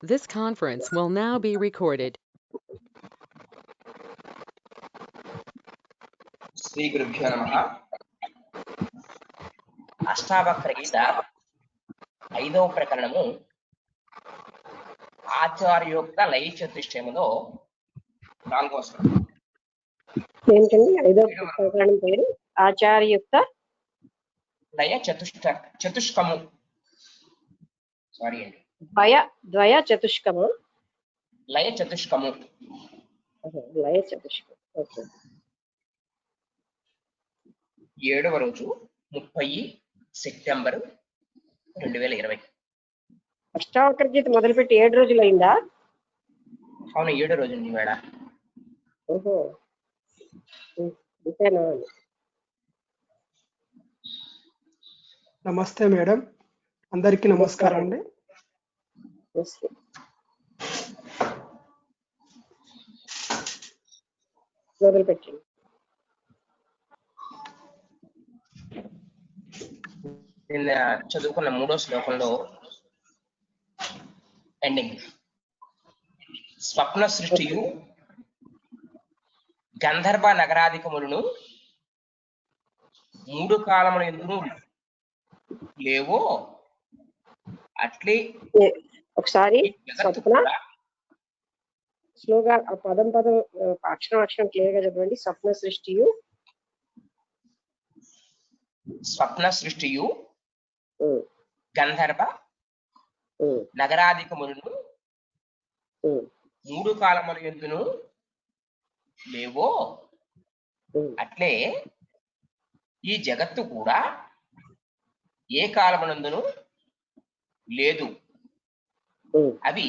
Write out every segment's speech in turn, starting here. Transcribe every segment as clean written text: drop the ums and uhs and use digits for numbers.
This conference will now be recorded. Shri గురుభ్యో నమః. అష్టావక్ర గీత 5వ ప్రకరణము ఆచార్యోక్త లయ చతుష్టయములో 4వ శ్లోకం. ఏంటండి 5వ ప్రకరణం పేరు? ఆచార్యుక్త లయ చతుష్కము. సారీ అండి, ద్వయ చతుష్కము. లయ చతుష్కము. లయ చతుష్కం. ఓకే. 7వ రోజు 30 సెప్టెంబర్ 2020. అష్టావక్ర గీత మొదలుపెట్టి 7 రోజులు అయిందా? అవును, 7వ రోజు అండి వేళ. ఓహో, అంతేనా? నమస్తే మేడం, అందరికీ నమస్కారం అండి. మొదలుపెట్టండి. నిన్న చదువుకున్న 3వ శ్లోకంలో ఎండింగ్. స్వప్న సృష్టియు గంధర్వ నగరాధికములను 3 కాలముల యందును లేవో అట్లే ఒకసారి జగత్తు స్వప్న కూడా. స్లోగా ఆ పదం అక్షరం క్లియర్ గా చెప్పండి. స్వప్న సృష్టియు గంధర్వ నగరాధికములను 3 కాలముల యందును లేవో అట్లే ఈ జగత్తు కూడా ఏ కాలమునందును లేదు. అవి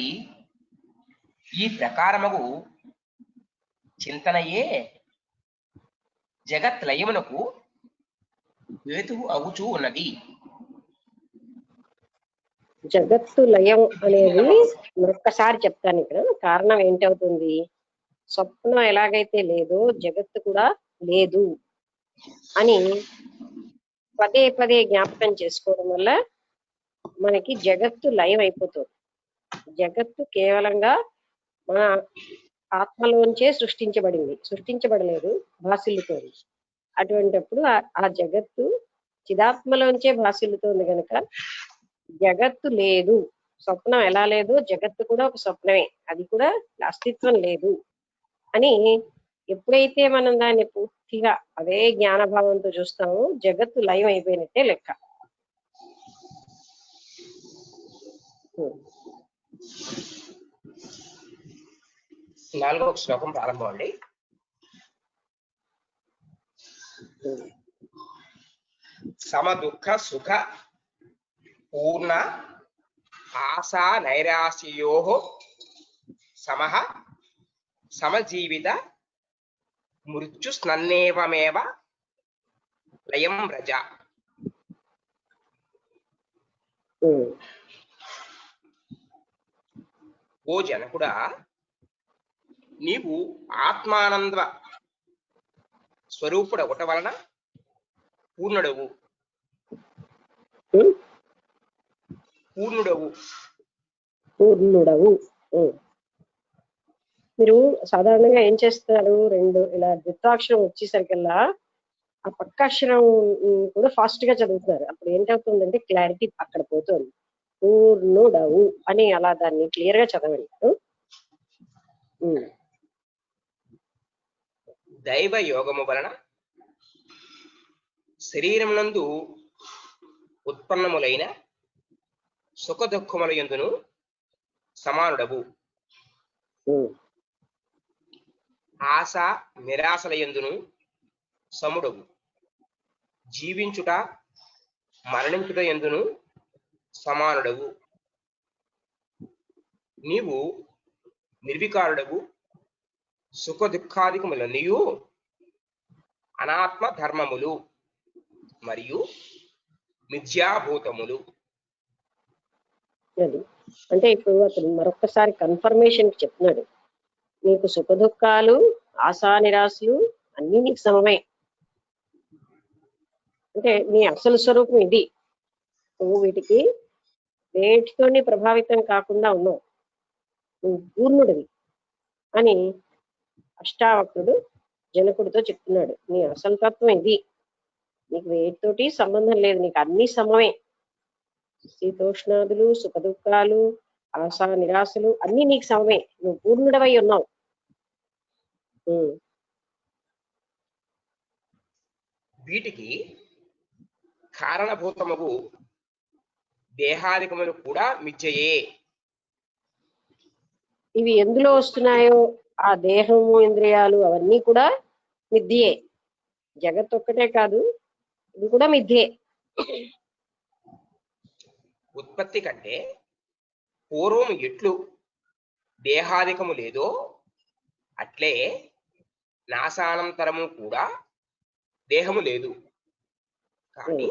ఈ ప్రకారముగు చింతనయే జగత్ లయమునకు హేతువు అగుచూ ఉన్నది. జగత్తు లయం అనేది మరొక్కసారి చెప్తాను. ఇక్కడ కారణం ఏంటవుతుంది? స్వప్నం ఎలాగైతే లేదో జగత్తు కూడా లేదు అని పదే పదే జ్ఞాపకం చేసుకోవడం వల్ల మనకి జగత్తు లయం అయిపోతుంది. జగత్తు కేవలంగా మన ఆత్మలోంచే సృష్టించబడలేదు, భాసిల్లుతోంది. అటువంటిప్పుడు ఆ జగత్తు చిదాత్మలోంచే భాసిల్లుతోంది కనుక జగత్తు లేదు. స్వప్నం ఎలా లేదు, జగత్తు కూడా ఒక స్వప్నమే, అది కూడా అస్తిత్వం లేదు అని ఎప్పుడైతే మనం దాన్ని పూర్తిగా అదే జ్ఞానభావంతో చూస్తామో జగత్తు లయం అయిపోయినట్టే లెక్క. 4వ శ్లోకం ప్రారంభం అండి. సమ దుఃఖ సుఖ పూర్ణ ఆశా నైరాశ్యయో సమః సమజీవిత మృత్యు స్నన్నేవమేవ లయం వ్రజ. ఓ జనకుడా, నీవు ఆత్మానంద స్వరూపుడు ఒకట వలన పూర్ణుడవు. మీరు సాధారణంగా ఏం చేస్తారు? 2 ఇలా ద్విత్వాక్షరం వచ్చేసరికల్లా ఆ పక్క అక్షరం కూడా ఫాస్ట్ గా చదువుతున్నారు. అప్పుడు ఏంటవుతుందంటే క్లారిటీ అక్కడ పోతుంది. పూర్ణుడవు అని అలా దాన్ని క్లియర్ గా చదవండి. దైవ యోగము వలన శరీరమునందు ఉత్పన్నములైన సుఖ దుఃఖముల యందును సమానుడవు. ఆశ నిరాశల యందును సముడవు. జీవించుట మరణించుట యందును సమానుడవు. నీవు నిర్వికారుడవు. సుఖ దుఃఖాధికములన్నీయు అనాత్మ ధర్మములు మరియు మిథ్యాభూతములు. అది అంటే ఇప్పుడు అతను మరొకసారి కన్ఫర్మేషన్ చెప్తున్నాడు. నీకు సుఖ దుఃఖాలు, ఆశా నిరాశలు అన్ని నీకు సమమే. అంటే నీ అసలు స్వరూపం ఇది. నువ్వు వీటితోని ప్రభావితం కాకుండా ఉన్నావు. నువ్వు పూర్ణుడివి అని అష్టావక్రుడు జనకుడితో చెప్తున్నాడు. నీ అసలు తత్వం ఇది, నీకు వేటితోటి సంబంధం లేదు, నీకు అన్ని సమమే. శీతోష్ణాదులు, సుఖ దుఃఖాలు, ఆశ నిరాశలు అన్ని నీకు సమమే, నువ్వు పూర్ణుడవై ఉన్నావు. వీటికి కారణభూతముగు దేహాదికములు కూడా మిథ్యయే. ఇవి ఎందులో వస్తున్నాయో ఆ దేహము, ఇంద్రియాలు అవన్నీ కూడా మిథ్యే. జగత్ ఒక్కటే కాదు, ఇది కూడా మిథ్యే. ఉత్పత్తి కంటే పూర్వము ఎట్లు దేహాదికము లేదో అట్లే నాశానంతరము కూడా దేహము లేదు. కానీ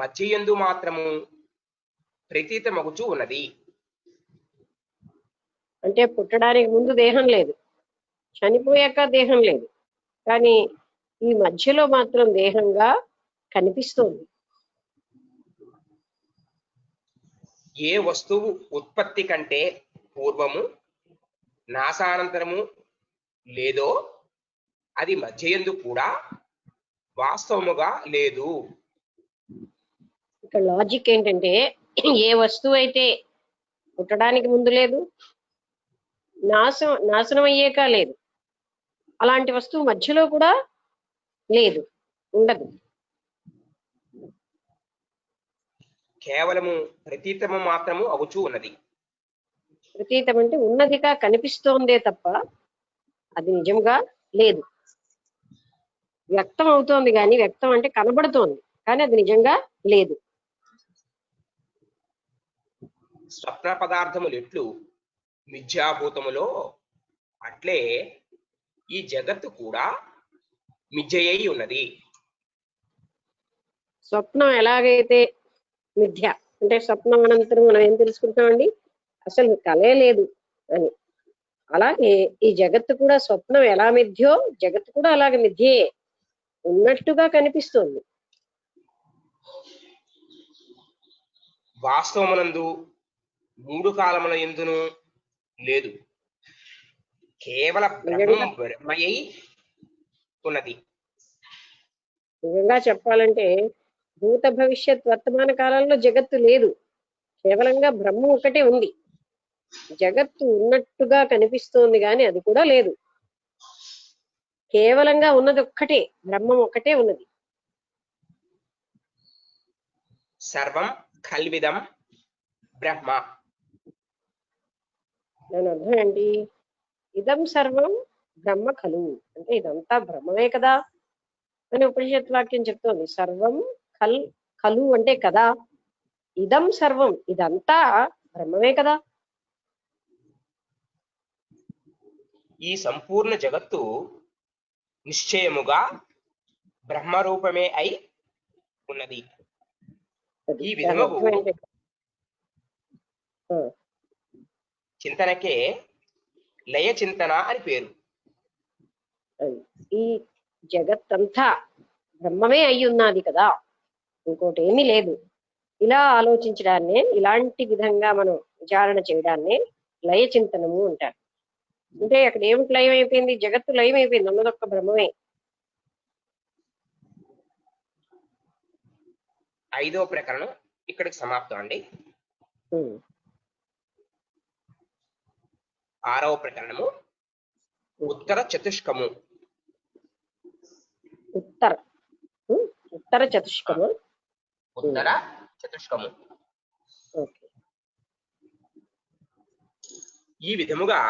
మధ్యయందు మాత్రము ప్రతీతమగుచూ ఉన్నది. అంటే పుట్టడానికి ముందు దేహం లేదు, చనిపోయాక దేహం లేదు, కానీ ఈ మధ్యలో మాత్రం దేహంగా కనిపిస్తోంది. ఏ వస్తువు ఉత్పత్తి కంటే పూర్వము నాశానంతరము లేదో అది మధ్యయందు కూడా వాస్తవముగా లేదు. ఇక్కడ లాజిక్ ఏంటంటే, ఏ వస్తువు అయితే పుట్టడానికి ముందు లేదు, నాశనం అయ్యాక లేదు, అలాంటి వస్తువు మధ్యలో కూడా లేదు, ఉండదు. కేవలము ప్రతీతము మాత్రము అవుచూ ఉన్నది. ప్రతీతం అంటే ఉన్నదిగా కనిపిస్తోందే తప్ప అది నిజంగా లేదు. వ్యక్తం అవుతోంది కానీ, వ్యక్తం అంటే కనబడుతోంది కానీ అది నిజంగా లేదు. స్వప్న పదార్థములు ఎట్లు మిథ్యాభూతములో అట్లే ఈ జగత్తు కూడా మిథ్యయై ఉన్నది. స్వప్నం ఎలాగైతే మిథ్య అంటే స్వప్నం అనంతరం మనం ఏం తెలుసుకుంటామండి, అసలు కలే లేదు అని. అలాగే ఈ జగత్తు కూడా స్వప్నం ఎలా మిథ్యో జగత్తు కూడా అలాగే మిథ్యే, ఉన్నట్టుగా కనిపిస్తుంది. వాస్తవమునందు మూడు కాలముల ఎందును లేదు, కేవల బ్రహ్మయై ఉన్నది. నిజంగా చెప్పాలంటే భూత భవిష్యత్ వర్తమాన కాలంలో జగత్తు లేదు, కేవలంగా బ్రహ్మ ఒకటే ఉంది. జగత్తు ఉన్నట్టుగా కనిపిస్తోంది కానీ అది కూడా లేదు, కేవలంగా ఉన్నది ఒక్కటే, బ్రహ్మం ఒక్కటే ఉన్నది. సర్వం కల్విదం బ్రహ్మ. దాని అర్థం ఏంటి? ఇదం సర్వం బ్రహ్మ ఖలు అంటే ఇదంతా బ్రహ్మమే కదా అని ఉపనిషత్ వాక్యం చెప్తోంది. సర్వం ఖలు అంటే కదా, ఇదం సర్వం ఇదంతా బ్రహ్మమే కదా. ఈ సంపూర్ణ జగత్తు నిశ్చయముగా బ్రహ్మరూపమే అయి ఉన్నది. ఈ విధముగు చింతనకే లయ చింతన అని పేరు. ఈ జగత్తంతా బ్రహ్మమే అయి ఉన్నది కదా, ఇంకోటి ఏమీ లేదు. ఇలా ఆలోచించడాన్నే, ఇలాంటి విధంగా మనం విచారణ చేయడాన్నే లయ చింతనము అంటారు. అంటే అక్కడ ఏమిటి లయం అయిపోయింది? జగత్తు లయం అయిపోయింది, ఉన్నదొక్క బ్రహ్మమే. 5వ ప్రకరణం ఇక్కడికి సమాప్తం అండి. 6వ ప్రకరణము ఉత్తర చతుష్కము. ఉత్తర చతుష్కము. ఉత్తర చతుష్కము. ఈ విధముగా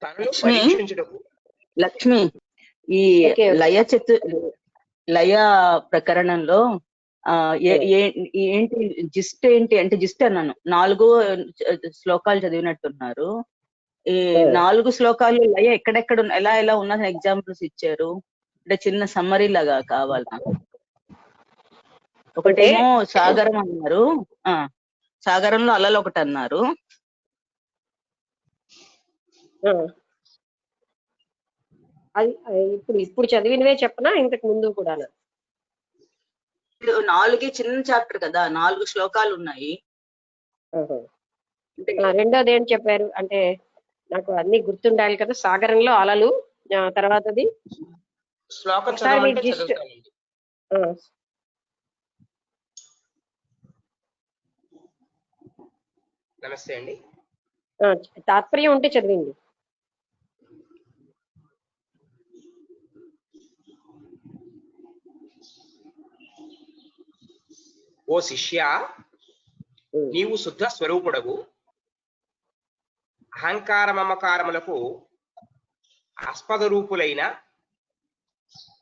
తనను పరీక్షించుటకు. లక్ష్మి, ఈ లయ ప్రకరణంలో ఏంటి జిస్ట్ ఏంటి అంటే, జిస్ట్ అన్నాను 4 శ్లోకాలు చదివినట్టున్నారు. ఈ 4 శ్లోకాలు లయ ఎక్కడెక్కడ ఎలా ఎలా ఉన్నది ఎగ్జాంపుల్స్ ఇచ్చారు అంటే చిన్న సమ్మరీ లాగా కావాలి నాకు. ఒకటేమో సాగరం అన్నారు, సాగరంలో అలలు ఒకటి అన్నారు. అది ఇప్పుడు చదివినవే చెప్పనా, ఇంతకు ముందు కూడా? 4 చిన్న చాప్టర్ కదా, 4 శ్లోకాలు ఉన్నాయి. అంటే రెండోది ఏం చెప్పారు అంటే నాకు అన్ని గుర్తుండాలి కదా, సాగరంలో అలలు, తర్వాతది శ్లోకం ఒకసారి చదవమంటే మీరు జిస్ట్ చదువుతానండి. నమస్తే అండి. తాత్పర్యం ఉంటే చదివింది. ఓ శిష్య, నీవు శుద్ధ స్వరూపుడవు. అహంకార మమకారములకు ఆస్పద రూపులైన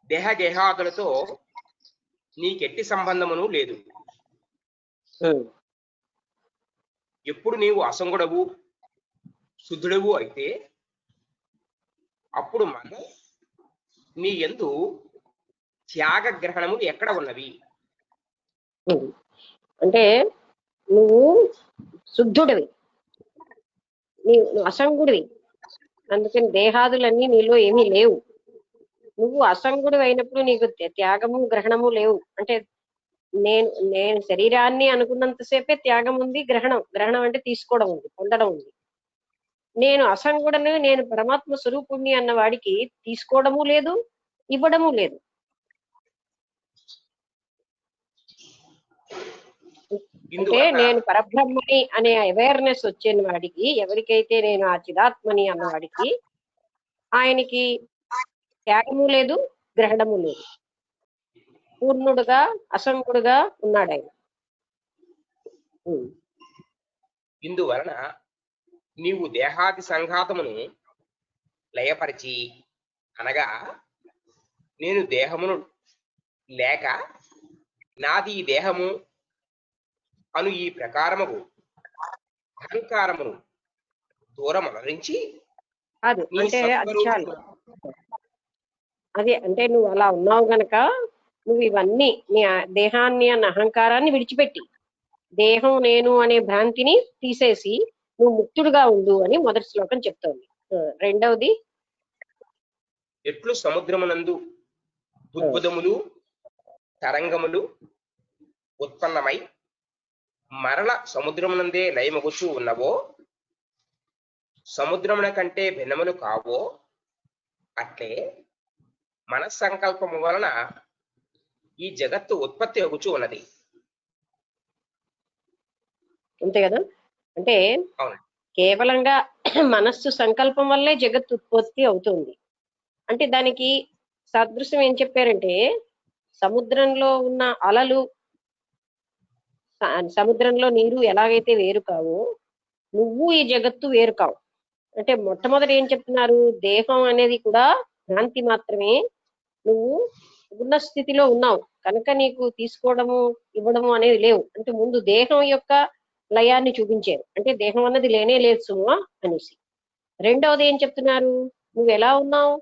దేహగేహాదులతో నీకెట్టి సంబంధమును లేదు. ఎప్పుడు నీవు అసంగుడవు శుద్ధుడవు అయితే అప్పుడు మనం నీ యందు త్యాగ గ్రహణములు ఎక్కడ ఉన్నవి? అంటే నువ్వు శుద్ధుడివి, నువ్వు అసంగుడివి, అందుకని దేహాదులన్నీ నీలో ఏమీ లేవు. నువ్వు అసంగుడు అయినప్పుడు నీకు త్యాగము గ్రహణము లేవు. అంటే నేను శరీరాన్ని అనుకున్నంతసేపే త్యాగం ఉంది, గ్రహణం అంటే తీసుకోవడం ఉంది, పొందడం ఉంది. నేను అసంగుడను, నేను పరమాత్మ స్వరూపుణ్ణి అన్న వాడికి తీసుకోవడము లేదు, ఇవ్వడము లేదు. అంటే నేను పరబ్రహ్మని అనే అవేర్నెస్ వచ్చిన వాడికి, ఎవరికైతే నేను ఆ చిదాత్మని అన్నవాడికి, ఆయనకి త్యాగము లేదు, గ్రహణము లేదు, పూర్ణుడుగా అసంగుడుగా ఉన్నాడు ఆయన. ఇందువలన నీవు దేహాది సంఘాతమును లయపరిచి, అనగా నేను దేహమును లేక నాది ఈ దేహము అను ఈ ప్రకారముకు అహంకారమును దూరం అలరించి అది అంటే అది చాలు. అదే అంటే నువ్వు అలా ఉన్నావు గనక నువ్వు ఇవన్నీ నీ దేహాన్ని అన్న అహంకారాన్ని విడిచిపెట్టి దేహం నేను అనే భ్రాంతిని తీసేసి నువ్వు ముక్తుడుగా ఉండు అని మొదటి శ్లోకం చెప్తోంది. రెండవది, ఎట్లు సముద్రమునందు బుద్బుదములు తరంగములు ఉత్పన్నమై మరల సముద్రమునందే లయమగుచూ ఉన్నవో, సముద్రమున కంటే భిన్నములు కావో, అట్లే మనస్సంకల్పము వలన ఈ జగత్తు ఉత్పత్తి అగుచూ ఉన్నది. అంతే కదా. అంటే కేవలంగా మనస్సు సంకల్పం వల్లే జగత్తు ఉత్పత్తి అవుతుంది. అంటే దానికి సదృశ్యం ఏం చెప్పారంటే, సముద్రంలో ఉన్న అలలు, సముద్రంలో నీరు ఎలాగైతే వేరు కావో నువ్వు ఈ జగత్తు వేరు కావు. అంటే మొట్టమొదటి ఏం చెప్తున్నారు, దేహం అనేది కూడా భ్రాంతి మాత్రమే, నువ్వు ఉన్న స్థితిలో ఉన్నావు కనుక నీకు తీసుకోవడము ఇవ్వడము అనేది లేవు. అంటే ముందు దేహం యొక్క లయాన్ని చూపించారు, అంటే దేహం అన్నది లేనే లేదు సుమా అనేసి. రెండవది ఏం చెప్తున్నారు, నువ్వు ఎలా ఉన్నావు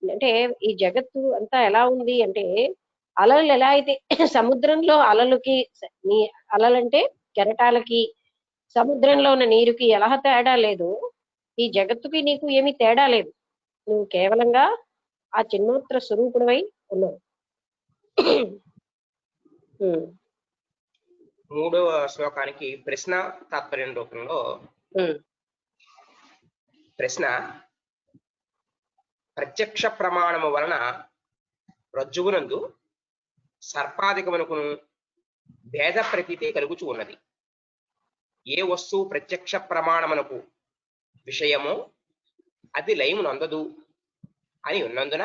అంటే ఈ జగత్తు అంతా ఎలా ఉంది అంటే, అలలు ఎలా అయితే సముద్రంలో అలలకి, నీ అలలంటే కెరటాలకి సముద్రంలో ఉన్న నీరుకి ఎలా తేడా లేదు, ఈ జగత్తుకి నీకు ఏమీ తేడా లేదు. నువ్వు కేవలంగా ఆ చిన్మాత్ర స్వరూపుడవై ఉన్నావు. మూడవ శ్లోకానికి ప్రశ్న తాత్పర్యం రూపంలో ప్రశ్న, ప్రత్యక్ష ప్రమాణము వలన రజ్జువునందు సర్పాధికమునకును భేద ప్రతీతి కలుగుచూ ఉన్నది. ఏ వస్తువు ప్రత్యక్ష ప్రమాణమునకు విషయమో అది లయమును అందదు అని ఉన్నందున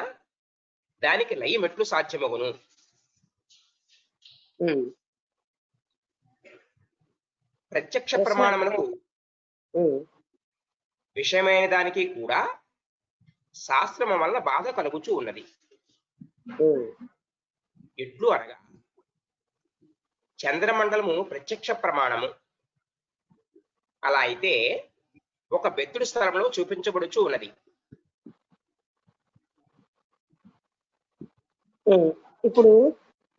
దానికి లయం ఎట్లు సాధ్యమగును? ప్రత్యక్ష ప్రమాణమునకు విషయమైన దానికి కూడా శాస్త్రము వలన బాధ కలుగుచూ ఉన్నది. ఎట్లు అనగా, చంద్రమండలము ప్రత్యక్ష ప్రమాణము. అలా అయితే ఒక బెత్తుడి స్థలంలో చూపించబడుచూ ఉన్నది. ఇప్పుడు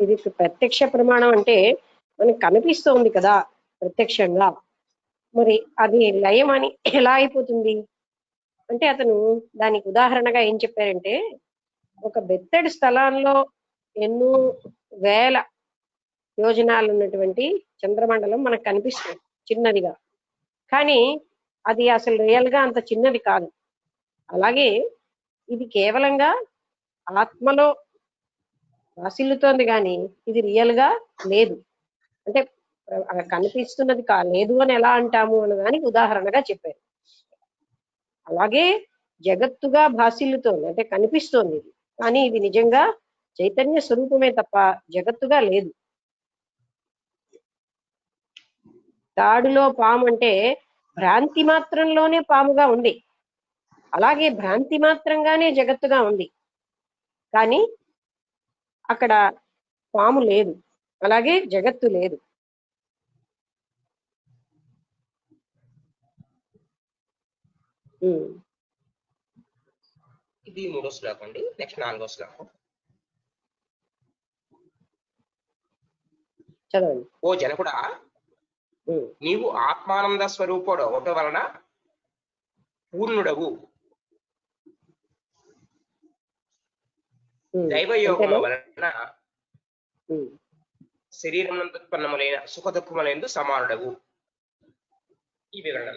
ఇది ప్రత్యక్ష ప్రమాణం అంటే మనకు కనిపిస్తోంది కదా ప్రత్యక్షంగా, మరి అది లయం అని ఎలా అయిపోతుంది అంటే, అతను దానికి ఉదాహరణగా ఏం చెప్పారంటే, ఒక బెత్తడి స్థలాల్లో ఎన్నో వేల యోజనాలు ఉన్నటువంటి చంద్రమండలం మనకు కనిపిస్తుంది చిన్నదిగా. కానీ అది అసలు రియల్ గా అంత చిన్నది కాదు. అలాగే ఇది కేవలంగా ఆత్మలో వాసిల్లుతోంది కానీ ఇది రియల్ గా లేదు. అంటే కనిపిస్తున్నది లేదు అని ఎలా అంటాము అన్న దానికి ఉదాహరణగా చెప్పారు. అలాగే జగత్తుగా భాసిల్లుతోంది, అంటే కనిపిస్తోంది ఇది, కానీ ఇది నిజంగా చైతన్య స్వరూపమే తప్ప జగత్తుగా లేదు. తాడులో పాము అంటే భ్రాంతి మాత్రంలోనే పాముగా ఉంది, అలాగే భ్రాంతి మాత్రంగానే జగత్తుగా ఉంది, కానీ అక్కడ పాము లేదు, అలాగే జగత్తు లేదు. ఇది 3వ శ్లోకం అండి. నెక్స్ట్ 4వ శ్లోకం. చదవండి. ఓ జనకుడా, నీవు ఆత్మానంద స్వరూపుడు ఒకటి వలన పూర్ణుడవు, దైవయోగం వలన శరీరమునందుత్పన్నములైన సుఖ దుఃఖములందు సమానుడవు. ఈ వివరణ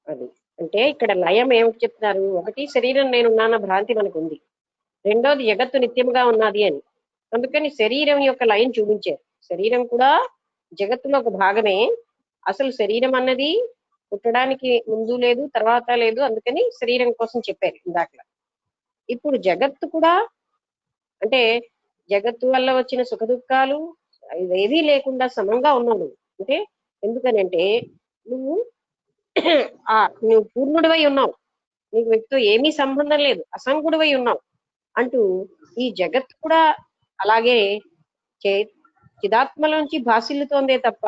అది అంటే ఇక్కడ లయం ఏమిటి చెప్తున్నారు? ఒకటి శరీరం నేనున్నాన భ్రాంతి మనకు ఉంది, రెండోది జగత్తు నిత్యముగా ఉన్నది అని. అందుకని శరీరం యొక్క లయం చూపించారు. శరీరం కూడా జగత్తులో ఒక భాగమే. అసలు శరీరం అన్నది పుట్టడానికి ముందు లేదు, తర్వాత లేదు, అందుకని శరీరం కోసం చెప్పారు ఇందాక. ఇప్పుడు జగత్తు కూడా, అంటే జగత్తు వల్ల వచ్చిన సుఖ దుఃఖాలు ఇవేవీ లేకుండా సమంగా ఉన్నాడు. అంటే ఎందుకనంటే నువ్వు నువ్వు పూర్ణుడివై ఉన్నావు, నీకు వ్యక్తితో ఏమీ సంబంధం లేదు, అసంగుడివై ఉన్నావు అంటూ ఈ జగత్తు కూడా అలాగే చిదాత్మలోంచి భాసిల్లుతోందే తప్ప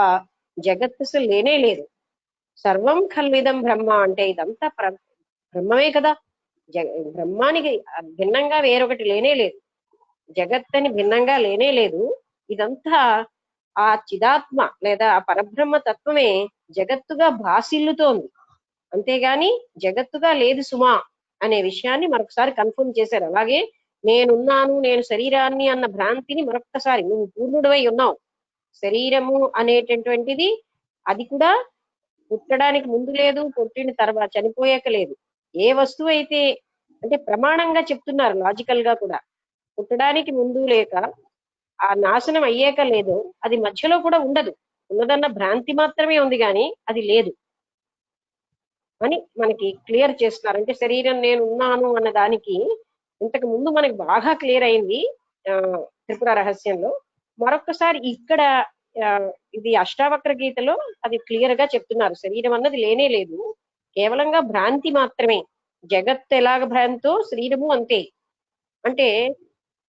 జగత్తు అసలు లేనే లేదు. సర్వం ఖల్విదం బ్రహ్మ అంటే ఇదంతా బ్రహ్మమే కదా. బ్రహ్మానికి భిన్నంగా వేరొకటి లేనే లేదు, జగత్తని భిన్నంగా లేనే లేదు. ఇదంతా ఆ చిదాత్మ లేదా ఆ పరబ్రహ్మ తత్వమే జగత్తుగా భాసిల్లుతోంది, అంతేగాని జగత్తుగా లేదు సుమా అనే విషయాన్ని మరొకసారి కన్ఫర్మ్ చేశారు. అలాగే నేనున్నాను, నేను శరీరాన్ని అన్న భ్రాంతిని మరొక్కసారి, నువ్వు పూర్ణుడివై ఉన్నావు, శరీరము అనేటటువంటిది అది కూడా పుట్టడానికి ముందు లేదు, పుట్టిన తర్వాత చనిపోయాక లేదు. ఏ వస్తువు అయితే, అంటే ప్రమాణంగా చెప్తున్నారు లాజికల్ గా కూడా, పుట్టడానికి ముందు లేక ఆ నాశనం అయ్యాక లేదు, అది మధ్యలో కూడా ఉండదు, ఉన్నదన్న భ్రాంతి మాత్రమే ఉంది కానీ అది లేదు అని మనకి క్లియర్ చేస్తున్నారు. అంటే శరీరం నేను ఉన్నాను అన్న దానికి ఇంతకు ముందు మనకి బాగా క్లియర్ అయింది త్రిపుర రహస్యంలో. మరొకసారి ఇక్కడ ఇది అష్టావక్ర గీతలో అది క్లియర్ గా చెప్తున్నారు. శరీరం అన్నది లేనే లేదు, కేవలంగా భ్రాంతి మాత్రమే. జగత్తు ఎలాగ భ్రాంతో శరీరము అంతే. అంటే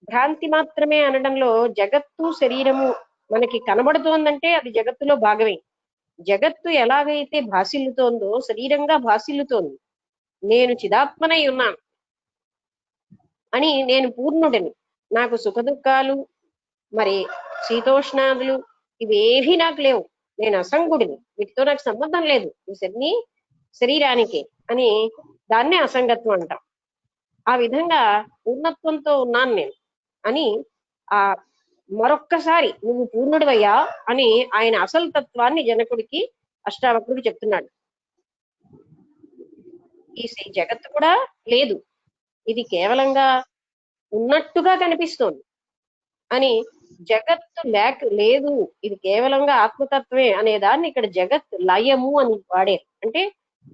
భ్రాంతి మాత్రమే అనడంలో జగత్తు శరీరము మనకి కనబడుతోందంటే అది జగత్తులో భాగమే. జగత్తు ఎలాగైతే భాసిల్లుతోందో శరీరంగా భాసిల్లుతోంది. నేను చిదాత్మనై ఉన్నాను అని, నేను పూర్ణుడిని, నాకు సుఖ దుఃఖాలు మరి శీతోష్ణాదులు ఇవేవి నాకు లేవు, నేను అసంగుడిని, వీటితో నాకు సంబంధం లేదు, ఇవన్నీ శరీరానికే అని దాన్నే అసంగత్వం అంటాం. ఆ విధంగా పూర్ణత్వంతో ఉన్నాను నేను అని ఆ మరొక్కసారి నువ్వు పూర్ణుడివయ్యా అని ఆయన అసలు తత్వాన్ని జనకుడికి అష్టావక్రుడు చెప్తున్నాడు. ఈ జగత్తు కూడా లేదు, ఇది కేవలంగా ఉన్నట్టుగా కనిపిస్తోంది అని, జగత్తు లేదు, ఇది కేవలంగా ఆత్మతత్వమే అనే దాన్ని ఇక్కడ జగత్ లయము అని వాడారు. అంటే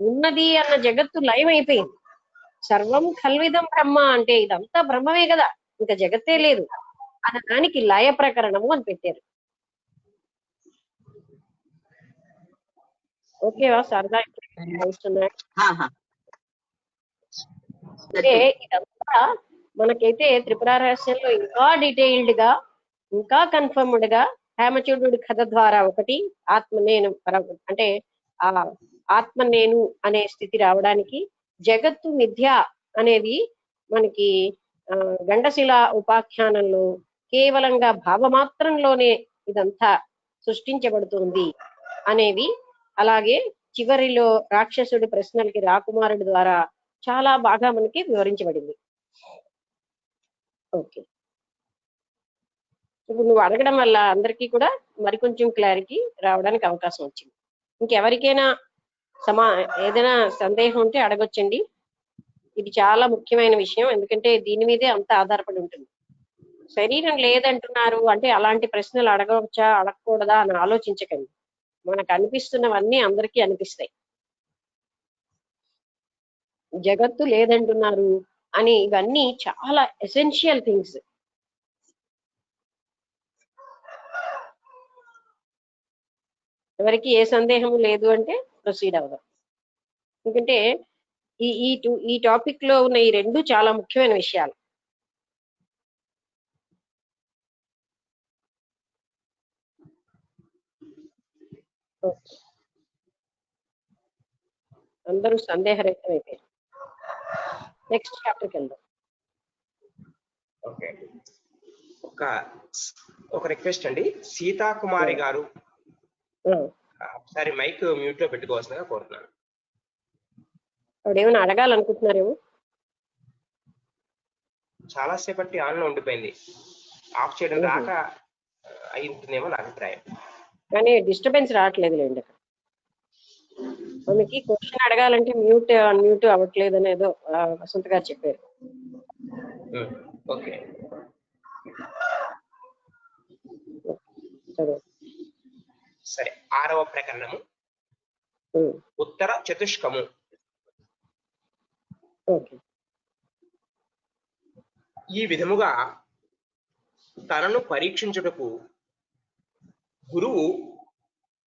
ఉన్నది అన్న జగత్తు లయం అయిపోయింది. సర్వం ఖల్విదం బ్రహ్మ అంటే ఇదంతా బ్రహ్మమే కదా, ఇంకా జగత్తే లేదు అన్న దానికి లయ ప్రకరణము అని పెట్టారు. ఓకేవా సరదా? అంటే ఇదంతా మనకైతే త్రిపుర రహస్యంలో ఇంకా డీటెయిల్డ్ గా, ఇంకా కన్ఫర్మ్డ్ గా హేమచూడు కథ ద్వారా ఒకటి ఆత్మ నేను అంటే ఆ ఆత్మ నేను అనే స్థితి రావడానికి, జగత్తు మిథ్య అనేది మనకి గండశిల ఉపాఖ్యానంలో కేవలంగా భావమాత్రంలోనే ఇదంతా సృష్టించబడుతుంది అనేవి, అలాగే చివరిలో రాక్షసుడి ప్రశ్నలకి రాకుమారుడి ద్వారా చాలా బాగా మనకి వివరించబడింది. ఓకే, ఇప్పుడు నువ్వు అడగడం వల్ల అందరికీ కూడా మరికొంచెం క్లారిటీ రావడానికి అవకాశం వచ్చింది. ఇంకెవరికైనా ఏదైనా సందేహం ఉంటే అడగొచ్చండి. ఇది చాలా ముఖ్యమైన విషయం, ఎందుకంటే దీని మీదే అంత ఆధారపడి ఉంటుంది. శరీరం లేదంటున్నారు అంటే అలాంటి ప్రశ్నలు అడగవచ్చా అడగకూడదా అని ఆలోచించకండి. మనకు అనిపిస్తున్నవన్నీ అందరికీ అనిపిస్తాయి. జగత్తు లేదంటున్నారు అని ఇవన్నీ చాలా ఎసెన్షియల్ థింగ్స్. ఎవరికి ఏ సందేహం లేదు అంటే ప్రొసీడ్ అవుదాం. ఎందుకంటే ఈ టాపిక్ లో ఉన్న ఈ రెండు చాలా ముఖ్యమైన విషయాలు. ఓకే. అందరూ సందేహరహితం అయిపోయారు. నెక్స్ట్ చాప్టర్కి వెళ్దాం. ఓకే, ఒక ఒక రిక్వెస్ట్ అండి, సీతాకుమారి గారు ఒకసారి మైక్ మ్యూట్ లో పెట్టుకోవాల్సిందిగా కోరుతున్నాను. ఆవిడేమైనా అడగాలనుకుంటున్నారేమో. చాలా సేపటి ఆన్ లో ఉండిపోయింది, ఆఫ్ చేయడం రాక అయి ఉంటుందేమో నా అభిప్రాయం. కానీ డిస్టర్బెన్స్ రావట్లేదులేండి. ఆమెకి క్వశ్చన్ అడగాలంటే అన్మ్యూట్ అవ్వట్లేదు అనేదో వసంత్ గారు చెప్పారు. ఓకే, సరే. 6వ ప్రకరణము ఉత్తర చతుష్కము. ఈ విధముగా తనను పరీక్షించుటకు గురువు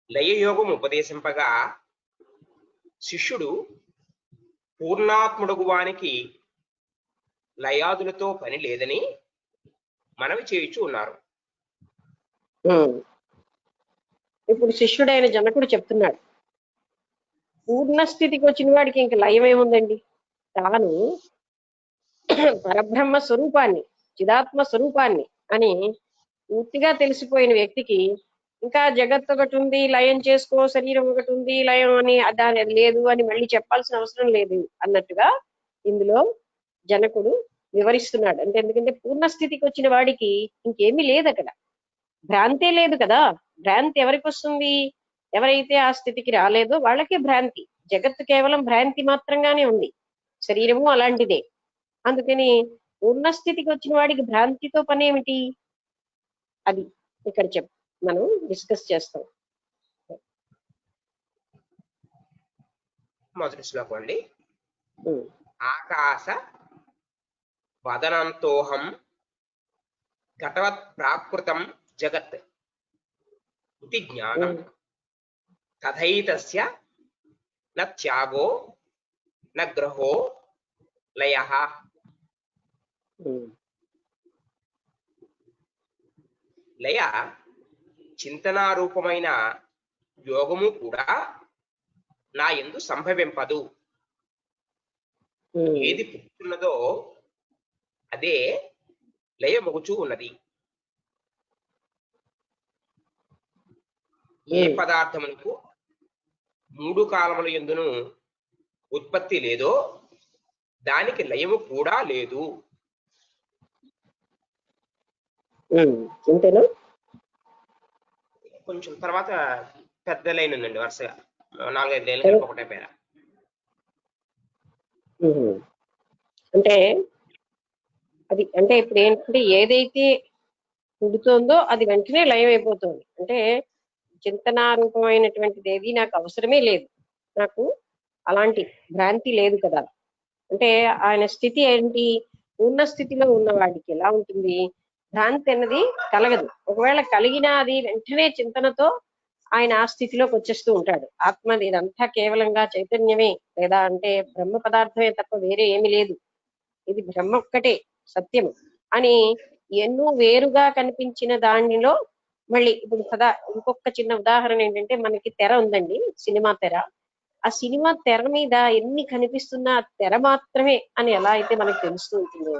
లయయోగం ఉపదేశింపగా శిష్యుడు పూర్ణాత్ముడుగు వానికి లయాదులతో పని లేదని మనవి చేయుచు ఉన్నారు. ఇప్పుడు శిష్యుడైన జనకుడు చెప్తున్నాడు, పూర్ణ స్థితికి వచ్చిన వాడికి ఇంక లయం ఏముందండి. తాను పరబ్రహ్మ స్వరూపాన్ని, చిదాత్మ స్వరూపాన్ని అని పూర్తిగా తెలిసిపోయిన వ్యక్తికి ఇంకా జగత్ ఒకటి ఉంది, లయం చేసుకో, శరీరం ఒకటి ఉంది, లయం అని దాని లేదు అని మళ్ళీ చెప్పాల్సిన అవసరం లేదు అన్నట్టుగా ఇందులో జనకుడు వివరిస్తున్నాడు. అంటే ఎందుకంటే పూర్ణ స్థితికి వచ్చిన వాడికి ఇంకేమీ లేదు అక్కడ, భ్రాంతే లేదు కదా. భ్రాంతి ఎవరికి వస్తుంది? ఎవరైతే ఆ స్థితికి రాలేదో వాళ్ళకే భ్రాంతి. జగత్తు కేవలం భ్రాంతి మాత్రంగానే ఉంది, శరీరము అలాంటిదే. అందుకని పూర్ణ స్థితికి వచ్చిన వాడికి భ్రాంతితో పని ఏమిటి, అది ఇక్కడ మనం డిస్కస్ చేస్తాం. మొదటి శ్లోకం అండి. ఆకాశ వదనంతోహం ఘటవత్ ప్రాకృతం జగత్ ఇది జ్ఞానం తథైతస్య న త్యాగో న గ్రహో లయః. లయ చింతనారూపమైన యోగము కూడా నా యందు సంభవింపదు. ఏది పుట్టున్నదో అదే లయమొగుచూ ఉన్నది. ఏ పదార్థములకు 3 కాలముల యందును ఉత్పత్తి లేదో దానికి లయము కూడా లేదు. అంతేనా? కొంచెం తర్వాత పెద్ద లైన్ ఉందండి, వరుసగా 4-5 లైన్లు ఒకటే పేర. అంటే అది అంటే ఇప్పుడు ఏంటంటే ఏదైతే పుడుతోందో అది వెంటనే లయం అయిపోతుంది. అంటే చింతనారూపమైనటువంటిది ఏది నాకు అవసరమే లేదు, నాకు అలాంటి భ్రాంతి లేదు కదా. అంటే ఆయన స్థితి ఏంటి? పూర్ణ స్థితిలో ఉన్న వాడికి ఎలా ఉంటుంది? భ్రాంతి అన్నది కలగదు. ఒకవేళ కలిగినా అది వెంటనే చింతనతో ఆయన ఆ స్థితిలోకి వచ్చేస్తూ ఉంటాడు. ఆత్మది ఇదంతా కేవలంగా చైతన్యమే, లేదా అంటే బ్రహ్మ పదార్థమే తప్ప వేరే ఏమి లేదు, ఇది బ్రహ్మ ఒక్కటే సత్యము అని ఎన్నో వేరుగా కనిపించిన దానిలో మళ్ళీ ఇప్పుడు ఇంకొక చిన్న ఉదాహరణ ఏంటంటే, మనకి తెర ఉందండి, సినిమా తెర. ఆ సినిమా తెర మీద ఎన్ని కనిపిస్తున్నా తెర మాత్రమే అని ఎలా అయితే మనకు తెలుస్తూ ఉంటుందో,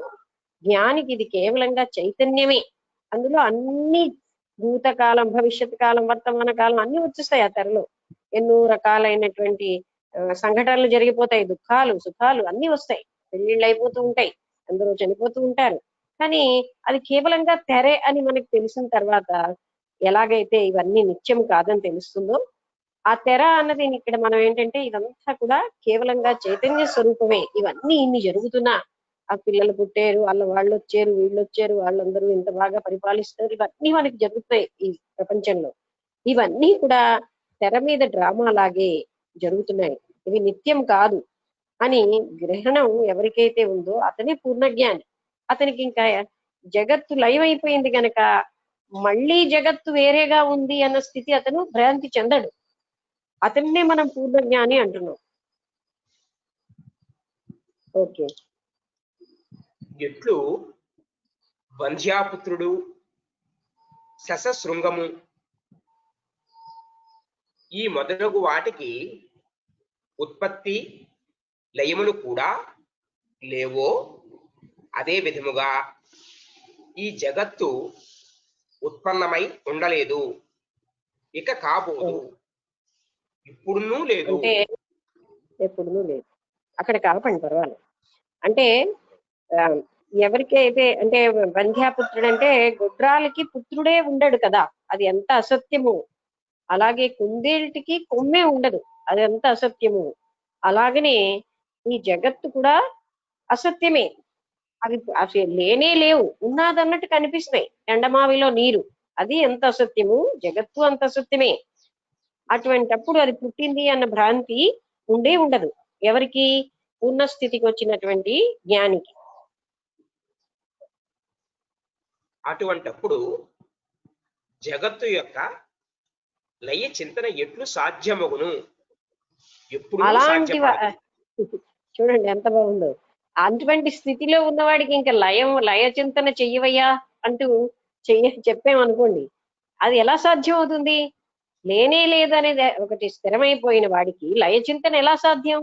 జ్ఞానికి ఇది కేవలంగా చైతన్యమే. అందులో అన్ని భూతకాలం, భవిష్యత్ కాలం, వర్తమాన కాలం అన్ని వచ్చేస్తాయి ఆ తెరలో. ఎన్నో రకాలైనటువంటి సంఘటనలు జరిగిపోతాయి, దుఃఖాలు సుఖాలు అన్ని వస్తాయి, పెళ్లిళ్ళు అయిపోతూ ఉంటాయి, అందరూ చనిపోతూ ఉంటారు. కానీ అది కేవలంగా తెరే అని మనకు తెలిసిన తర్వాత ఎలాగైతే ఇవన్నీ నిత్యం కాదని తెలుస్తుందో, ఆ తెర అన్నది ఇక్కడ మనం ఏంటంటే ఇదంతా కూడా కేవలంగా చైతన్య స్వరూపమే. ఇవన్నీ ఇన్ని జరుగుతున్నా, ఆ పిల్లలు పుట్టారు, వాళ్ళు వచ్చారు, వీళ్ళు వచ్చారు, వాళ్ళందరూ ఇంత బాగా పరిపాలిస్తారు, ఇవన్నీ మనకి జరుగుతాయి ఈ ప్రపంచంలో. ఇవన్నీ కూడా తెర మీద డ్రామా లాగే జరుగుతున్నాయి, ఇవి నిత్యం కాదు అని గ్రహణం ఎవరికైతే ఉందో అతనే పూర్ణజ్ఞాని. అతనికి ఇంకా జగత్తు లయం అయిపోయింది గనక మళ్ళీ జగత్తు వేరేగా ఉంది అన్న స్థితి అతను భ్రాంతి చెందడు. అతన్నే మనం పూర్ణజ్ఞాని అంటున్నాం. ఓకే. ఎట్లు వంధ్యాపుత్రుడు, శశశృంగము ఈ మొదలగు వాటికి ఉత్పత్తి లయములు కూడా లేవో, అదే విధముగా ఈ జగత్తు ఉత్పన్నమై ఉండలేదు, ఇక కాబోదు, ఇప్పుడునూ లేదు. అంటే ఎప్పుడునూ లేదు. అక్కడ కాపండి పర్వాలేదు. అంటే ఆ, ఎవరికైతే అంటే వంధ్యాపుత్రుడు అంటే గుడ్రాలకి పుత్రుడే ఉండడు కదా, అది ఎంత అసత్యము. అలాగే కుందేటికి కొమ్మే ఉండదు, అది ఎంత అసత్యము. అలాగనే ఈ జగత్తు కూడా అసత్యమే. అవి అసలు లేనే లేవు, ఉన్నదన్నట్టు కనిపిస్తున్నాయి. ఎండమావిలో నీరు, అది ఎంత అసత్యము, జగత్తు అంత అసత్యమే. అటువంటప్పుడు అది పుట్టింది అన్న భ్రాంతి ఉండే ఉండదు ఎవరికి, ఉన్న స్థితికి వచ్చినటువంటి జ్ఞానికి. అటువంటప్పుడు జగత్తు యొక్క లయ చింతన ఎట్లు సాధ్యమగును? ఎప్పుడు అలాంటి చూడండి ఎంత బాగుందో. అటువంటి స్థితిలో ఉన్నవాడికి ఇంకా లయ చింతన చెయ్యవయ్యా అంటూ చెప్పామనుకోండి, అది ఎలా సాధ్యం అవుతుంది? లేనే లేదనేది ఒకటి స్థిరమైపోయిన వాడికి లయ చింతన ఎలా సాధ్యం?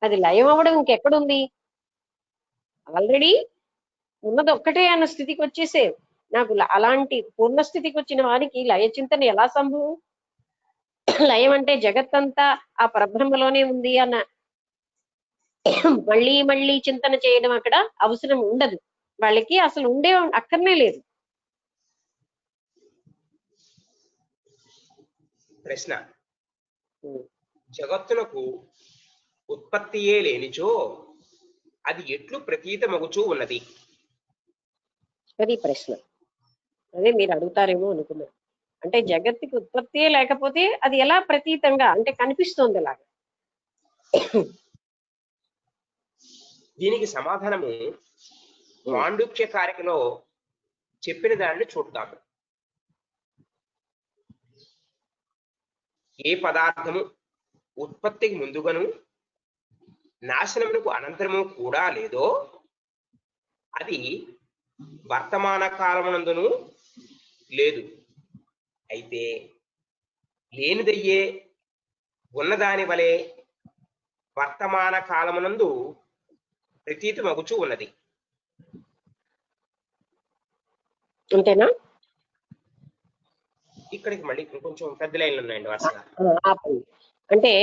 అది లయం అవ్వడం ఇంకెక్కడుంది? ఆల్రెడీ ఉన్నది ఒక్కటే అన్న స్థితికి వచ్చేసే. నాకు అలాంటి పూర్ణ స్థితికి వచ్చిన వారికి లయ చింతన ఎలా సంభవం? లయం అంటే జగత్తంతా ఆ పరబ్రహ్మలోనే ఉంది అన్న మళ్ళీ మళ్ళీ చింతన చేయడం అక్కడ అవసరం ఉండదు వాళ్ళకి, అసలు అక్కర్నే లేదు. ప్రశ్న: జగత్తునకు ఉత్పత్తియే లేనిచో అది ఎట్లు ప్రతీతమగుచూ ఉన్నది? అది ప్రశ్న. అదే మీరు అడుగుతారేమో అనుకున్నాను. అంటే జగత్తుకి ఉత్పత్తియే లేకపోతే అది ఎలా ప్రతీతంగా అంటే కనిపిస్తోంది అలాగా? దీనికి సమాధానము మాండుక్య కారికలో చెప్పిన దాన్ని చూద్దాము. ఏ పదార్థము ఉత్పత్తికి ముందుగాను నాశనమునకు అనంతరము కూడా లేదో అది వర్తమాన కాలమునందును లేదు. అయితే లేనిదయ్యే ఉన్నదాని వలె వర్తమాన కాలమునందు ప్రతీతి మగుచూ ఉన్నది. అంతేనా? ఇక్కడికి మళ్ళీ కొంచెం పెద్ద లైన్లు ఉన్నాయండి వరుసగా. అంటే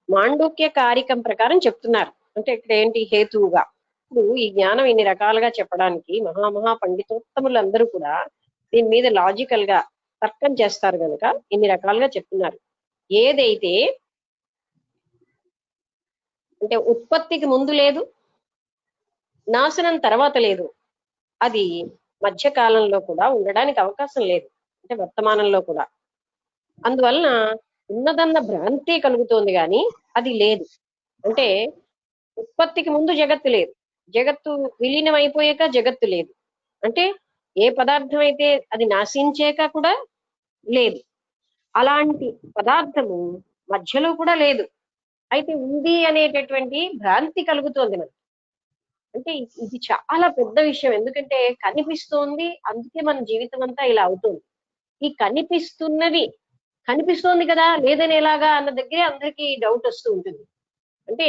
మాండూక్య కారికం ప్రకారం చెప్తున్నారు. అంటే ఇక్కడ ఏంటి హేతువుగా ఇప్పుడు ఈ జ్ఞానం ఇన్ని రకాలుగా చెప్పడానికి మహామహా పండితోత్తములందరూ కూడా దీని మీద లాజికల్ గా తర్కం చేస్తారు కనుక ఇన్ని రకాలుగా చెప్తున్నారు. ఏదైతే అంటే ఉత్పత్తికి ముందు లేదు, నాశనం తర్వాత లేదు, అది మధ్యకాలంలో కూడా ఉండడానికి అవకాశం లేదు, అంటే వర్తమానంలో కూడా. అందువలన ఉన్నదన్న భ్రాంతి కలుగుతోంది కానీ అది లేదు. అంటే ఉత్పత్తికి ముందు జగత్తు లేదు, జగత్తు విలీనం అయిపోయాక జగత్తు లేదు. అంటే ఏ పదార్థం అయితే అది నాశించాక కూడా లేదు, అలాంటి పదార్థము మధ్యలో కూడా లేదు. అయితే ఉంది అనేటటువంటి భ్రాంతి కలుగుతోంది మనకి. అంటే ఇది చాలా పెద్ద విషయం, ఎందుకంటే కనిపిస్తోంది, అందుకే మన జీవితం అంతా ఇలా అవుతుంది. ఈ కనిపిస్తోంది కదా, లేదని ఎలాగా అన్న దగ్గరే అందరికీ డౌట్ వస్తూ ఉంటుంది. అంటే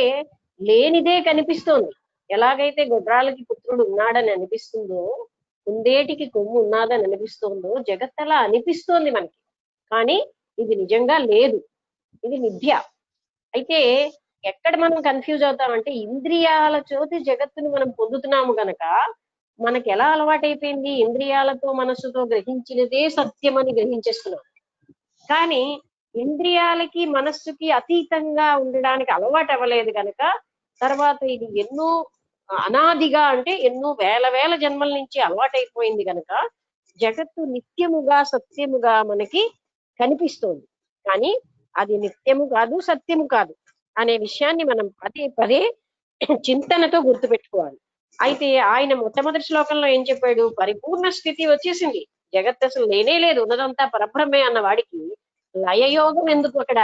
లేనిదే కనిపిస్తోంది. ఎలాగైతే గుడ్రాలకి పుత్రుడు ఉన్నాడని అనిపిస్తుందో, కుందేటికి కొమ్ము ఉన్నాదని అనిపిస్తోందో, జగత్ అలా అనిపిస్తోంది మనకి, కానీ ఇది నిజంగా లేదు, ఇది మిథ్య. అయితే ఎక్కడ మనం కన్ఫ్యూజ్ అవుతామంటే ఇంద్రియాల చోటి జగత్తుని మనం పొందుతున్నాము గనక మనకి ఎలా అలవాటైపోయింది, ఇంద్రియాలతో మనస్సుతో గ్రహించినదే సత్యం అని గ్రహించేస్తున్నాం. కానీ ఇంద్రియాలకి మనస్సుకి అతీతంగా ఉండడానికి అలవాటు అవ్వలేదు కనుక తర్వాత ఇది ఎన్నో అనాదిగా అంటే ఎన్నో వేల వేల జన్మల నుంచి అలవాటైపోయింది కనుక జగత్తు నిత్యముగా సత్యముగా మనకి కనిపిస్తోంది. కానీ అది నిత్యము కాదు, సత్యము కాదు అనే విషయాన్ని మనం పదే పదే చింతనతో గుర్తుపెట్టుకోవాలి. అయితే ఆయన మొట్టమొదటి శ్లోకంలో ఏం చెప్పాడు? పరిపూర్ణ స్థితి వచ్చేసింది, జగత్ అసలు లేనే లేదు, ఉన్నదంతా పరబ్రహ్మే అన్న వాడికి లయయోగం ఎందుకు? అక్కడ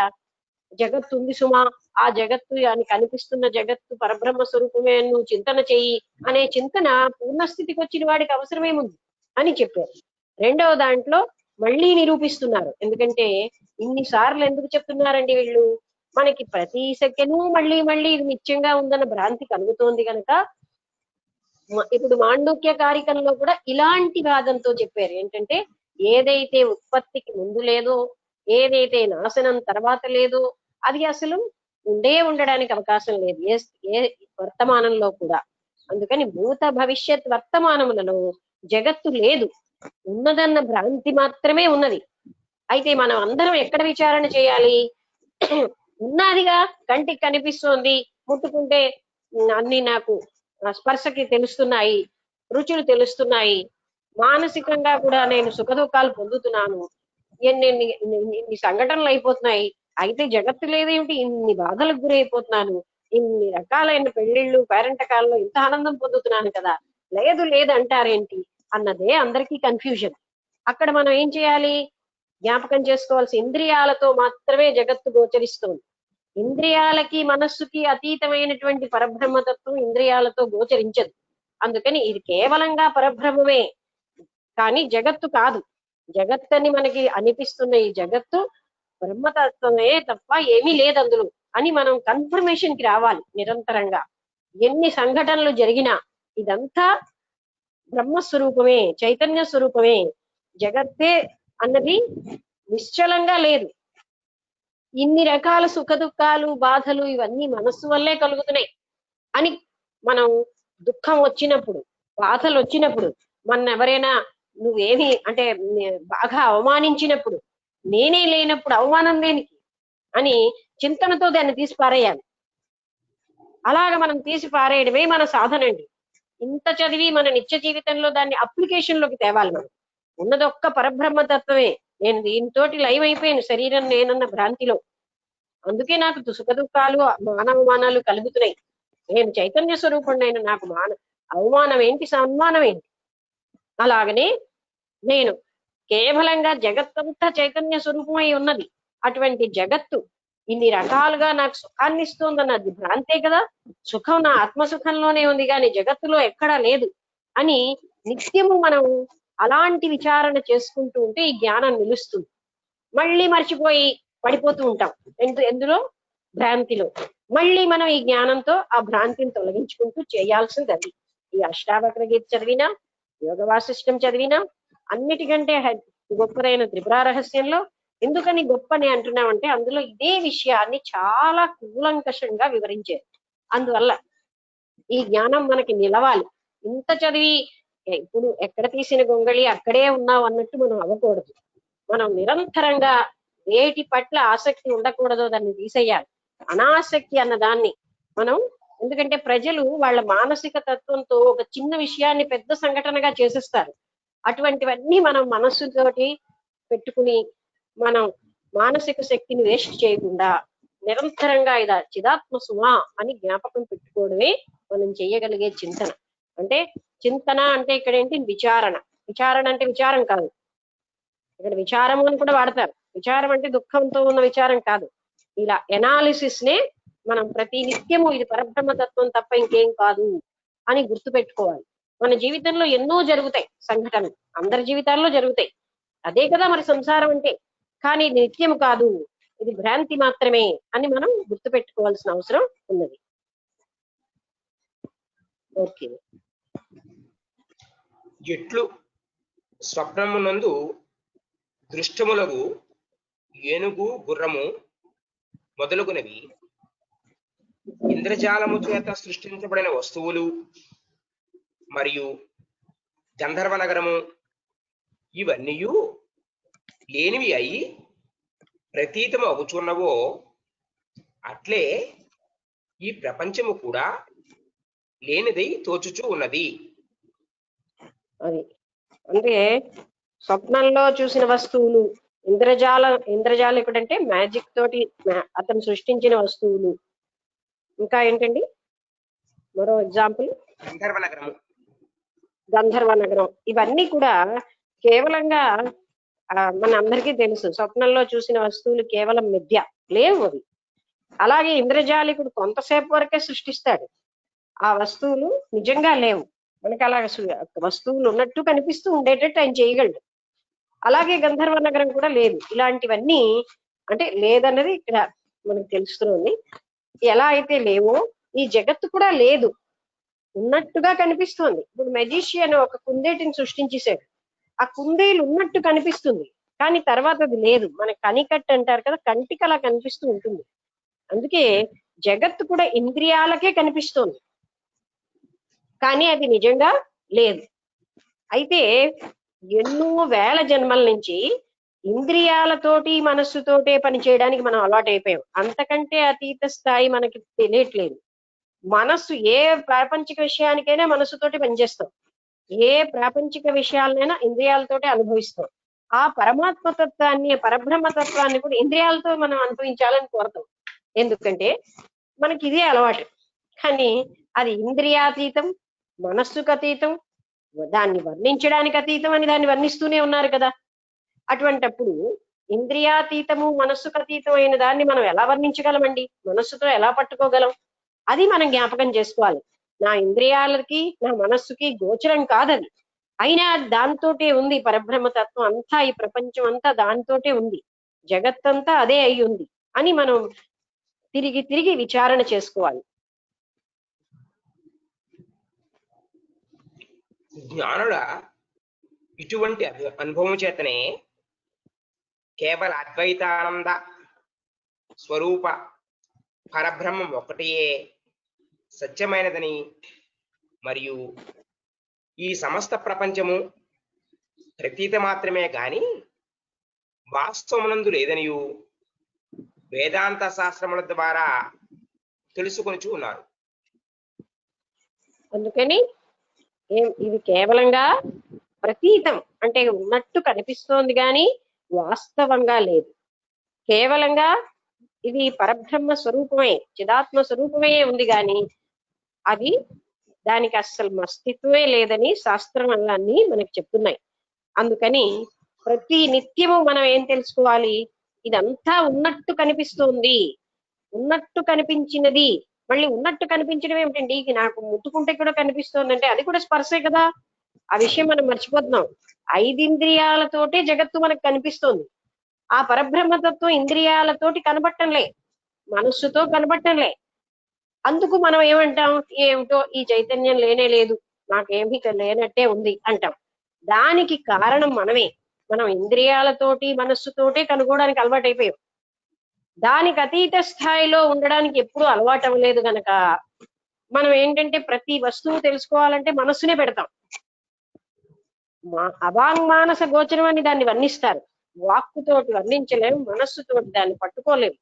జగత్తు ఉంది సుమా, ఆ జగత్తు అని కనిపిస్తున్న జగత్తు పరబ్రహ్మ స్వరూపమే నువ్వు చింతన చెయ్యి అనే చింతన పూర్ణస్థితికి వచ్చిన వాడికి అవసరమేముంది అని చెప్పారు. రెండవ దాంట్లో మళ్ళీ నిరూపిస్తున్నారు. ఎందుకంటే ఇన్నిసార్లు ఎందుకు చెప్తున్నారండి వీళ్ళు? మనకి ప్రతి సెకండు మళ్ళీ మళ్ళీ ఇది నిత్యంగా ఉందన్న భ్రాంతి కలుగుతోంది కనుక ఇప్పుడు మాండూక్య కారికంలో కూడా ఇలాంటి వాదంతో చెప్పారు. ఏంటంటే ఏదైతే ఉత్పత్తికి ముందు లేదో, ఏదైతే నాశనం తర్వాత లేదో అది అసలు ఉండడానికి అవకాశం లేదు ఏ వర్తమానంలో కూడా. అందుకని భూత భవిష్యత్ వర్తమానములలో జగత్తు లేదు, ఉన్నదన్న భ్రాంతి మాత్రమే ఉన్నది. అయితే మనం అందరం ఎక్కడ విచారణ చేయాలి? ఉన్నదిగా, కంటికి కనిపిస్తోంది, ముట్టుకుంటే అన్ని నాకు స్పర్శకి తెలుస్తున్నాయి, రుచులు తెలుస్తున్నాయి, మానసికంగా కూడా నేను సుఖ దుఃఖాలు పొందుతున్నాను, ఇన్ని సంఘటనలు అయిపోతున్నాయి. అయితే జగత్తు లేదేమిటి, ఇన్ని బాధలకు గురైపోతున్నాను, ఇన్ని రకాలైన పెళ్లిళ్ళు పేరెంటకాల్లో ఇంత ఆనందం పొందుతున్నాను కదా, లేదు లేదు అంటారేంటి అన్నదే అందరికీ కన్ఫ్యూజన్. అక్కడ మనం ఏం చేయాలి? జ్ఞాపకం చేసుకోవాల్సి, ఇంద్రియాలతో మాత్రమే జగత్తు గోచరిస్తోంది. ఇంద్రియాలకి మనస్సుకి అతీతమైనటువంటి పరబ్రహ్మతత్వం ఇంద్రియాలతో గోచరించదు. అందుకని ఇది కేవలంగా పరబ్రహ్మమే కానీ జగత్తు కాదు. జగత్తని మనకి అనిపిస్తున్న ఈ జగత్తు బ్రహ్మతత్వమే తప్ప ఏమీ లేదు అందులో అని మనం కన్ఫర్మేషన్ కి రావాలి నిరంతరంగా. ఎన్ని సంఘటనలు జరిగినా ఇదంతా బ్రహ్మస్వరూపమే, చైతన్య స్వరూపమే, జగత్తే అన్నది నిశ్చలంగా లేదు. ఇన్ని రకాల సుఖ దుఃఖాలు బాధలు ఇవన్నీ మనస్సు వల్లే కలుగుతున్నాయి అని మనం దుఃఖం వచ్చినప్పుడు, బాధలు వచ్చినప్పుడు, మన ఎవరైనా నువ్వేమి అంటే బాగా అవమానించినప్పుడు, నేనే లేనప్పుడు అవమానం దేనికి అని చింతనతో దాన్ని తీసి పారేయాలి. అలాగ మనం తీసి పారేయడమే మన సాధన అండి. ఇంత చదివి మన నిత్య జీవితంలో దాన్ని అప్లికేషన్ లోకి తేవాలి. మనం ఉన్నదొక్క పరబ్రహ్మతత్వమే, నేను దీంతోటి లైవ్ అయిపోయాను శరీరం నేనన్న భ్రాంతిలో, అందుకే నాకు సుఖ దుఃఖాలు మానవమానాలు కలుగుతున్నాయి. నేను చైతన్య స్వరూపుణ్ణైన నాకు అవమానం ఏంటి, సన్మానం ఏంటి? అలాగనే నేను కేవలంగా జగత్తంతా చైతన్య స్వరూపమై ఉన్నది. అటువంటి జగత్తు ఇన్ని రకాలుగా నాకు సుఖాన్ని ఇస్తుందన్నది భ్రాంతే కదా. సుఖం నా ఆత్మసుఖంలోనే ఉంది కానీ జగత్తులో ఎక్కడా లేదు అని నిత్యము మనం అలాంటి విచారణ చేసుకుంటూ ఉంటే ఈ జ్ఞానం నిలుస్తుంది. మళ్ళీ మర్చిపోయి పడిపోతూ ఉంటాం ఎందులో? భ్రాంతిలో. మళ్ళీ మనం ఈ జ్ఞానంతో ఆ భ్రాంతిని తొలగించుకుంటూ చేయాల్సింది అది. ఈ అష్టావక్ర గీత చదివినా, యోగ వాసిష్టం చదివినా, అన్నిటికంటే గొప్పదైన త్రిపుర రహస్యంలో ఎందుకని గొప్పని అంటున్నామంటే అందులో ఇదే విషయాన్ని చాలా కూలంకషంగా వివరించారు. అందువల్ల ఈ జ్ఞానం మనకి నిలవాలి. ఇంత చదివి ఇప్పుడు ఎక్కడ తీసిన గొంగళి అక్కడే ఉన్నావు అన్నట్టు మనం అవ్వకూడదు. మనం నిరంతరంగా వేటి పట్ల ఆసక్తి ఉండకూడదో దాన్ని తీసేయాలి. అనాసక్తి అన్న దాన్ని మనం, ఎందుకంటే ప్రజలు వాళ్ళ మానసిక తత్వంతో ఒక చిన్న విషయాన్ని పెద్ద సంఘటనగా చేసేస్తారు. అటువంటివన్నీ మనం మనస్సుతోటి పెట్టుకుని మనం మానసిక శక్తిని వేస్ట్ చేయకుండా నిరంతరంగా ఇదా చిదాత్మ సుమా అని జ్ఞాపకం పెట్టుకోవడమే మనం చెయ్యగలిగే చింతన. అంటే చింతన అంటే ఇక్కడ ఏంటి? విచారణ. విచారణ అంటే విచారం కాదు, ఇక్కడ విచారము అని కూడా వాడతారు. విచారం అంటే దుఃఖంతో ఉన్న విచారం కాదు. ఇలా ఎనాలిసిస్ నే మనం ప్రతి నిత్యము ఇది పరబ్రహ్మతత్వం తప్ప ఇంకేం కాదు అని గుర్తుపెట్టుకోవాలి. మన జీవితంలో ఎన్నో జరుగుతాయి సంఘటనలు, అందరి జీవితాల్లో జరుగుతాయి. అదే కదా మరి సంసారం అంటే. కానీ ఇది నిత్యం కాదు, ఇది భ్రాంతి మాత్రమే అని మనం గుర్తుపెట్టుకోవాల్సిన అవసరం ఉన్నది. ఓకే. ఎట్లు స్వప్నమునందు దృష్టములకు ఏనుగు, గుర్రము మొదలుగునవి ఇంద్రజాలము చేత సృష్టించబడిన వస్తువులు మరియు గంధర్వ నగరము ఇవన్నీ లేనివి అయి ప్రతీతము అవుచున్నవో అట్లే ఈ ప్రపంచము కూడా లేనిదై తోచుచూ ఉన్నది. అది అంటే స్వప్నంలో చూసిన వస్తువులు, ఇంద్రజాలికుడు అంటే మ్యాజిక్ తోటి అతను సృష్టించిన వస్తువులు. ఇంకా ఏంటండి మరో ఎగ్జాంపుల్? గంధర్వ నగరము, గంధర్వ నగరం. ఇవన్నీ కూడా కేవలంగా మన అందరికీ తెలుసు, స్వప్నంలో చూసిన వస్తువులు కేవలం మిథ్య, లేవు అవి. అలాగే ఇంద్రజాలికుడు కొంతసేపు వరకే సృష్టిస్తాడు, ఆ వస్తువులు నిజంగా లేవు. మనకి అలా వస్తువులు ఉన్నట్టు కనిపిస్తూ ఉండేటట్టు ఆయన చేయగలడు. అలాగే గంధర్వ నగరం కూడా లేదు. ఇలాంటివన్నీ అంటే లేదన్నది ఇక్కడ మనకు తెలుస్తుంది. ఎలా అయితే లేవో ఈ జగత్తు కూడా లేదు, ఉన్నట్టుగా కనిపిస్తుంది. ఇప్పుడు మెజిషియన్ ఒక కుందేటిని సృష్టించేశాడు, ఆ కుందేలు ఉన్నట్టు కనిపిస్తుంది, కానీ తర్వాత అది లేదు. మన కనికట్టు అంటారు కదా, కంటికి అలా కనిపిస్తూ ఉంటుంది. అందుకే జగత్తు కూడా ఇంద్రియాలకే కనిపిస్తుంది, కానీ అది నిజంగా లేదు. అయితే ఎన్నో వేల జన్మల నుంచి ఇంద్రియాలతోటి మనస్సుతోటే పని చేయడానికి మనం అలవాటు అయిపోయాం. అంతకంటే అతీత స్థాయి మనకి తెలియట్లేదు. మనస్సు ఏ ప్రాపంచిక విషయానికైనా మనస్సుతోటి పనిచేస్తాం, ఏ ప్రాపంచిక విషయాలనైనా ఇంద్రియాలతోటి అనుభవిస్తాం. ఆ పరమాత్మ తత్వాన్ని, పరబ్రహ్మ తత్వాన్ని కూడా ఇంద్రియాలతో మనం అనుభవించాలని కోరతాం. ఎందుకంటే మనకి ఇదే అలవాటు. కానీ అది ఇంద్రియాతీతం, మనస్సుకు అతీతం, దాన్ని వర్ణించడానికి అతీతం అని దాన్ని వర్ణిస్తూనే ఉన్నారు కదా. అటువంటప్పుడు ఇంద్రియాతీతము, మనస్సుకు అతీతం అయిన దాన్ని మనం ఎలా వర్ణించగలమండి? మనస్సుతో ఎలా పట్టుకోగలం? అది మనం జ్ఞాపకం చేసుకోవాలి. నా ఇంద్రియాలకి, నా మనస్సుకి గోచరం కాదది, అయినా దాంతోటే ఉంది పరబ్రహ్మతత్వం అంతా. ఈ ప్రపంచం అంతా దాంతోటే ఉంది, జగత్తంతా అదే అయి ఉంది అని మనం తిరిగి తిరిగి విచారణ చేసుకోవాలి. జ్ఞానుల ఇటువంటి అనుభవం చేతనే కేవల అద్వైతానంద స్వరూప పరబ్రహ్మం ఒకటియే సత్యమైనదని, మరియు ఈ సమస్త ప్రపంచము ప్రతీత మాత్రమే గాని వాస్తవమునందు లేదనియు వేదాంత శాస్త్రముల ద్వారా తెలుసుకొనిచూ ఉన్నారు. అందుకని ఇది కేవలంగా ప్రతీతం అంటే ఉన్నట్టు కనిపిస్తోంది కానీ వాస్తవంగా లేదు. కేవలంగా ఇది పరబ్రహ్మ స్వరూపమే, చిదాత్మ స్వరూపమే ఉంది కానీ అది దానికి అస్సలు అస్తిత్వమే లేదని శాస్త్రం అన్నీ మనకి చెప్తున్నాయి. అందుకని ప్రతి నిత్యము మనం ఏం తెలుసుకోవాలి? ఇదంతా ఉన్నట్టు కనిపిస్తుంది, ఉన్నట్టు కనిపించినది. మళ్ళీ ఉన్నట్టు కనిపించడం ఏమిటండి? ఇది నాకు ముట్టుకుంటే కూడా కనిపిస్తుంది అంటే అది కూడా స్పర్శే కదా. ఆ విషయం మనం మర్చిపోతున్నాం. 5 ఇంద్రియాలతోటే జగత్తు మనకు కనిపిస్తుంది. ఆ పరబ్రహ్మతత్వం ఇంద్రియాలతోటి కనబట్టంలే, మనస్సుతో కనబట్టంలే. అందుకు మనం ఏమంటాం? ఏమిటో ఈ చైతన్యం లేనే లేదు, నాకేమీ లేనట్టే ఉంది అంటాం. దానికి కారణం మనమే. మనం ఇంద్రియాలతోటి మనస్సుతోటే కనుగోడానికి అలవాటు అయిపోయాం. దానికి అతీత స్థాయిలో ఉండడానికి ఎప్పుడూ అలవాటు అవ్వలేదు గనక మనం ఏంటంటే ప్రతి వస్తువు తెలుసుకోవాలంటే మనస్సునే పెడతాం. అవాంగ్మానస గోచరం అని దాన్ని వర్ణిస్తారు. వాక్కుతోటి వర్ణించలేము, మనస్సుతోటి దాన్ని పట్టుకోలేము.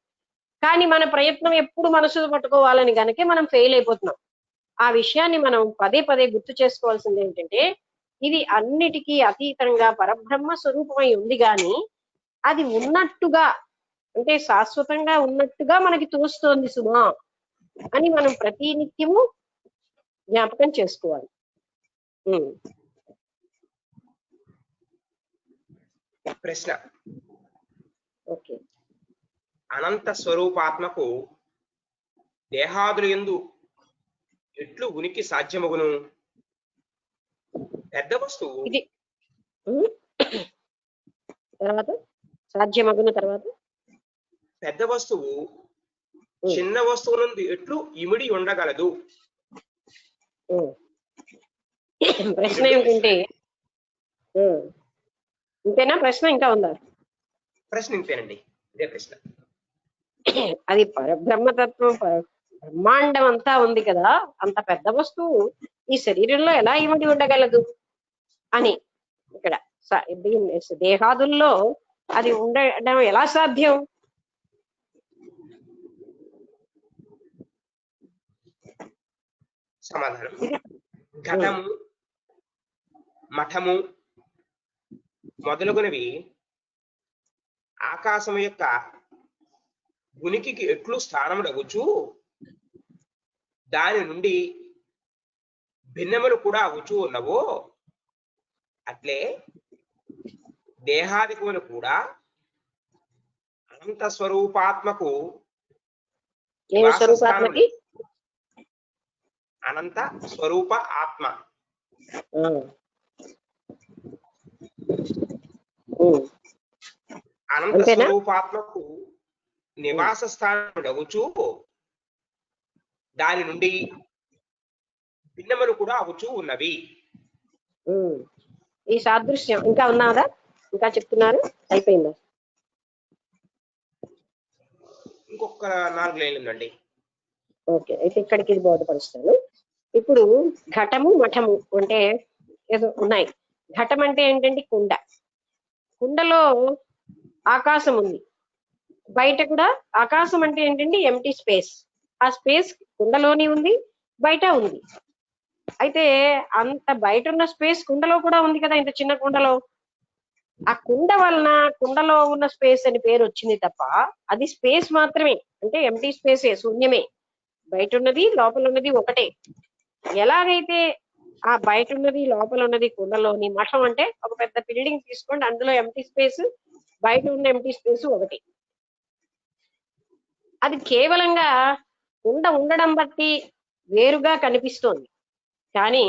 కానీ మన ప్రయత్నం ఎప్పుడు మనస్సుతో పట్టుకోవాలని గనకే మనం ఫెయిల్ అయిపోతున్నాం. ఆ విషయాన్ని మనం పదే పదే గుర్తు చేసుకోవాల్సింది ఏంటంటే ఇది అన్నిటికీ అతీతంగా పరబ్రహ్మ స్వరూపమై ఉంది, కానీ అది ఉన్నట్టుగా అంటే శాశ్వతంగా ఉన్నట్టుగా మనకి తోస్తోంది సుమా అని మనం ప్రతి నిత్యము జ్ఞాపకం చేసుకోవాలి. ప్రశ్న: ఓకే, అనంత స్వరూపాత్మకు దేహాదుల యందు ఎట్లు ఉనికి సాధ్యమగును? పెద్ద వస్తువు ఇది తర్వాత సాధ్యమగున తర్వాత పెద్ద వస్తువు చిన్న వస్తువునందు ఎట్లు ఇమిడి ఉండగలదు? ప్రశ్న ఏమిటంటే ఇంతేనా? ప్రశ్న ఇంకా ఉందా? ప్రశ్న ఇంతేనండి, ఇదే ప్రశ్న. అది పరబ్రహ్మతత్వం, బ్రహ్మాండం అంతా ఉంది కదా, అంత పెద్ద వస్తువు ఈ శరీరంలో ఎలా ఇమిడి ఉండగలదు అని ఇక్కడ దేహాదుల్లో అది ఉండడం ఎలా సాధ్యం? సమాధానం. ఘటము, మఠము మొదలగునవి ఆకాశం యొక్క ఉనికికి ఎట్లు స్థానములగుచు దాని నుండి భిన్నములు కూడా అగుచూ ఉన్నవో అట్లే దేహాదికములు కూడా అనంత స్వరూపాత్మకు అనంత స్వరూప ఆత్మ అనంత స్వరూపాత్మకు నివాస స్థానం అగుచూ దాని నుండి భిన్నములు కూడా అవుచూ ఉన్నవి. ఈ సాదృశ్యం ఇంకా ఉన్నారా? ఇంకా చెప్తున్నారు? అయిపోయిందా? ఇంకొక 4 లైన్లు ఉందండి. ఓకే, అయితే ఇక్కడికి ఇది బోధపరుస్తాను. ఇప్పుడు ఘటము మఠము అంటే ఏదో ఉన్నాయి. ఘటం అంటే ఏంటంటే కుండ. కుండలో ఆకాశం ఉంది, బయట కూడా ఆకాశం అంటే ఏంటంటే ఎంటీ స్పేస్. ఆ స్పేస్ కుండలోని ఉంది, బయట ఉంది. అయితే అంత బయట ఉన్న స్పేస్ కుండలో కూడా ఉంది కదా, ఇంత చిన్న కుండలో. ఆ కుండ వలన కుండలో ఉన్న స్పేస్ అని పేరు వచ్చింది తప్ప అది స్పేస్ మాత్రమే, అంటే ఎంటీ స్పేసే, శూన్యమే. బయట ఉన్నది లోపల ఉన్నది ఒకటే. ఎలాగైతే ఆ బయట ఉన్నది లోపల ఉన్నది కుండలోని, మఠం అంటే ఒక పెద్ద బిల్డింగ్ తీసుకోండి, అందులో ఎంటీ స్పేస్, బయట ఉన్న ఎంటీ స్పేస్ ఒకటి. అది కేవలంగా కుండ ఉండడం బట్టి వేరుగా కనిపిస్తోంది, కానీ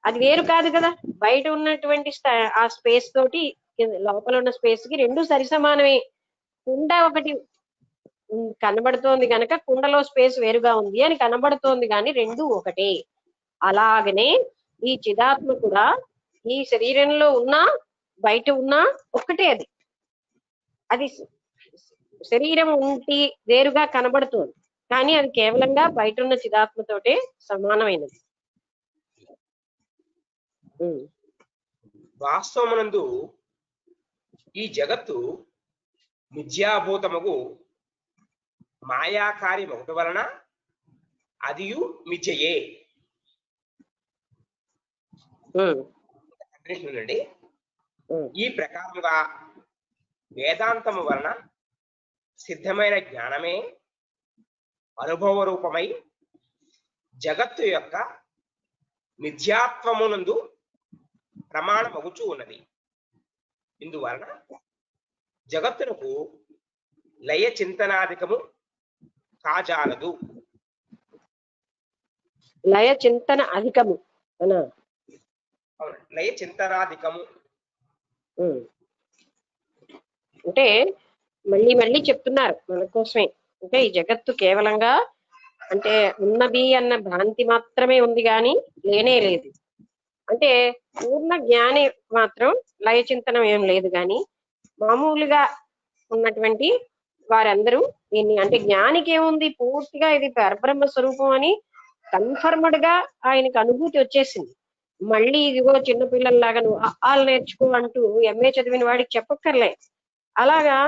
అది వేరు కాదు కదా. బయట ఉన్నటువంటి ఆ స్పేస్ తోటి లోపల ఉన్న స్పేస్ కి రెండు సరిసమానమే. కుండ ఒకటి కనబడుతోంది కనుక కుండలో స్పేస్ వేరుగా ఉంది అని కనబడుతోంది, కానీ రెండు ఒకటే. అలాగనే ఈ చిదాత్మ కూడా ఈ శరీరంలో ఉన్నా బయట ఉన్నా ఒక్కటే. అది అది శరీరం ఉంటి వేరుగా కనబడుతోంది, కానీ అది కేవలంగా బయట ఉన్న చిదాత్మతోటే సమానమైనది. వాస్తవమునందు ఈ జగత్తు మిథ్యాభూతముగు మాయాకార్యమొకటి వలన అదియు మిథ్యయే. అండి ఈ ప్రకారముగా వేదాంతము వలన సిద్ధమైన జ్ఞానమే అనుభవ రూపమై జగత్తు యొక్క మిథ్యాత్వమునందు ప్రమాణమగుచూ ఉన్నది. ఇందువలన జగత్తునకు లయ చింతనాధికము కాజాలదు. లయ చింతన అధికము అనా? లయ చింతనాధికము అంటే మళ్ళీ మళ్ళీ చెప్తున్నారు మన కోసమే. అంటే ఈ జగత్తు కేవలంగా అంటే ఉన్నది అన్న భ్రాంతి మాత్రమే ఉంది, కానీ లేనే లేదు. అంటే పూర్ణ జ్ఞాని మాత్రం లయ చింతనం ఏం లేదు, కానీ మామూలుగా ఉన్నటువంటి వారందరూ దీన్ని, అంటే జ్ఞానికి ఏముంది, పూర్తిగా ఇది పరబ్రహ్మ స్వరూపం అని కన్ఫర్మ్డ్ గా ఆయనకు అనుభూతి వచ్చేసింది. మళ్ళీ ఇదిగో చిన్నపిల్లల్లాగా నువ్వు ఆలు నేర్చుకో అంటూ ఎంఏ చదివిన వాడికి చెప్పక్కర్లే. అలాగా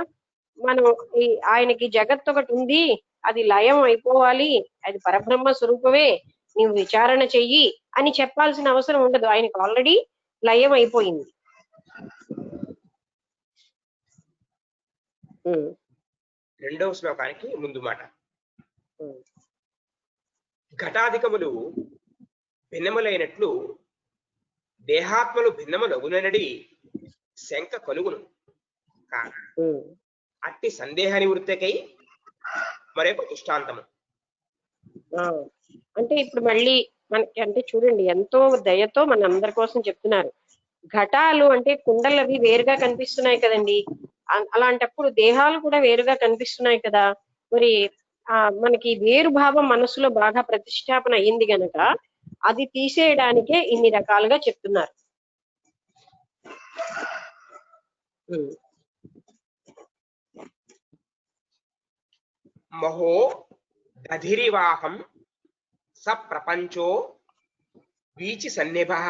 మనం ఈ ఆయనకి జగత్ ఒకటి ఉంది, అది లయం అయిపోవాలి, అది పరబ్రహ్మ స్వరూపమే, నీవు విచారణ చెయ్యి అని చెప్పాల్సిన అవసరం ఉండదు. ఆయనకు ఆల్రెడీ లయం అయిపోయింది. రెండవ శ్లోకానికి ముందు మాట. ఘటాధికములు భిన్నములైనట్లు దేహాత్మలు భిన్నములగునడి శంక కలుగును. అట్టి సందేహ నివృత్తికై మరొక దృష్టాంతము. అంటే ఇప్పుడు మళ్ళీ మనకి అంటే చూడండి, ఎంతో దయతో మన అందరి కోసం చెప్తున్నారు. ఘటాలు అంటే కుండలు అవి వేరుగా కనిపిస్తున్నాయి కదండి, అలాంటప్పుడు దేహాలు కూడా వేరుగా కనిపిస్తున్నాయి కదా. మరి మనకి వేరు భావం మనసులో బాగా ప్రతిష్టాపన అయ్యింది గనక అది తీసేయడానికే ఇన్ని రకాలుగా చెప్తున్నారు. మహో దధిరివాహం స ప్రపంచో వీచి సన్నిభః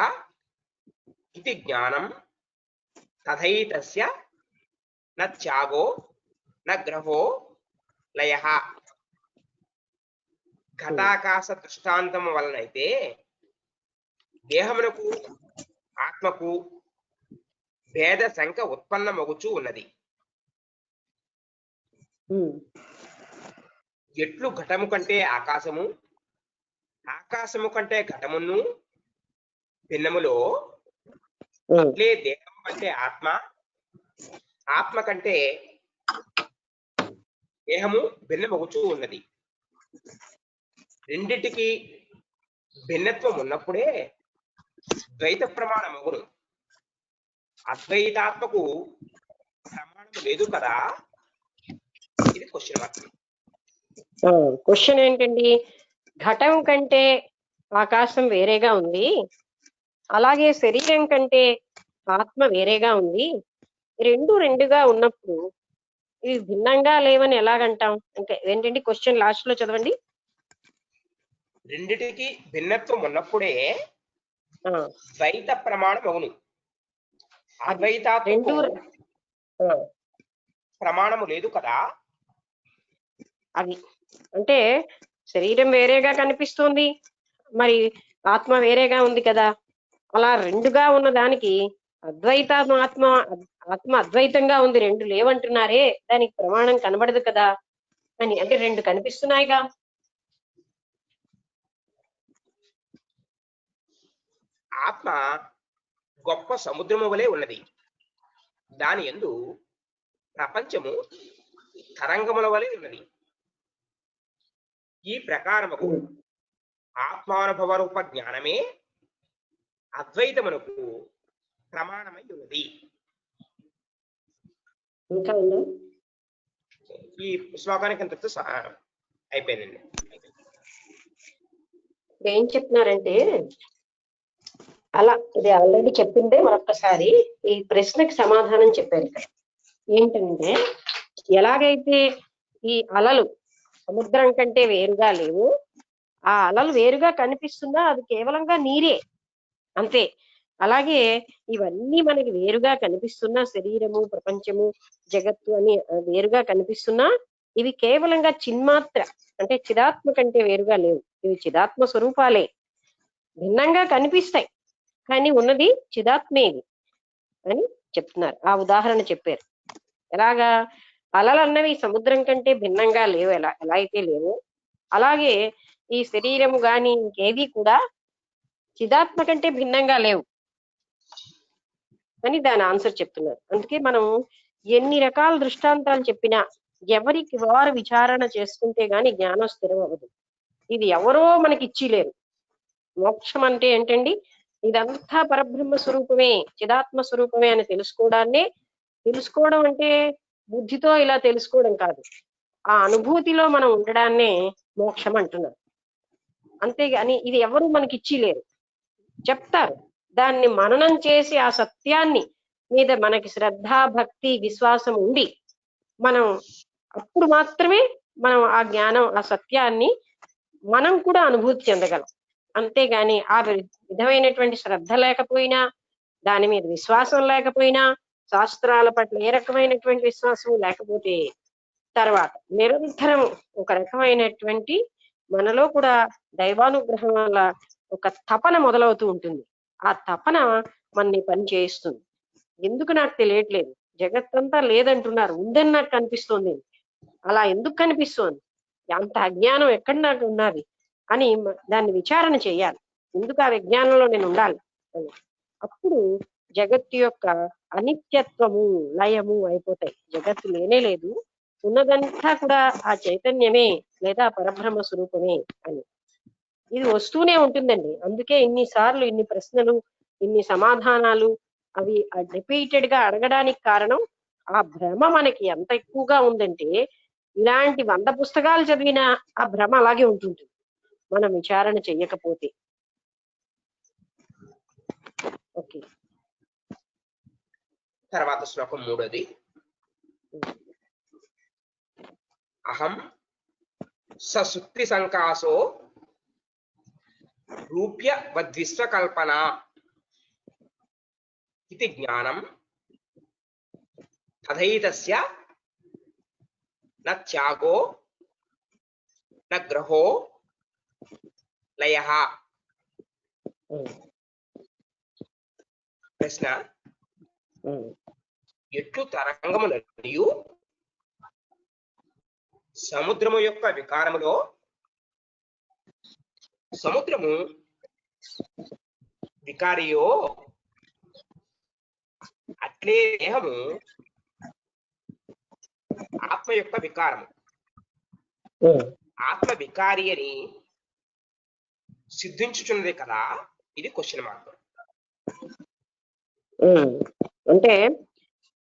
ఇతి జ్ఞానం తథైతస్య న త్యాగో న గ్రహో లయః. ఘటాకాశ దృష్టాంతం వలనైతే దేహమునకు ఆత్మకు భేద శంక ఉత్పన్నమగుచూ ఉన్నది. ఎట్లు ఘటము కంటే ఆకాశము, ఆకాశము కంటే ఘటమును భిన్నములో, అట్లే దేహము కంటే ఆత్మ, ఆత్మ కంటే దేహము భిన్నమగుచూ ఉన్నది. రెండిటికి భిన్నత్వం ఉన్నప్పుడే ద్వైత ప్రమాణమగును. అద్వైతాత్మకు ప్రమాణం లేదు కదా. ఇది క్వశ్చన్ మార్క్. క్వశ్చన్ ఏంటండి? ఘటం కంటే ఆకాశం వేరేగా ఉంది, అలాగే శరీరం కంటే ఆత్మ వేరేగా ఉంది. రెండు రెండుగా ఉన్నప్పుడు ఇవి భిన్నంగా లేవని ఎలాగంటాం? అంటే ఏంటండి క్వశ్చన్ లాస్ట్ లో చదవండి. రెండిటికి భిన్నత్వం ఉన్నప్పుడే ద్వైత ప్రమాణం అవును. అద్వైతాత్మకు ప్రమాణము లేదు కదా. అది అంటే శరీరం వేరేగా కనిపిస్తుంది, మరి ఆత్మ వేరేగా ఉంది కదా. అలా రెండుగా ఉన్న దానికి ఆత్మ అద్వైతంగా ఉంది, రెండు లేవంటున్నారే, దానికి ప్రమాణం కనబడదు కదా అని. అంటే రెండు కనిపిస్తున్నాయిగా. ఆత్మ గొప్ప సముద్రము వలె ఉన్నది. దాని యందు ప్రపంచము తరంగముల వలె ఉన్నది. ఈ ప్రకారముకు ఆత్మానుభవ రూప జ్ఞానమే అద్వైతమునకు ప్రమాణమై ఉన్నది. ఇంకా ఉందా? ఈ శ్లోకానికి అంతటితో అయిపోయిందండి. ఏం చెప్తున్నారంటే, అలా ఇది ఆల్రెడీ చెప్పిందే మరొకసారి ఈ ప్రశ్నకి సమాధానం చెప్పారు ఇక్కడ. ఏంటంటే, ఎలాగైతే ఈ అలలు సముద్రం కంటే వేరుగా లేవు, ఆ అలలు వేరుగా కనిపిస్తున్నా అది కేవలంగా నీరే అంతే. అలాగే ఇవన్నీ మనకి వేరుగా కనిపిస్తున్నా, శరీరము, ప్రపంచము, జగత్తు అని వేరుగా కనిపిస్తున్నా, ఇవి కేవలంగా చిన్మాత్ర అంటే చిదాత్మ కంటే వేరుగా లేవు. ఇవి చిదాత్మ స్వరూపాలే, భిన్నంగా కనిపిస్తాయి, కానీ ఉన్నది చిదాత్మేది అని చెప్తున్నారు. ఆ ఉదాహరణ చెప్పారు. ఎలాగా అలలు అన్నవి సముద్రం కంటే భిన్నంగా లేవు, ఎలా అయితే లేవు, అలాగే ఈ శరీరము గాని ఇంకేది కూడా చిదాత్మ కంటే భిన్నంగా లేవు అని దాని ఆన్సర్ చెప్తున్నారు. అందుకే మనం ఎన్ని రకాల దృష్టాంతాలు చెప్పినా ఎవరికి వారు విచారణ చేసుకుంటే గాని జ్ఞానం స్థిరం అవ్వదు. ఇది ఎవరో మనకి ఇచ్చిలేరు. మోక్షం అంటే ఏంటండి? ఇదంతా పరబ్రహ్మ స్వరూపమే, చిదాత్మ స్వరూపమే అని తెలుసుకోవడం అంటే బుద్ధితో ఇలా తెలుసుకోవడం కాదు, ఆ అనుభూతిలో మనం ఉండడాన్నే మోక్షం అంటున్నారు. అంతేగాని ఇది ఎవరు మనకి ఇచ్చిలేరు. చెప్తారు, దాన్ని మననం చేసి ఆ సత్యాన్ని మీద మనకి శ్రద్ధ, భక్తి, విశ్వాసం ఉండి మనం అప్పుడు మాత్రమే మనం ఆ జ్ఞానం, ఆ సత్యాన్ని మనం కూడా అనుభూతి చెందగలం. అంతేగాని ఆ విధమైనటువంటి శ్రద్ధ లేకపోయినా, దాని మీద విశ్వాసం లేకపోయినా, శాస్త్రాల పట్ల ఏ రకమైనటువంటి విశ్వాసం లేకపోతే తర్వాత నిరంతరం ఒక రకమైనటువంటి మనలో కూడా దైవానుగ్రహం వల్ల ఒక తపన మొదలవుతూ ఉంటుంది. ఆ తపన మనని పని చేయిస్తుంది. ఎందుకు నాకు తెలియట్లేదు, జగత్తంతా లేదంటున్నారు, ఉందని నాకు కనిపిస్తుంది. అలా ఎందుకు కనిపిస్తోంది? అంత అజ్ఞానం ఎక్కడ నాకు ఉన్నది అని దాన్ని విచారణ చేయాలి. ఎందుకు ఆ విజ్ఞానంలో నేను ఉండాలి అని. అప్పుడు జగత్తు యొక్క అనిత్యత్వము, లయము అయిపోతాయి. జగత్తు లేనే లేదు, ఉన్నదంతా కూడా ఆ చైతన్యమే లేదా పరబ్రహ్మ స్వరూపమే అని ఇది వస్తూనే ఉంటుందండి. అందుకే ఇన్నిసార్లు ఇన్ని ప్రశ్నలు, ఇన్ని సమాధానాలు అవి రిపీటెడ్ గా అడగడానికి కారణం ఆ భ్రమ మనకి ఎంత ఎక్కువగా ఉందంటే, ఇలాంటి 100 పుస్తకాలు చదివినా ఆ భ్రమ అలాగే ఉంటుంది మనం విచారణ చెయ్యకపోతే. ఓకే, తర్వాత శ్లోకం 3. అహం ససుక్తి సంకాసో రూప్య వద్విశ్వకల్పన ఇది జ్ఞానం తథైతస్య న త్యాగో న గ్రహో లయ. ఉమ్, ప్రశ్న ఉమ్, ఎట్లు తరంగములనియు సముద్రము యొక్క వికారములో సముద్రము వికారియో అట్లే దేహము ఆత్మ యొక్క వికారము. ఉమ్, ఆత్మ వికారి అని సిద్ధించుచున్నది కదా, ఇది క్వశ్చన్ మార్క్. ఉమ్. అంటే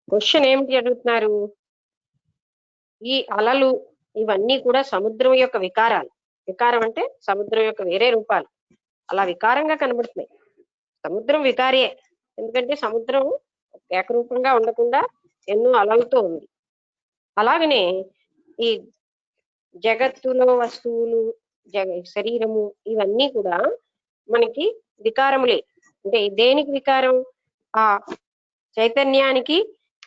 క్వశ్చన్ ఏమిటి అడుగుతున్నారు? ఈ అలలు ఇవన్నీ కూడా సముద్రం యొక్క వికారాలు. వికారం అంటే సముద్రం యొక్క వేరే రూపాలు అలా వికారంగా కనబడుతున్నాయి. సముద్రం వికారియే, ఎందుకంటే సముద్రం ఏకరూపంగా ఉండకుండా ఎన్నో అలలతో ఉంది. అలాగనే ఈ జగత్తులో వస్తువులు, శరీరము ఇవన్నీ కూడా మనకి వికారములే. అంటే దేనికి వికారం? ఆ చైతన్యానికి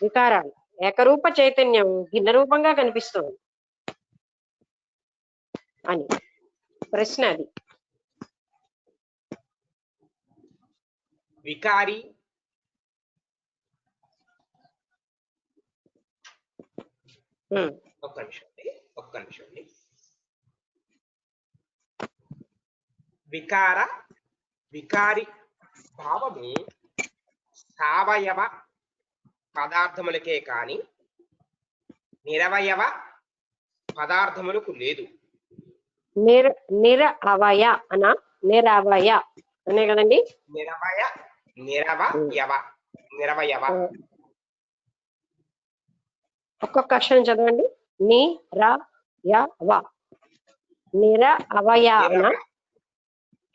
వికారాలు. ఏకరూప చైతన్యం భిన్న రూపంగా కనిపిస్తుంది అని ప్రశ్న అది. వికారి ఒక్క నిమిషం అండి. వికారి భావము సావయవ పదార్థములకే కాని నిరవయవ పదార్థములకు లేదు. నిరవయ అనా? నిరవయ అనే కదండి. నిరవయవ ఒక్కొక్క అక్షరం చదవండి. నిరయవ. నిరవయ అనా?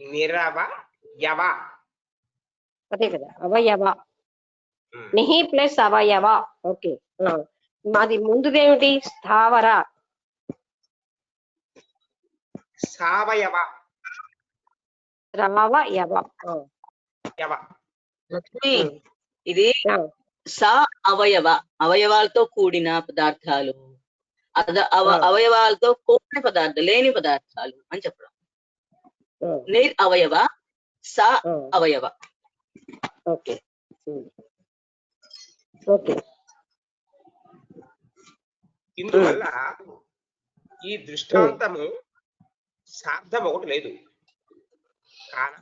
నిరవయవ అదే కదా, అవయవ. నిహి ప్లస్ అవయవ. ఓకే. మాది ముందుదేమిటి? స్థావర. సావయవ. రవయవ. లక్ష్మి, ఇది సా అవయవ, అవయవాలతో కూడిన పదార్థాలు, అవయవాలతో కూడిన పదార్థాలు, లేని పదార్థాలు అని చెప్పడం. నిర్ అవయవ, సా అవయవ. Okay okay. ఇందువల్ల ఈ దృష్టాంతము సార్థం ఒకటి లేదు. కాన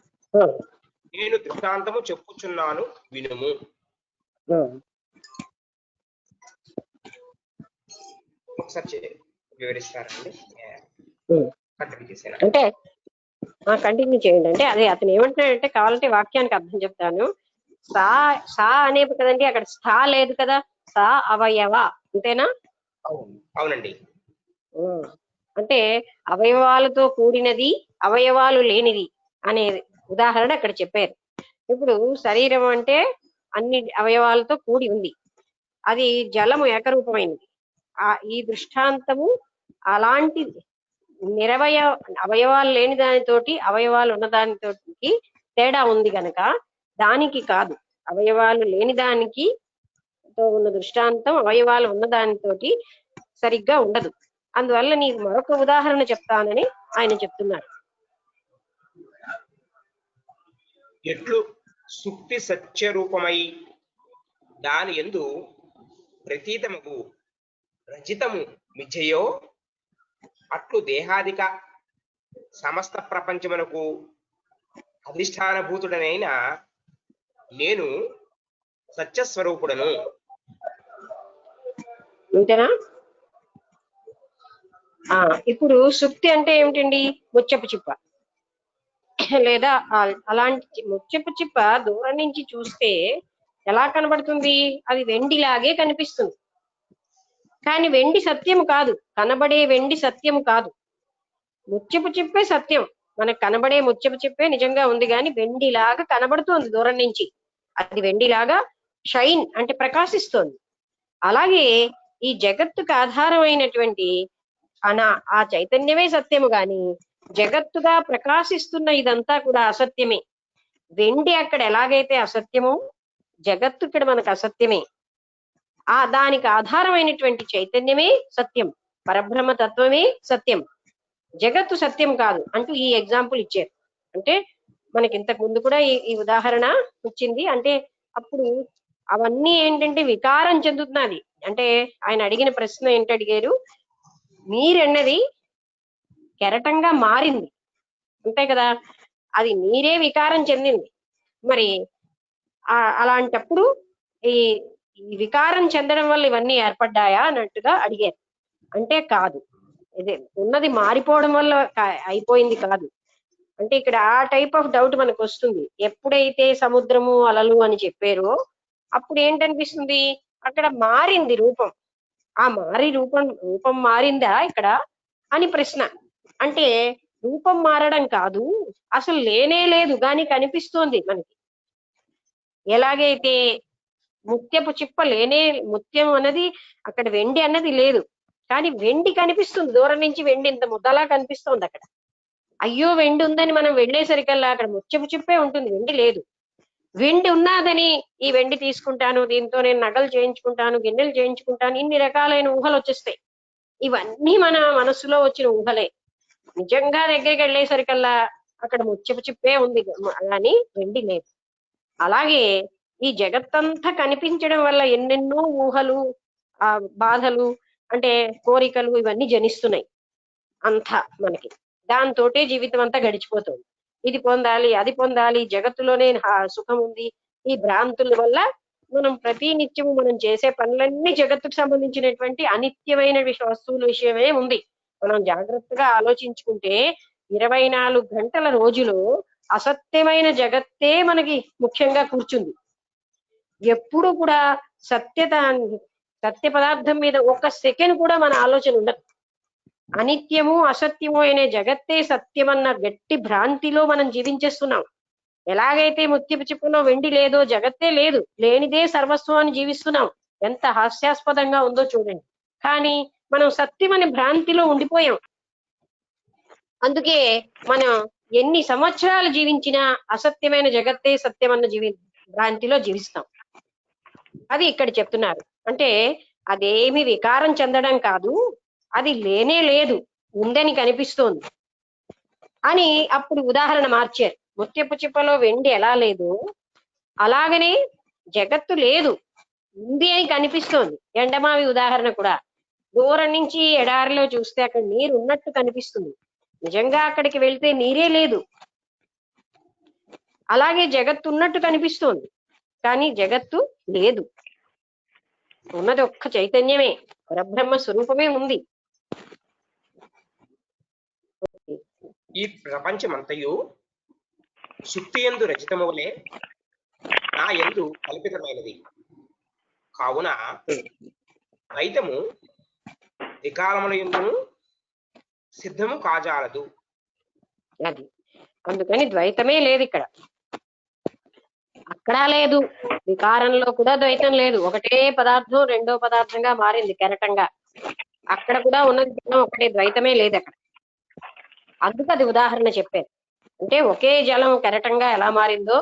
నేను దృష్టాంతము చెప్పుచున్నాను వినుము. ఒకసారి వివరిస్తారండి. అంటే కంటిన్యూ చేయండి. అంటే అదే అతను ఏమంటున్నాడంటే, కావాలంటే వాక్యానికి అర్థం చెప్తాను. సా అనే కదండి, అక్కడ స్థా లేదు కదా. సా అవయవ అంతేనా? అవునండి. అంటే అవయవాలతో కూడినది, అవయవాలు లేనిది అనే ఉదాహరణ అక్కడ చెప్పారు. ఇప్పుడు శరీరం అంటే అన్ని అవయవాలతో కూడి ఉంది, అది జలము ఏకరూపమైనది. ఈ దృష్టాంతము అలాంటి అవయవాలు లేని దానితోటి అవయవాలు ఉన్న దానితోటి తేడా ఉంది గనక దానికి కాదు. అవయవాలు లేని దానికి ఉన్న దృష్టాంతం అవయవాలు ఉన్న దానితోటి సరిగ్గా ఉండదు. అందువల్ల నీకు మరొక ఉదాహరణ చెప్తానని ఆయన చెప్తున్నారు. ఎట్లు సుక్తి సత్య రూపమై దాని యందు ప్రతీతముకు రచితము మిథ్యయో, అట్లు దేహాదిక సమస్త ప్రపంచమునకు అధిష్టానభూతుడనైన నేను సత్యస్వరూపుడను. అంతేనా? ఇప్పుడు సుక్తి అంటే ఏమిటండి? ముచ్చపు చిప్ప, లేదా అలాంటి ముచ్చపు చిప్ప దూరం నుంచి చూస్తే ఎలా కనబడుతుంది? అది వెండిలాగే కనిపిస్తుంది. కానీ వెండి సత్యము కాదు, కనబడే వెండి సత్యము కాదు. ముచ్చపు చిప్పే సత్యం. మనకు కనబడే ముచ్చపు చిప్పే నిజంగా ఉంది, కానీ వెండిలాగా కనబడుతోంది దూరం నుంచి. అది వెండిలాగా షైన్ అంటే ప్రకాశిస్తోంది. అలాగే ఈ జగత్తుకు ఆధారమైనటువంటి ఆ చైతన్యమే సత్యము, గాని జగత్తుగా ప్రకాశిస్తున్న ఇదంతా కూడా అసత్యమే. వెండి అక్కడ ఎలాగైతే అసత్యమో, జగత్తు ఇక్కడ మనకు అసత్యమే. దానికి ఆధారమైనటువంటి చైతన్యమే సత్యం, పరబ్రహ్మ తత్వమే సత్యం. జగత్తు సత్యం కాదు అంటూ ఈ ఎగ్జాంపుల్ ఇచ్చారు. అంటే మనకి ఇంతకు ముందు కూడా ఈ ఉదాహరణ వచ్చింది. అంటే అప్పుడు అవన్నీ ఏంటంటే వికారం చెందుతున్నది. అంటే ఆయన అడిగిన ప్రశ్న ఏంటి అడిగారు, నీరన్నది కెరటంగా మారింది అంతే కదా, అది నీరే వికారం చెందింది. మరి అలాంటప్పుడు ఈ ఈ వికారం చెందడం వల్ల ఇవన్నీ ఏర్పడ్డాయా అన్నట్టుగా అడిగారు. అంటే కాదు, ఇదే ఉన్నది మారిపోవడం వల్ల అయిపోయింది కాదు. అంటే ఇక్కడ ఆ టైప్ ఆఫ్ డౌట్ మనకు వస్తుంది. ఎప్పుడైతే సముద్రము అలలు అని చెప్పారో అప్పుడు ఏంటనిపిస్తుంది, అక్కడ మారింది రూపం. ఆ రూపం మారిందా ఇక్కడ అని ప్రశ్న. అంటే రూపం మారడం కాదు, అసలు లేనే లేదు కానీ కనిపిస్తోంది మనకి. ఎలాగైతే ముత్యపు చిప్ప ముత్యం అన్నది అక్కడ వెండి అన్నది లేదు, కానీ వెండి కనిపిస్తుంది. దూరం నుంచి వెండి ఇంత ముద్దలా కనిపిస్తోంది అక్కడ. అయ్యో వెండి ఉందని మనం వెళ్ళేసరికల్లా అక్కడ ముత్యపు చిప్పే ఉంటుంది, వెండి లేదు. వెండి ఉన్నదని ఈ వెండి తీసుకుంటాను, దీంతో నేను నగలు చేయించుకుంటాను, గిన్నెలు చేయించుకుంటాను, ఇన్ని రకాలైన ఊహలు వచ్చేస్తాయి. ఇవన్నీ మన మనసులో వచ్చిన ఊహలే. నిజంగా దగ్గరికి వెళ్ళేసరికల్లా అక్కడ ముత్యపు చిప్పే ఉంది కానీ వెండి లేదు. అలాగే ఈ జగత్తంతా కనిపించడం వల్ల ఎన్నెన్నో ఊహలు, ఆ బాధలు, అంటే కోరికలు ఇవన్నీ జనిస్తున్నాయి అంతా మనకి. దాంతోటే జీవితం అంతా గడిచిపోతుంది. ఇది పొందాలి, అది పొందాలి, జగత్తులోనే సుఖం ఉంది. ఈ భ్రాంతుల వల్ల మనం ప్రతి నిత్యము మనం చేసే పనులన్నీ జగత్తుకు సంబంధించినటువంటి అనిత్యమైన వస్తువుల విషయమే ఉంది. మనం జాగ్రత్తగా ఆలోచించుకుంటే 24 గంటల రోజులో అసత్యమైన జగత్తే మనకి ముఖ్యంగా కూర్చుంది. ఎప్పుడు కూడా సత్య పదార్థం మీద ఒక్క సెకండ్ కూడా మన ఆలోచన ఉండదు. అనిత్యము అసత్యము అనే జగత్తే సత్యమన్న గట్టి భ్రాంతిలో మనం జీవించేస్తున్నాం. ఎలాగైతే ముత్యపు చిప్పలో వెండి లేదో జగత్తే లేదు, లేనిదే సర్వస్వం అని జీవిస్తున్నాం. ఎంత హాస్యాస్పదంగా ఉందో చూడండి. కానీ మనం సత్యమని భ్రాంతిలో ఉండిపోయాం. అందుకే మనం ఎన్ని సంవత్సరాలు జీవించినా అసత్యమైన జగత్తే సత్యమన్న భ్రాంతిలో జీవిస్తాం. అది ఇక్కడ చెప్తున్నారు. అంటే అదేమి వికారం చెందడం కాదు, అది లేనే లేదు, ఉందని కనిపిస్తోంది అని అప్పుడు ఉదాహరణ మార్చారు. ముత్యపు చిప్పలో వెండి ఎలా లేదు అలాగనే జగత్తు లేదు, ఉంది అని కనిపిస్తోంది. ఎండమావి ఉదాహరణ కూడా దూరం నుంచి ఎడారిలో చూస్తే అక్కడ నీరు ఉన్నట్టు కనిపిస్తుంది, నిజంగా అక్కడికి వెళ్తే నీరే లేదు. అలాగే జగత్తు ఉన్నట్టు కనిపిస్తోంది కానీ జగత్తు లేదు, ఉన్నది ఒక్క చైతన్యమే, పరబ్రహ్మ స్వరూపమే ఉంది. ఈ ప్రపంచమంతయు శుక్తి యందు రచితము వలె నా యందు కల్పితమైనది కావున ద్వైతము వికారముల యందును సిద్ధము కాజాలదు. అది అందుకని ద్వైతమే లేదు ఇక్కడ, అక్కడ లేదు, వికారంలో కూడా ద్వైతం లేదు. ఒకటే పదార్థం రెండో పదార్థంగా మారింది కెరటంగా, అక్కడ కూడా ఉన్నది ఒకటే, ద్వైతమే లేదు అక్కడ. అందుకు అది ఉదాహరణ చెప్పారు. అంటే ఒకే జలం కెరటంగా ఎలా మారిందో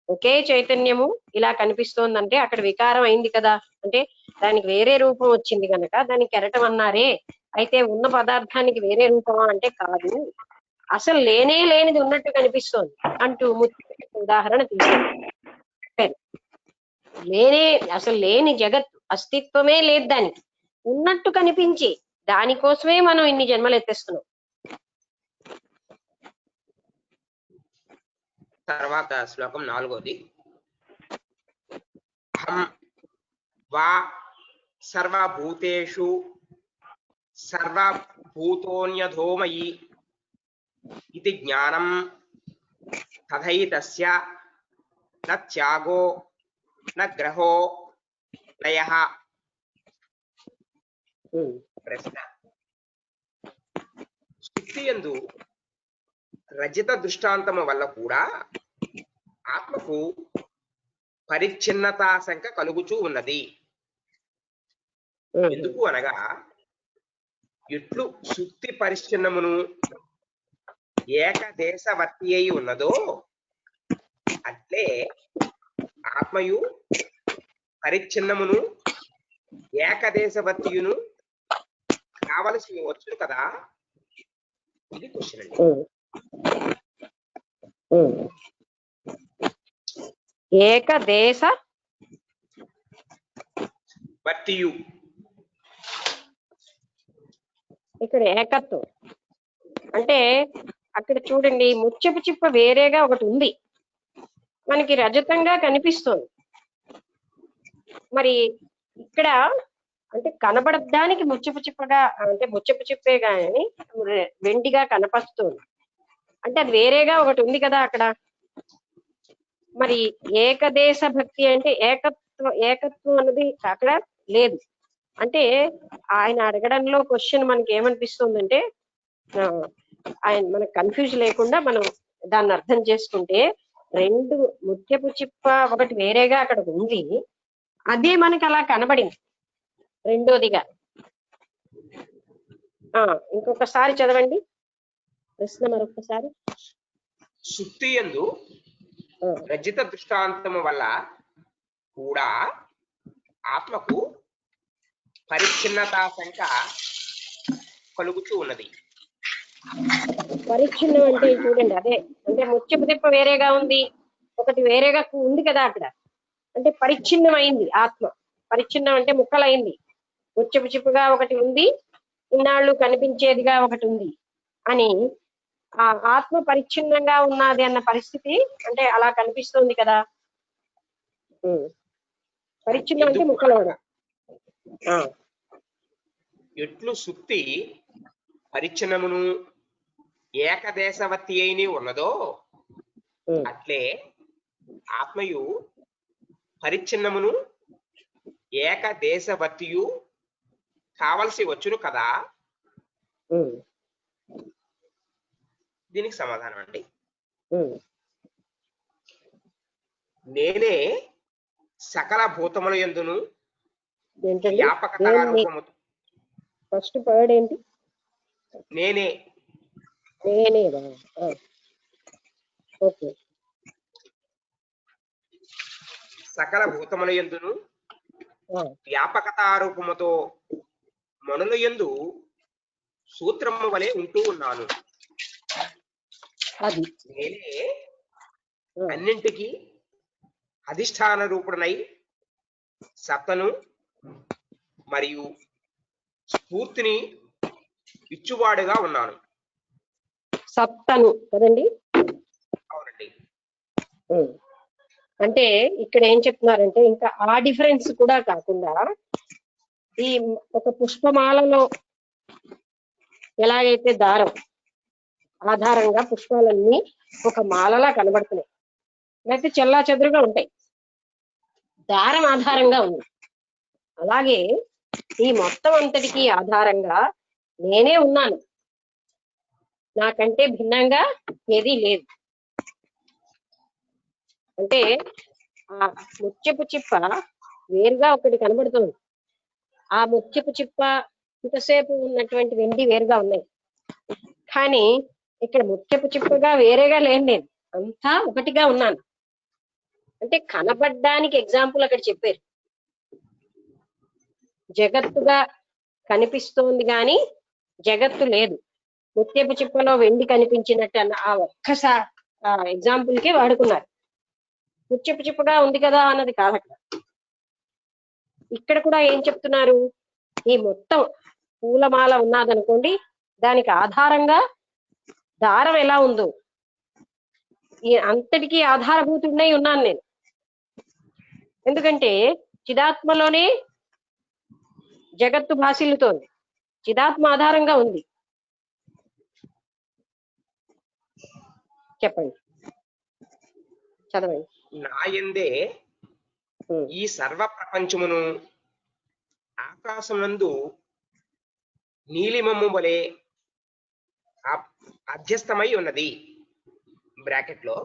ఒకే చైతన్యము ఇలా కనిపిస్తోందంటే అక్కడ వికారం అయింది కదా, అంటే దానికి వేరే రూపం వచ్చింది కనుక దానికి కెరటం అన్నారే. అయితే ఉన్న పదార్థానికి వేరే రూపమా అంటే కాదు, అసలు లేనే లేనిది ఉన్నట్టు కనిపిస్తోంది అంటూ ఉదాహరణ తీసుకుంటారు. అసలు లేని జగత్తు అస్తిత్వమే లేదు, దానికి ఉన్నట్టు కనిపించి దానికోసమే మనం ఇన్ని జన్మలు ఎత్తేస్తున్నాం. తర్వాత శ్లోకం 4. అహం వా సర్వభూతేషు సర్వభూతోన్యధోమయి ఇది జ్ఞానం తథైతస్య న త్యాగో న గ్రహో లయః. ప్రశ్న: శక్తి యందు రజిత దృష్టాంతము వల్ల కూడా ఆత్మకు పరిచ్ఛిన్నతా శంక కలుగుచూ ఉన్నది. ఎందుకు అనగా ఎట్లు శుక్తి పరిచ్ఛిన్నమును ఏకదేశవర్తి అయి ఉన్నదో అట్లే ఆత్మయు పరిచ్ఛిన్నమును ఏకదేశవర్తియును కావలసి వచ్చును కదా. ఇది క్వశ్చన్ అండి. ఏకదేశ వర్తియు. ఇక్కడ ఏకత్వం అంటే అక్కడ చూడండి ముత్యపు చిప్ప వేరేగా ఒకటి ఉంది, మనకి రజతంగా కనిపిస్తోంది. మరి ఇక్కడ అంటే కనబడడానికి ముత్యపు చిప్పగా అంటే ముత్యపు చిప్పే కానీ వెండిగా కనపస్తుంది, అంటే అది వేరేగా ఒకటి ఉంది కదా అక్కడ. మరి ఏకదేశ భక్తి అంటే ఏకత్వం అన్నది అక్కడ లేదు. అంటే ఆయన అడగడంలో క్వశ్చన్ మనకి ఏమనిపిస్తుందంటే ఆయన మనకు కన్ఫ్యూజ్ లేకుండా మనం దాన్ని అర్థం చేసుకుంటే రెండు ముత్యపు చిప్ప ఒకటి వేరేగా అక్కడ ఉంది, అదే మనకి అలా కనబడింది రెండోదిగా. ఇంకొకసారి చదవండి ప్రశ్న మరొకసారి. సుత్తి యందు రజిత దృష్టాంతము వల్ల కూడా ఆత్మకు పరిచ్ఛిన్నతా శంక కలుగుతూ ఉన్నది. పరిచ్ఛిన్నం అంటే చూడండి అదే, అంటే ముత్యపు తిప్ప వేరేగా ఉంది, ఒకటి వేరేగా ఉంది కదా అక్కడ, అంటే పరిచ్ఛిన్నం అయింది ఆత్మ. పరిచ్ఛిన్నం అంటే ముక్కలైంది. ముత్యపు చిప్పుగా ఒకటి ఉంది, ఇన్నాళ్ళు కనిపించేదిగా ఒకటి ఉంది అని ఆ ఆత్మ పరిచ్ఛిన్నంగా ఉన్నది అన్న పరిస్థితి అంటే అలా కనిపిస్తుంది కదా. పరిచ్ఛిన్నం అంటే ముక్కలవడం. ఎట్లు సుత్తి పరిచ్ఛిన్నమును ఏకదేశవత్తి అయిని ఉన్నదో అట్లే ఆత్మయు పరిచ్ఛిన్నమును ఏకదేశవత్తియు కావలసి వచ్చును కదా. దీనికి సమాధానం అండి, నేనే సకల భూతముల యందును వ్యాపకత రూపము. ఫస్ట్ వర్డ్ ఏంటి? నేనే. నేనేదా? ఓకే. సకల భూతముల యందును వ్యాపకతారూపముతో మనుల యందు సూత్రము వలె ఉంటూ ఉన్నాను. నేనే అన్నింటికి అధిష్టాన రూపుడనై సత్తను మరియు స్ఫూర్తిని ఇచ్చువాడుగా ఉన్నాను. సత్తను కదండి? అవునండి. అంటే ఇక్కడ ఏం చెప్తున్నారంటే ఇంకా ఆ డిఫరెన్స్ కూడా కాకుండా ఈ ఒక పుష్పమాలలో ఎలాగైతే దారం ఆధారంగా పుష్పాలన్నీ ఒక మాలలా కనబడుతున్నాయి, లేకపోతే చెల్లా చెదురుగా ఉంటాయి, దారం ఆధారంగా ఉంది. అలాగే ఈ మొత్తం అంతటికి ఆధారంగా నేనే ఉన్నాను, నాకంటే భిన్నంగా ఏదీ లేదు. అంటే ఆ ముత్యపు చిప్ప వేరుగా ఒకటి కనబడుతుంది, ఆ ముత్యపు చిప్ప ఇంతసేపు ఉన్నటువంటి వెండి వేరుగా ఉన్నాయి, కానీ ఇక్కడ ముత్యపు చిప్పగా వేరేగా లేను, నేను అంతా ఒకటిగా ఉన్నాను. అంటే కనబడ్డానికి ఎగ్జాంపుల్ అక్కడ చెప్పారు. జగత్తుగా కనిపిస్తోంది కానీ జగత్తు లేదు. ముత్యపు చిప్పలో వెండి కనిపించినట్టు అన్న ఆ ఒక్కసారి ఎగ్జాంపుల్ కి వాడుకున్నారు. ముత్యపు చిప్పగా ఉంది కదా అన్నది కాదు అక్కడ. ఇక్కడ కూడా ఏం చెప్తున్నారు, ఈ మొత్తం పూలమాల ఉన్నదనుకోండి, దానికి ఆధారంగా దారం ఎలా ఉందో ఈ అంతటికీ ఆధారభూతుడై ఉన్నాను నేను. ఎందుకంటే చిదాత్మలోనే జగత్తు భాసిల్లుతోంది, చిదాత్మ ఆధారంగా ఉంది. చెప్పండి, చదవండి. నాయందే ఈ సర్వ ప్రపంచమును ఆకాశమునందు నీలిమమ్ము వలె అధ్యస్థమై ఉన్నది. బ్రాకెట్ లో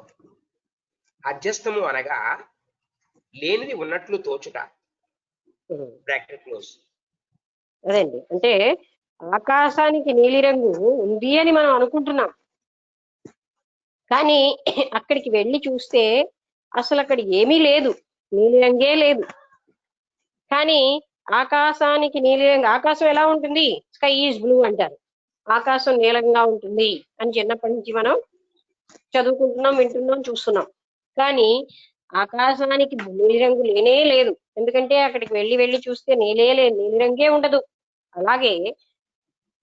అధ్యస్థము అనగా లేనిది ఉన్నట్లు తోచుట. Bracket close. అదండి, అంటే ఆకాశానికి నీలిరంగు ఉంది అని మనం అనుకుంటున్నాం, కానీ అక్కడికి వెళ్ళి చూస్తే అసలు అక్కడ ఏమీ లేదు, నీలిరంగే లేదు. కానీ ఆకాశానికి నీలిరంగు, ఆకాశం ఎలా ఉంటుంది, స్కై ఈజ్ బ్లూ అంటారు, ఆకాశం నీలంగా ఉంటుంది అని చిన్నప్పటి నుంచి మనం చదువుకుంటున్నాం, వింటున్నాం, చూస్తున్నాం. కానీ ఆకాశానికి నీలిరంగు లేనే లేదు. ఎందుకంటే అక్కడికి వెళ్ళి చూస్తే నీలిరంగే ఉండదు. అలాగే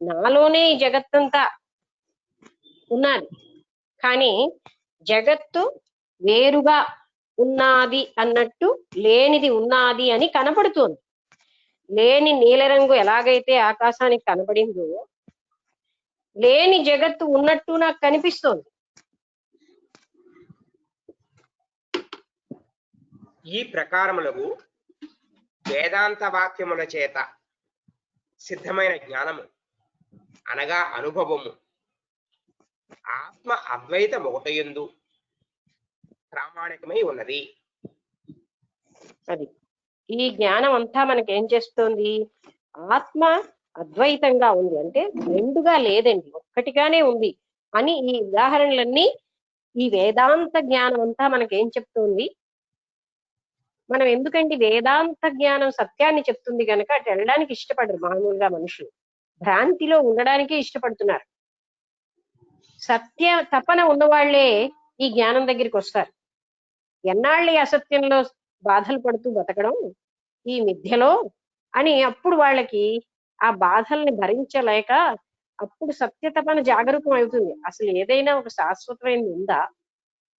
నాలోనే ఈ జగత్తంతా ఉన్నది, కానీ జగత్తు వేరుగా ఉన్నది అన్నట్టు లేనిది ఉన్నది అని కనపడుతోంది. లేని నీలరంగు ఎలాగైతే ఆకాశానికి కనపడిందో లేని జగత్తు ఉన్నట్టు నాకు కనిపిస్తోంది. ఈ ప్రకారములకు వేదాంత వాక్యముల చేత సిద్ధమైన జ్ఞానము అనగా అనుభవము ఆత్మ అద్వైత ఒకటయందు ప్రామాణికమై ఉన్నది. అది ఈ జ్ఞానం అంతా మనకి ఏం చేస్తోంది? ఆత్మ అద్వైతంగా ఉంది అంటే రెండుగా లేదండి, ఒక్కటిగానే ఉంది అని ఈ ఉదాహరణలన్నీ ఈ వేదాంత జ్ఞానం అంతా మనకేం చెప్తోంది? మనం ఎందుకంటే వేదాంత జ్ఞానం సత్యాన్ని చెప్తుంది కనుక అటు వెళ్ళడానికి ఇష్టపడరు మామూలుగా మనుషులు, భ్రాంతిలో ఉండడానికే ఇష్టపడుతున్నారు. సత్య తపన ఉన్నవాళ్లే ఈ జ్ఞానం దగ్గరికి వస్తారు. ఎన్నాళ్ళు ఈ అసత్యంలో బాధలు పడుతూ బతకడం ఈ మిథ్యలో అని అప్పుడు వాళ్ళకి ఆ బాధల్ని భరించలేక అప్పుడు సత్యతపన జాగరూకం అవుతుంది. అసలు ఏదైనా ఒక శాశ్వతమైనది ఉందా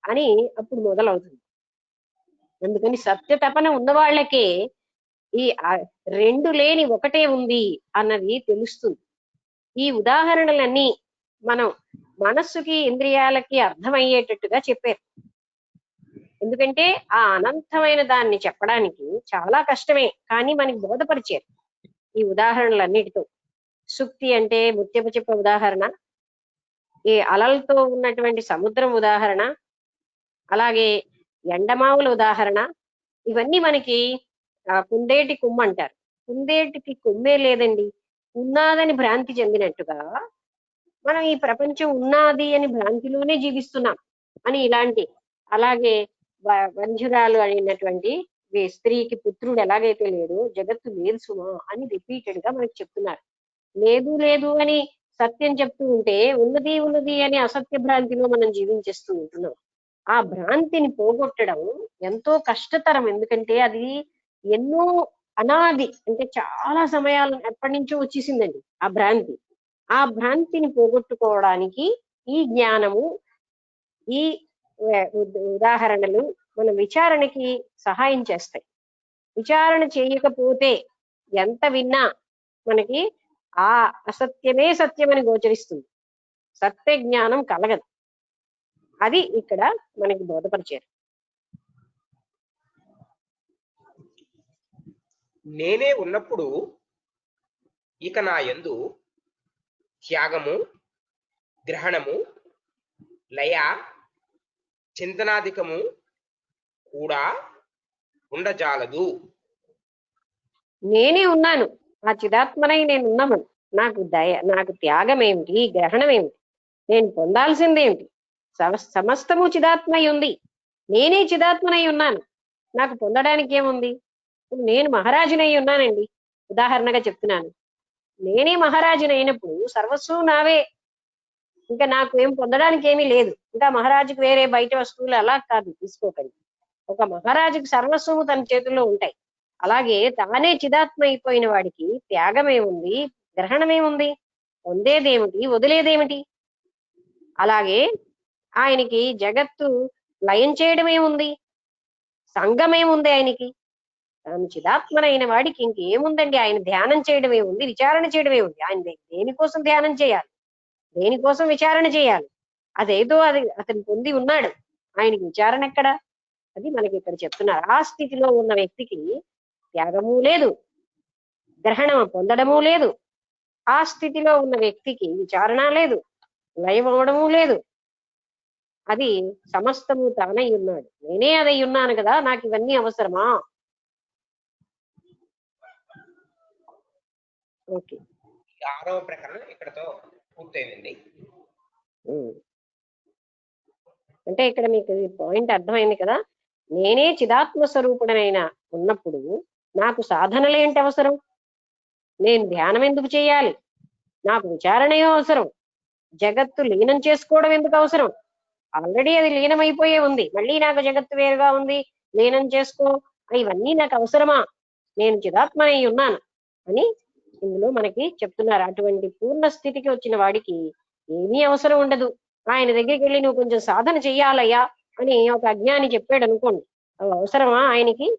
అని అప్పుడు మొదలవుతుంది. అందుకని సత్యతపన ఉన్న వాళ్ళకే ఈ రెండు లేని ఒకటే ఉంది అన్నది తెలుస్తుంది. ఈ ఉదాహరణలన్నీ మనం మనస్సుకి ఇంద్రియాలకి అర్థమయ్యేటట్టుగా చెప్పారు. ఎందుకంటే ఆ అనంతమైన దాన్ని చెప్పడానికి చాలా కష్టమే, కానీ మనకి బోధపరిచారు ఈ ఉదాహరణలన్నిటితో. సుక్తి అంటే ముత్యపు చెప్ప ఉదాహరణ, ఈ అలలతో ఉన్నటువంటి సముద్రం ఉదాహరణ, అలాగే ఎండమావుల ఉదాహరణ, ఇవన్నీ మనకి కుందేటి కొమ్ము అంటారు. కుందేటికి కొమ్మే లేదండి, ఉన్నాదని భ్రాంతి చెందినట్టుగా మనం ఈ ప్రపంచం ఉన్నది అని భ్రాంతిలోనే జీవిస్తున్నాం అని ఇలాంటి. అలాగే వంజురాలు అయినటువంటి స్త్రీకి పుత్రుడు ఎలాగైతే లేడు, జగత్తు లేదు సుమా అని రిపీటెడ్ గా మనకి చెప్తున్నారు. లేదు లేదు అని సత్యం చెప్తూ ఉంటే ఉన్నది ఉన్నది అని అసత్య భ్రాంతిలో మనం జీవించేస్తూ ఉంటున్నాం. ఆ భ్రాంతిని పోగొట్టడం ఎంతో కష్టతరం. ఎందుకంటే అది ఎన్నో అనాది అంటే చాలా సమయాలు ఎప్పటి నుంచో వచ్చేసిందండి ఆ భ్రాంతి. ఆ భ్రాంతిని పోగొట్టుకోవడానికి ఈ జ్ఞానము, ఈ ఉదాహరణలు మన విచారణకి సహాయం చేస్తాయి. విచారణ చేయకపోతే ఎంత విన్నా మనకి ఆ అసత్యమే సత్యమని గోచరిస్తుంది, సత్య జ్ఞానం కలగదు. అది ఇక్కడ మనకి బోధపరిచారు. నేనే ఉన్నప్పుడు ఇక నా యందు త్యాగము, గ్రహణము, లయ, చింతనాధికము కూడా ఉండజాలదు. నేనే ఉన్నాను, ఆ చిదాత్మనై నేను ఉన్నాను. నాకు త్యాగం ఏమిటి, గ్రహణం ఏమిటి, నేను పొందాల్సిందేమిటి? సమస్తము చిదాత్మై ఉంది, నేనే చిదాత్మనై ఉన్నాను. నాకు పొందడానికి ఏముంది? నేను మహారాజునై ఉన్నానండి, ఉదాహరణగా చెప్తున్నాను. నేనే మహారాజుని అయినప్పుడు సర్వస్వం నావే, ఇంకా నాకు ఏం పొందడానికి ఏమీ లేదు. ఇంకా మహారాజుకి వేరే బయట వస్తువులు అలా కాదు తీసుకోకండి. ఒక మహారాజుకి సర్వస్వము తన చేతుల్లో ఉంటాయి. అలాగే తానే చిదాత్మ అయిపోయిన వాడికి త్యాగమేముంది, గ్రహణమేముంది, పొందేదేమిటి, వదిలేదేమిటి? అలాగే ఆయనకి జగత్తు లయం చేయడమేముంది, సంఘమేముంది ఆయనకి? తాను చిదాత్మనైన వాడికి ఇంకేముందండి? ఆయన ధ్యానం చేయడమే ఉంది, విచారణ చేయడమే ఉంది. ఆయన దేనికోసం ధ్యానం చేయాలి, దేనికోసం విచారణ చేయాలి? అదేదో అది అతను పొంది ఉన్నాడు, ఆయనకి విచారణ ఎక్కడ? అది మనకి ఇక్కడ చెప్తున్నారు. ఆ స్థితిలో ఉన్న వ్యక్తికి త్యాగము లేదు, గ్రహణం పొందడము లేదు. ఆ స్థితిలో ఉన్న వ్యక్తికి విచారణ లేదు, లయం అవడము లేదు. అది సమస్తము తానై ఉన్నాడు. నేనే అదై ఉన్నాను కదా, నాకు ఇవన్నీ అవసరమా? ఓకే, 6వ ప్రకరణం ఇక్కడతో పూర్తయిందండి. అంటే ఇక్కడ మీకు పాయింట్ అర్థమైంది కదా. నేనే చిదాత్మ స్వరూపుడనైనా ఉన్నప్పుడు నాకు సాధనలు ఏంటి అవసరం? నేను ధ్యానం ఎందుకు చేయాలి? నాకు విచారణయో అవసరం, జగత్తు లీనం చేసుకోవడం ఎందుకు అవసరం? ఆల్రెడీ అది లీనమైపోయే ఉంది, మళ్ళీ నాకు జగత్తు వేరుగా ఉంది లీనం చేసుకో, ఇవన్నీ నాకు అవసరమా? నేను చిదాత్మనై ఉన్నాను అని ఇందులో మనకి చెప్తున్నారు. అటువంటి పూర్ణ స్థితికి వచ్చిన వాడికి ఏమీ అవసరం ఉండదు. ఆయన దగ్గరికి వెళ్ళి నువ్వు కొంచెం సాధన చెయ్యాలయ్యా అని ఒక అజ్ఞాని చెప్పాడు అనుకోండి, అవి అవసరమా ఆయనకి?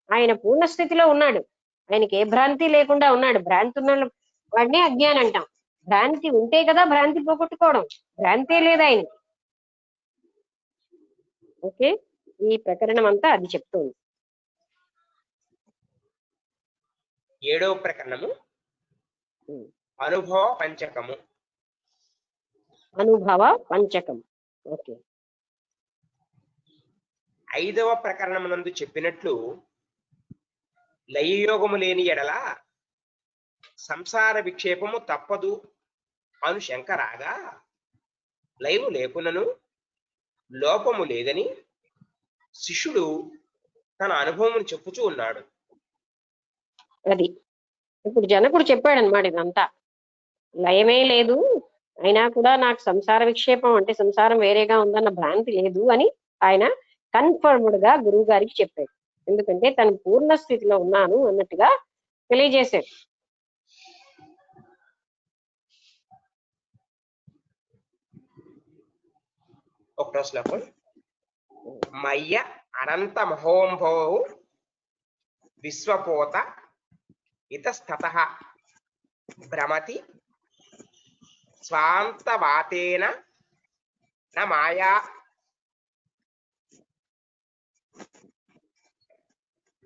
ఆయన పూర్ణ స్థితిలో ఉన్నాడు, ఆయనకి ఏ భ్రాంతి లేకుండా ఉన్నాడు. భ్రాంతి ఉన్న వాడినే అజ్ఞాని అంటాం. భ్రాంతి ఉంటే కదా భ్రాంతి పోగొట్టుకోవడం, భ్రాంతే లేదు ఆయనకి. ఓకే, ఈ ప్రకరణం అంతా అది చెప్తుంది. 7వ ప్రకరణము అనుభవ పంచకము. అనుభవ పంచకం. ఓకే. 5వ ప్రకరణమునందు చెప్పినట్లు లయయోగము లేని ఎడల సంసార విక్షేపము తప్పదు అను శంక రాగా, లయము లేకునను లోపము లేదని శిష్యుడు తన అనుభవమును చెప్పుచూ ఉన్నాడు. అది ఇప్పుడు జనకుడు చెప్పాడు అనమాట. ఇదంతా లయమే లేదు, అయినా కూడా నాకు సంసార విక్షేపం అంటే సంసారం వేరేగా ఉందన్న భ్రాంతి లేదు అని ఆయన కన్ఫర్మ్డ్ గా గురువు గారికి చెప్పాడు. ఎందుకంటే తను పూర్ణ స్థితిలో ఉన్నాను అన్నట్టుగా తెలియజేశాడు. ఒకటో శ్లోకం. మయ్య అనంత మహోంభవ విశ్వపోత ఇతస్తతః భ్రమతి స్వాంతవాతేన న మాయా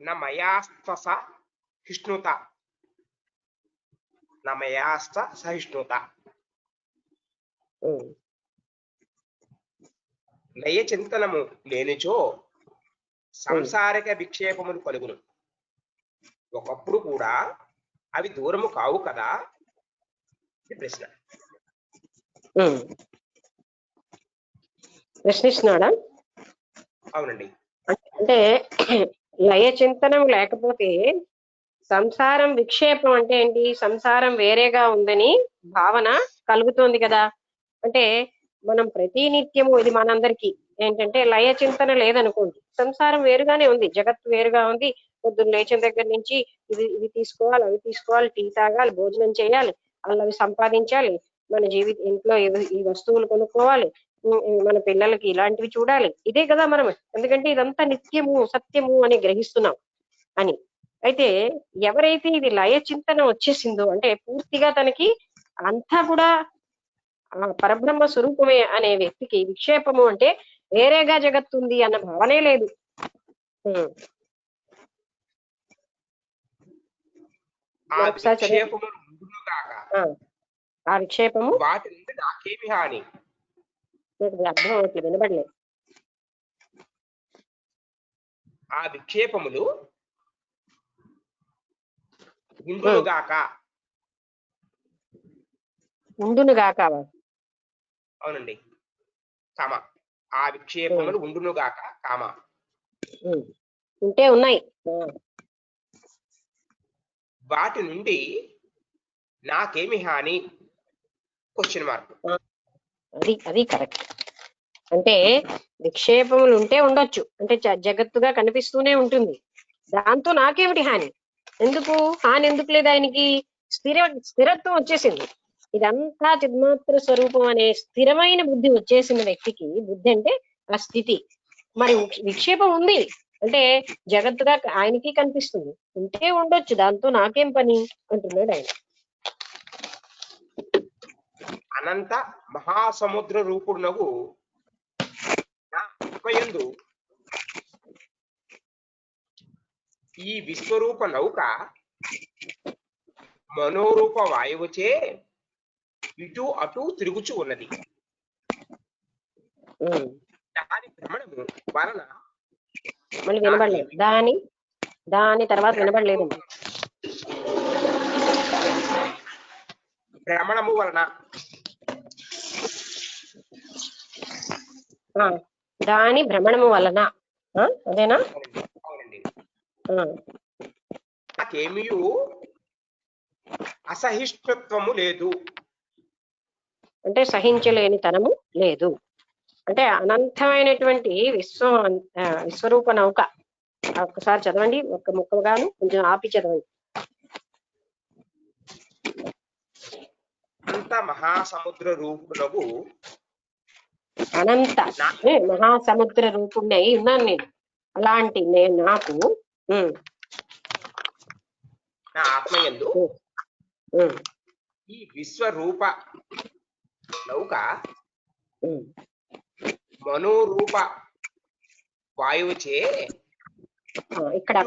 న మయాస్త సహిష్ణుత న మయాస్త సహిష్ణుత. లయ చింతనము లేనిచో సంసారిక విక్షేపములు కలుగును. ఒకప్పుడు కూడా అవి దూరము కావు కదా? ఇది ప్రశ్న. ప్రశ్నిస్తున్నాడా? అవునండి. అంటే లయ చింతనం లేకపోతే సంసారం విక్షేపం అంటే ఏంటి? సంసారం వేరేగా ఉందని భావన కలుగుతోంది కదా. అంటే మనం ప్రతి నిత్యము ఇది మనందరికీ ఏంటంటే లయ చింతన లేదనుకోండి, సంసారం వేరుగానే ఉంది, జగత్తు వేరుగా ఉంది. పొద్దున్న లేచిన దగ్గర నుంచి ఇవి తీసుకోవాలి, అవి తీసుకోవాలి, టీ తాగాలి, భోజనం చేయాలి, అవి సంపాదించాలి, మన ఇంట్లో ఈ వస్తువులు కొనుక్కోవాలి, మన పిల్లలకి ఇలాంటివి చూడాలి, ఇదే కదా మనం. ఎందుకంటే ఇదంతా నిత్యము సత్యము అని గ్రహిస్తున్నాం అని. అయితే ఎవరైతే ఇది లయ చింతన వచ్చేసిందో అంటే పూర్తిగా తనకి అంతా కూడా పరబ్రహ్మ స్వరూపమే అనే వ్యక్తికి విక్షేపము అంటే వేరేగా జగత్తుంది అన్న భావనే లేదు. ఆ విక్షేపము వాటి నుండి నాకేమి హాని? అర్థం అవట్లేదు, వినబడలేదు. ఆ విక్షేపములు ఉండునుగాక. ఉండునుగాక. అవునండి, కామ. ఆ విక్షేపములు ఉండునుగాక కామ. ఉంటే ఉన్నాయి. వాటి నుండి నాకేమి హాని? Question mark. అది కరెక్ట్. అంటే విక్షేపములు ఉంటే ఉండొచ్చు, అంటే జగత్తుగా కనిపిస్తూనే ఉంటుంది, దాంతో నాకేమిటి హాని? ఎందుకు హాని ఎందుకు లేదు ఆయనకి? స్థిరత్వం వచ్చేసింది. ఇదంతా చిన్మాత్ర స్వరూపం అనే స్థిరమైన బుద్ధి వచ్చేసిన వ్యక్తికి, బుద్ధి అంటే ఆ స్థితి. మరి విక్షేపం ఉంది అంటే జగత్తుగా ఆయనకి కనిపిస్తుంది, ఉంటే ఉండొచ్చు, దాంతో నాకేం పని అంటున్నాడు ఆయన. అనంత మహాసముద్ర రూపుడునగు యందు ఈ విశ్వరూప నౌక మనోరూప వాయువుచే ఇటు అటు తిరుగుచు ఉన్నది. దాని భ్రమణము వలన మళ్ళీ వినబడలేదు. దాని తర్వాత వినబడలేదు. భ్రమణము వలన దాని భ్రమణము వలన అదేనా? అవునండి. నాకేమియు అసహిష్ణుత్వము లేదు. అంటే సహించలేని తనము లేదు. అంటే అనంతమైనటువంటి విశ్వరూప నౌక. ఒక్కసారి చదవండి, ఒక్క ముక్కగాను కొంచెం ఆపి చదవండి. అంత మహాసముద్ర రూపునకు అనంత మహాసముద్ర రూపుణ్ణి అయి ఉన్నాను నేను. అలాంటి నాకు నా ఆత్మయందు ఈ విశ్వరూప నౌక మనోరూప వాయువుచే ఇక్కడ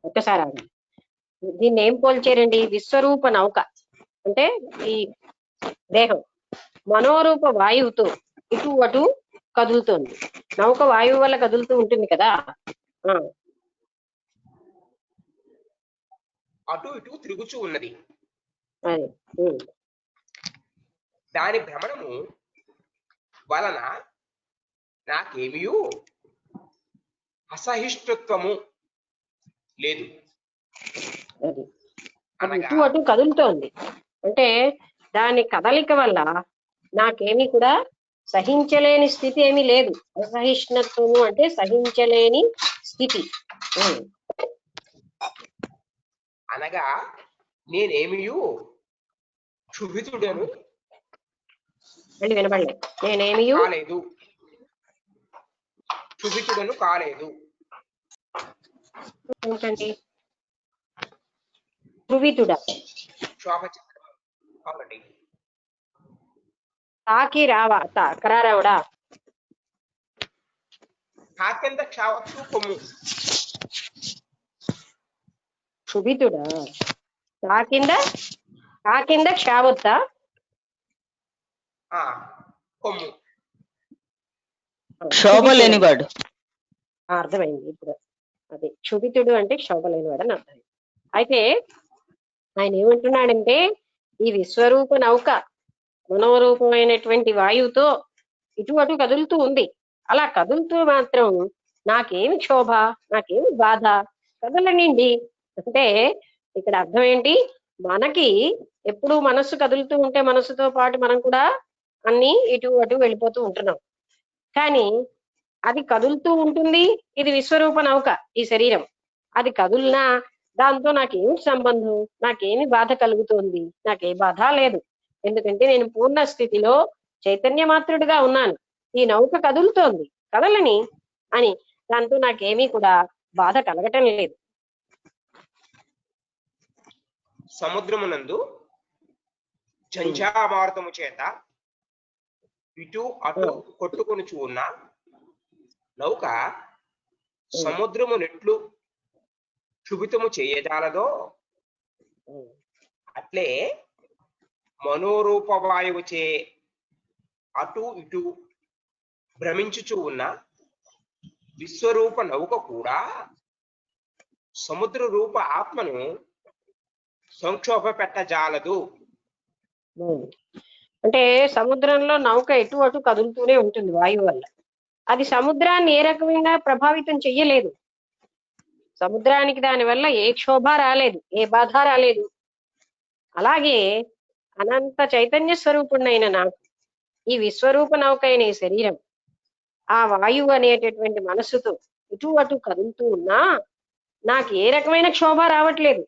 ఒక్కసారి ఆగండి. దీన్ని ఏం పోల్చారండి? విశ్వరూప నౌక అంటే ఈ దేహం మనోరూప వాయువుతో ఇటు అటు కదులుతోంది. నౌక వాయువు వల్ల కదులుతూ ఉంటుంది కదా, అటు ఇటు తిరుగుచూ ఉన్నది. అదే దాని భ్రమణము వలన నాకేమీ అసహిష్ణుత్వము లేదు. అది ఇటు అటు కదులుతోంది అంటే దాని కదలిక వల్ల నాకేమీ కూడా సహించలేని స్థితి ఏమీ లేదు. అసహిష్ణుత్వము అంటే సహించలేని స్థితి. అనగా నేనేమీ క్షుభితుడను మళ్ళీ వినబడలేదు. నేనేమీ కాలేదు, క్షుభితుడను కాలేదు. ఏంటండి క్షుభితుడా? శోభచిత్రం అవునండి. తాకి రావా కరారావుడా? కాకెంత క్షావత్తు కొమ్ము. క్షుభితుడా? కాకింద క్షావొత్తా? కొమ్ము. శోభ లేనివాడు. అర్థమైంది ఇప్పుడు. అదే క్షుభితుడు అంటే శోభ లేనివాడు అని అర్థమైంది. అయితే ఆయన ఏమంటున్నాడంటే ఈ విశ్వరూప నౌక మనోరూపమైనటువంటి వాయువుతో ఇటు అటు కదులుతూ ఉంది. అలా కదులుతూ మాత్రం నాకేమి క్షోభ, నాకేమి బాధ కదలనిండి. అంటే ఇక్కడ అర్థం ఏంటి? మనకి ఎప్పుడు మనస్సు కదులుతూ ఉంటే మనస్సుతో పాటు మనం కూడా అన్ని ఇటు అటు వెళ్ళిపోతూ ఉంటున్నాం. కానీ అది కదులుతూ ఉంటుంది. ఇది విశ్వరూప నౌక, ఈ శరీరం. అది కదులునా దాంతో నాకేమి సంబంధం, నాకేమి బాధ కలుగుతోంది? నాకే బాధ లేదు. ఎందుకంటే నేను పూర్ణ స్థితిలో చైతన్య మాత్రుడిగా ఉన్నాను. ఈ నౌక కదులుతోంది, కదలని అని దాంతో నాకేమీ కూడా బాధ కలగటం లేదు. సముద్రమునందు జంఝామారుతము చేత ఇటు అటు కొట్టుకొనుచు ఉన్న నౌక సముద్రము నెట్లు క్షుభితము చేయజాలదో అట్లే మనోరూప వాయువుచే అటు ఇటు భ్రమించుచూ ఉన్న విశ్వరూప నౌక కూడా సముద్ర రూప ఆత్మను సంక్షోభ పెట్టజాలదు. అంటే సముద్రంలో నౌక ఎటు అటు కదులుతూనే ఉంటుంది వాయువు వల్ల. అది సముద్రాన్ని ఏ రకమైన ప్రభావితం చెయ్యలేదు. సముద్రానికి దానివల్ల ఏ క్షోభ రాలేదు, ఏ బాధ రాలేదు. అలాగే అనంత చైతన్య స్వరూపుణ్ణైన నాకు ఈ విశ్వరూప నౌక అయిన ఈ శరీరం ఆ వాయువు అనేటటువంటి మనస్సుతో ఇటు అటు కదులుతూ ఉన్నా నాకు ఏ రకమైన క్షోభ రావట్లేదు,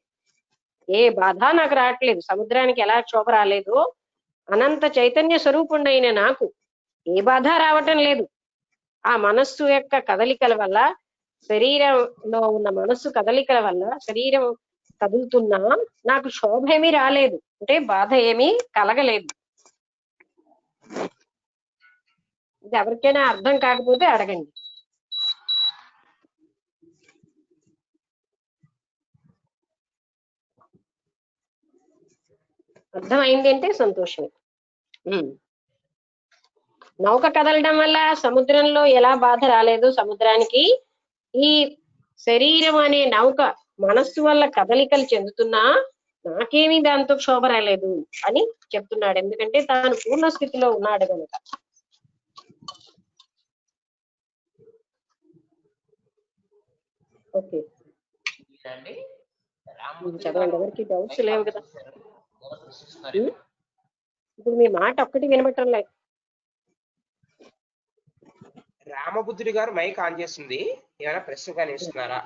ఏ బాధ నాకు రావట్లేదు. సముద్రానికి ఎలా క్షోభ రాలేదో అనంత చైతన్య స్వరూపుణ్ణైన నాకు ఏ బాధ రావటం లేదు. ఆ మనస్సు యొక్క కదలికల వల్ల, శరీరంలో ఉన్న మనస్సు కదలికల వల్ల శరీరం కదులుతున్నా నాకు శోభ ఏమీ రాలేదు, అంటే బాధ ఏమీ కలగలేదు. ఇది ఎవరికైనా అర్థం కాకపోతే అడగండి. అర్థమైంది అంటే సంతోషమే. నౌక కదలడం వల్ల సముద్రంలో ఎలా బాధ రాలేదు సముద్రానికి, ఈ శరీరం అనే నౌక మనస్సు వల్ల కదలికలు చెందుతున్నా నాకేమీ దాంతో క్షోభ రాలేదు అని చెప్తున్నాడు. ఎందుకంటే తాను పూర్ణ స్థితిలో ఉన్నాడు కనుక. ఓకే అండి చదవండి, ఎవరికి డౌట్స్ లేవు కదా. ఇప్పుడు మీ మాట ఒక్కటి వినబట్టం లేదు. రామబుద్ధుడి గారు మైక్ ఆన్ చేస్తుంది, ఏమైనా ప్రశ్న కానీ ఇస్తున్నారా?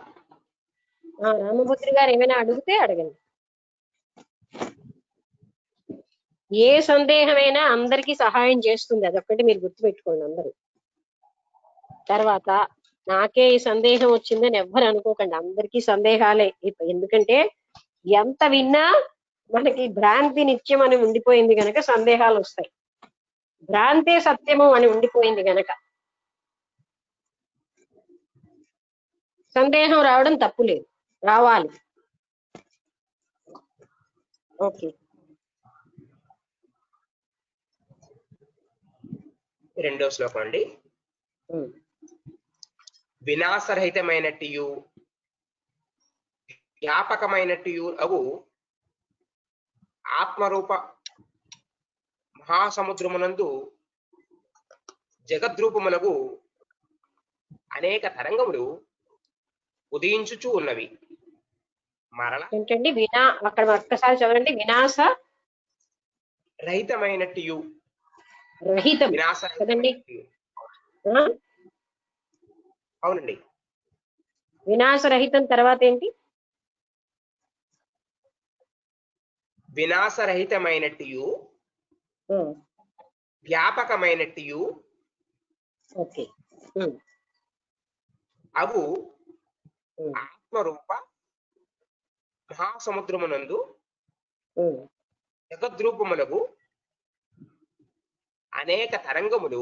రామభద్రి గారు ఏమైనా అడిగితే అడగండి. ఏ సందేహమైనా అందరికీ సహాయం చేస్తుంది, అదొక్కటి మీరు గుర్తుపెట్టుకోండి అందరూ. తర్వాత నాకే ఈ సందేహం వచ్చిందని ఎవ్వరు అనుకోకండి, అందరికీ సందేహాలే. ఎందుకంటే ఎంత విన్నా మనకి భ్రాంతి నిత్యం అని ఉండిపోయింది గనక సందేహాలు వస్తాయి. భ్రాంతే సత్యము అని ఉండిపోయింది గనక సందేహం రావడం తప్పు లేదు, రావాలి. ఓకే, రెండో శ్లోకం అండి. వినాశరహితమైనట్టు వ్యాపకమైనట్టు అవు ఆత్మరూప మహాసముద్రమునందు జగద్రూపములకు అనేక తరంగములు ఉదయించుచూ ఉన్నవి. మరల ఏంటండి అక్కడ ఒక్కసారి చదవండి. వినాశ రహితమైనట్టు రహితం కదండి. అవునండి, వినాశరహితం తర్వాత ఏంటి? వినాశరహితమైనట్టు వ్యాపకమైనట్టు ఓకే అవు ఆత్మరూప మహాసముద్రమునందు జగద్రూపములకు అనేక తరంగములు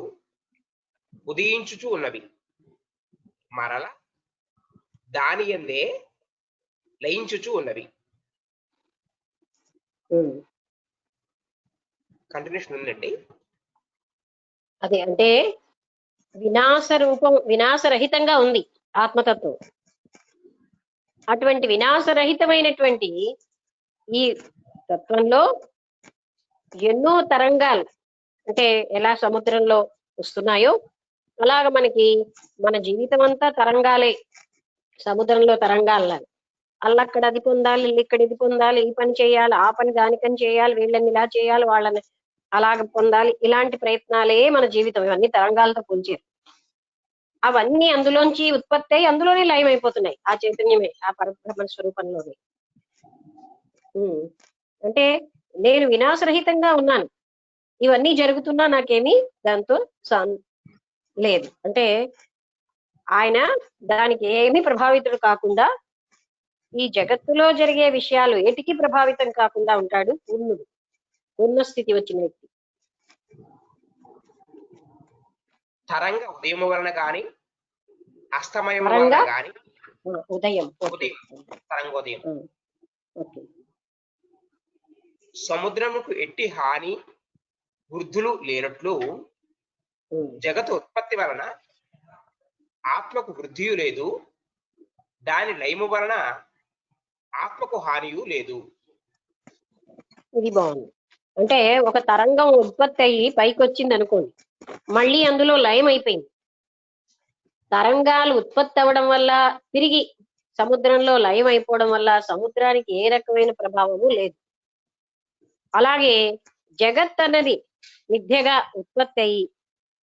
ఉదయించుచూ ఉన్నవి. మరల దాని యందే లయించుచూ ఉన్నవి. కంటిన్యూషన్ ఉందండి. అదే అంటే వినాశరహితంగా ఉంది ఆత్మతత్వం. అటువంటి వినాశరహితమైనటువంటి ఈ తత్వంలో ఎన్నో తరంగాలు, అంటే ఎలా సముద్రంలో వస్తున్నాయో అలాగ మనకి మన జీవితం అంతా తరంగాలే, సముద్రంలో తరంగాల. అల్లక్కడ అది పొందాలి, ఇక్కడ ఇది పొందాలి, ఈ పని చేయాలి, ఆ పని దానికని చేయాలి, వీళ్ళని ఇలా చేయాలి, వాళ్ళని అలాగ పొందాలి, ఇలాంటి ప్రయత్నాలే మన జీవితం. ఇవన్నీ తరంగాలతో పోల్చారు. అవన్నీ అందులోంచి ఉత్పత్తి అయి అందులోనే లయం అయిపోతున్నాయి. ఆ చైతన్యమే, ఆ పరబ్రహ్మ స్వరూపంలోనే. అంటే నేను వినాశరహితంగా ఉన్నాను, ఇవన్నీ జరుగుతున్నా నాకేమీ దాంతో లేదు. అంటే ఆయన దానికి ఏమీ ప్రభావితుడు కాకుండా ఈ జగత్తులో జరిగే విషయాలు ఏటికి ప్రభావితం కాకుండా ఉంటాడు పూర్ణుడు, పూర్ణ స్థితి వచ్చిన వ్యక్తి. తరంగ ఉదయం వలన గాని అస్తమయం వలన గాని తరంగోదయం సముద్రముకు ఎట్టి హాని వృద్ధులు లేనట్లు జగత్ ఉత్పత్తి వలన ఆత్మకు వృద్ధియు లేదు, దాని లయము వలన ఆత్మకు హానియు లేదు. ఇది బాగుంది. అంటే ఒక తరంగం ఉత్పత్తి అయ్యి పైకి వచ్చింది అనుకోండి, మళ్ళీ అందులో లయం అయిపోయింది. తరంగాలు ఉత్పత్తి అవ్వడం వల్ల తిరిగి సముద్రంలో లయం అయిపోవడం వల్ల సముద్రానికి ఏ రకమైన ప్రభావము లేదు. అలాగే జగత్ అన్నది మిథ్యగా ఉత్పత్తి అయ్యి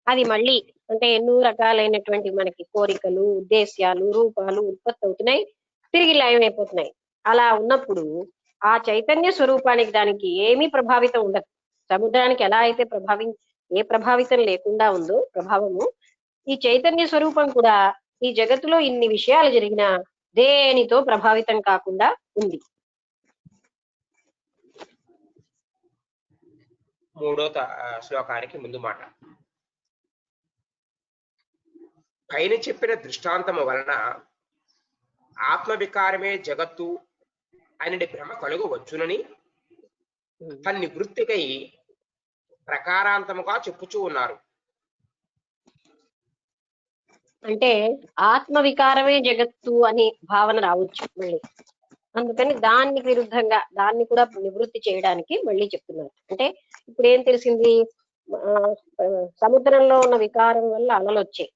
అది మళ్ళీ అంటే ఎన్నో రకాలైనటువంటి మనకి కోరికలు, ఉద్దేశ్యాలు, రూపాలు ఉత్పత్తి అవుతున్నాయి, తిరిగి లయం అయిపోతున్నాయి. అలా ఉన్నప్పుడు ఆ చైతన్య స్వరూపానికి దానికి ఏమీ ప్రభావితం ఉండదు. సముద్రానికి ఎలా అయితే ఏ ప్రభావితం లేకుండా ఉందో ప్రభావము, ఈ చైతన్య స్వరూపం కూడా ఈ జగత్తులో ఇన్ని విషయాలు జరిగినా దేనితో ప్రభావితం కాకుండా ఉంది. మూడో శ్లోకానికి ముందు మాట. పైన చెప్పిన దృష్టాంతము వలన ఆత్మవికారమే జగత్తు అని భ్రమ కలుగవచ్చునని తన్ని వృత్తికై ప్రకారాంతముగా చెప్పుచూ ఉన్నారు. అంటే ఆత్మ వికారమే జగత్తు అని భావన రావచ్చు మళ్ళీ, అందుకని దానికి విరుద్ధంగా దాన్ని కూడా నివృత్తి చేయడానికి మళ్ళీ చెప్తున్నారు. అంటే ఇప్పుడు ఏం తెలిసింది, సముద్రంలో ఉన్న వికారం వల్ల అలలు వచ్చాయి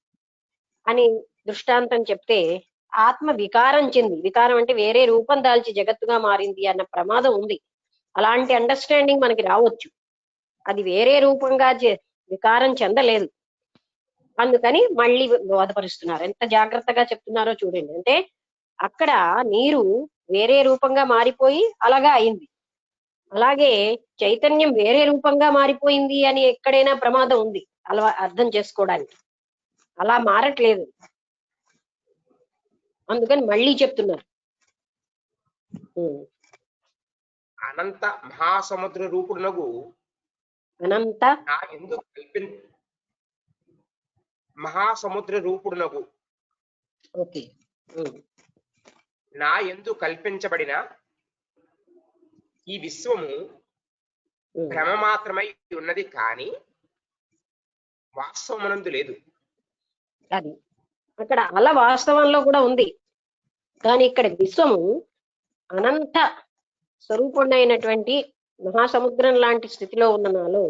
అని దృష్టాంతం చెప్తే ఆత్మ వికారం చెంది, వికారం అంటే వేరే రూపం దాల్చి జగత్తుగా మారింది అన్న ప్రమాదం ఉంది. అలాంటి అండర్స్టాండింగ్ మనకి రావచ్చు. అది వేరే రూపంగా వికారం చెందలేదు. అందుకని మళ్ళీ బోధపరుస్తున్నారు. ఎంత జాగ్రత్తగా చెప్తున్నారో చూడండి. అంటే అక్కడ నీరు వేరే రూపంగా మారిపోయి అలాగా అయింది. అలాగే చైతన్యం వేరే రూపంగా మారిపోయింది అని ఎక్కడైనా ప్రమాదం ఉంది అలా అర్థం చేసుకోవడానికి. అలా మారట్లేదు. అందుకని మళ్ళీ చెప్తున్నారు. అనంత మహాసముద్ర రూపుడునగు అనంత నా ఎందు మహాసముద్ర రూపుడునగు ఓకే నా ఎందు కల్పించబడిన ఈ విశ్వము భ్రమ మాత్రమై ఉన్నది, కానీ వాస్తవమునందు లేదు. అది అక్కడ అల వాస్తవంలో కూడా ఉంది, కానీ ఇక్కడ విశ్వము అనంత స్వరూపుడైనటువంటి మహాసముద్రం లాంటి స్థితిలో ఉన్న నాలో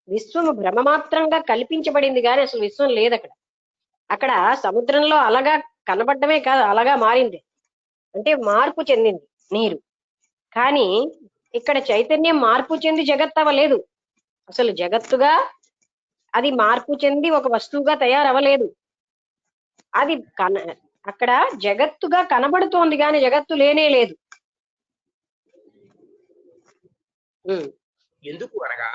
విశ్వము భ్రమమాత్రంగా కల్పించబడింది, కానీ అసలు విశ్వం లేదు అక్కడ. అక్కడ సముద్రంలో అలగా కనబడమే కాదు, అలగా మారింది. అంటే మార్పు చెందింది నీరు. కానీ ఇక్కడ చైతన్యం మార్పు చెంది జగత్ అవ్వలేదు. అసలు జగత్తుగా అది మార్పు చెంది ఒక వస్తువుగా తయారవ్వలేదు. అది అక్కడ జగత్తుగా కనబడుతోంది, కానీ జగత్తు లేనే లేదు. ఎందుకు అనగా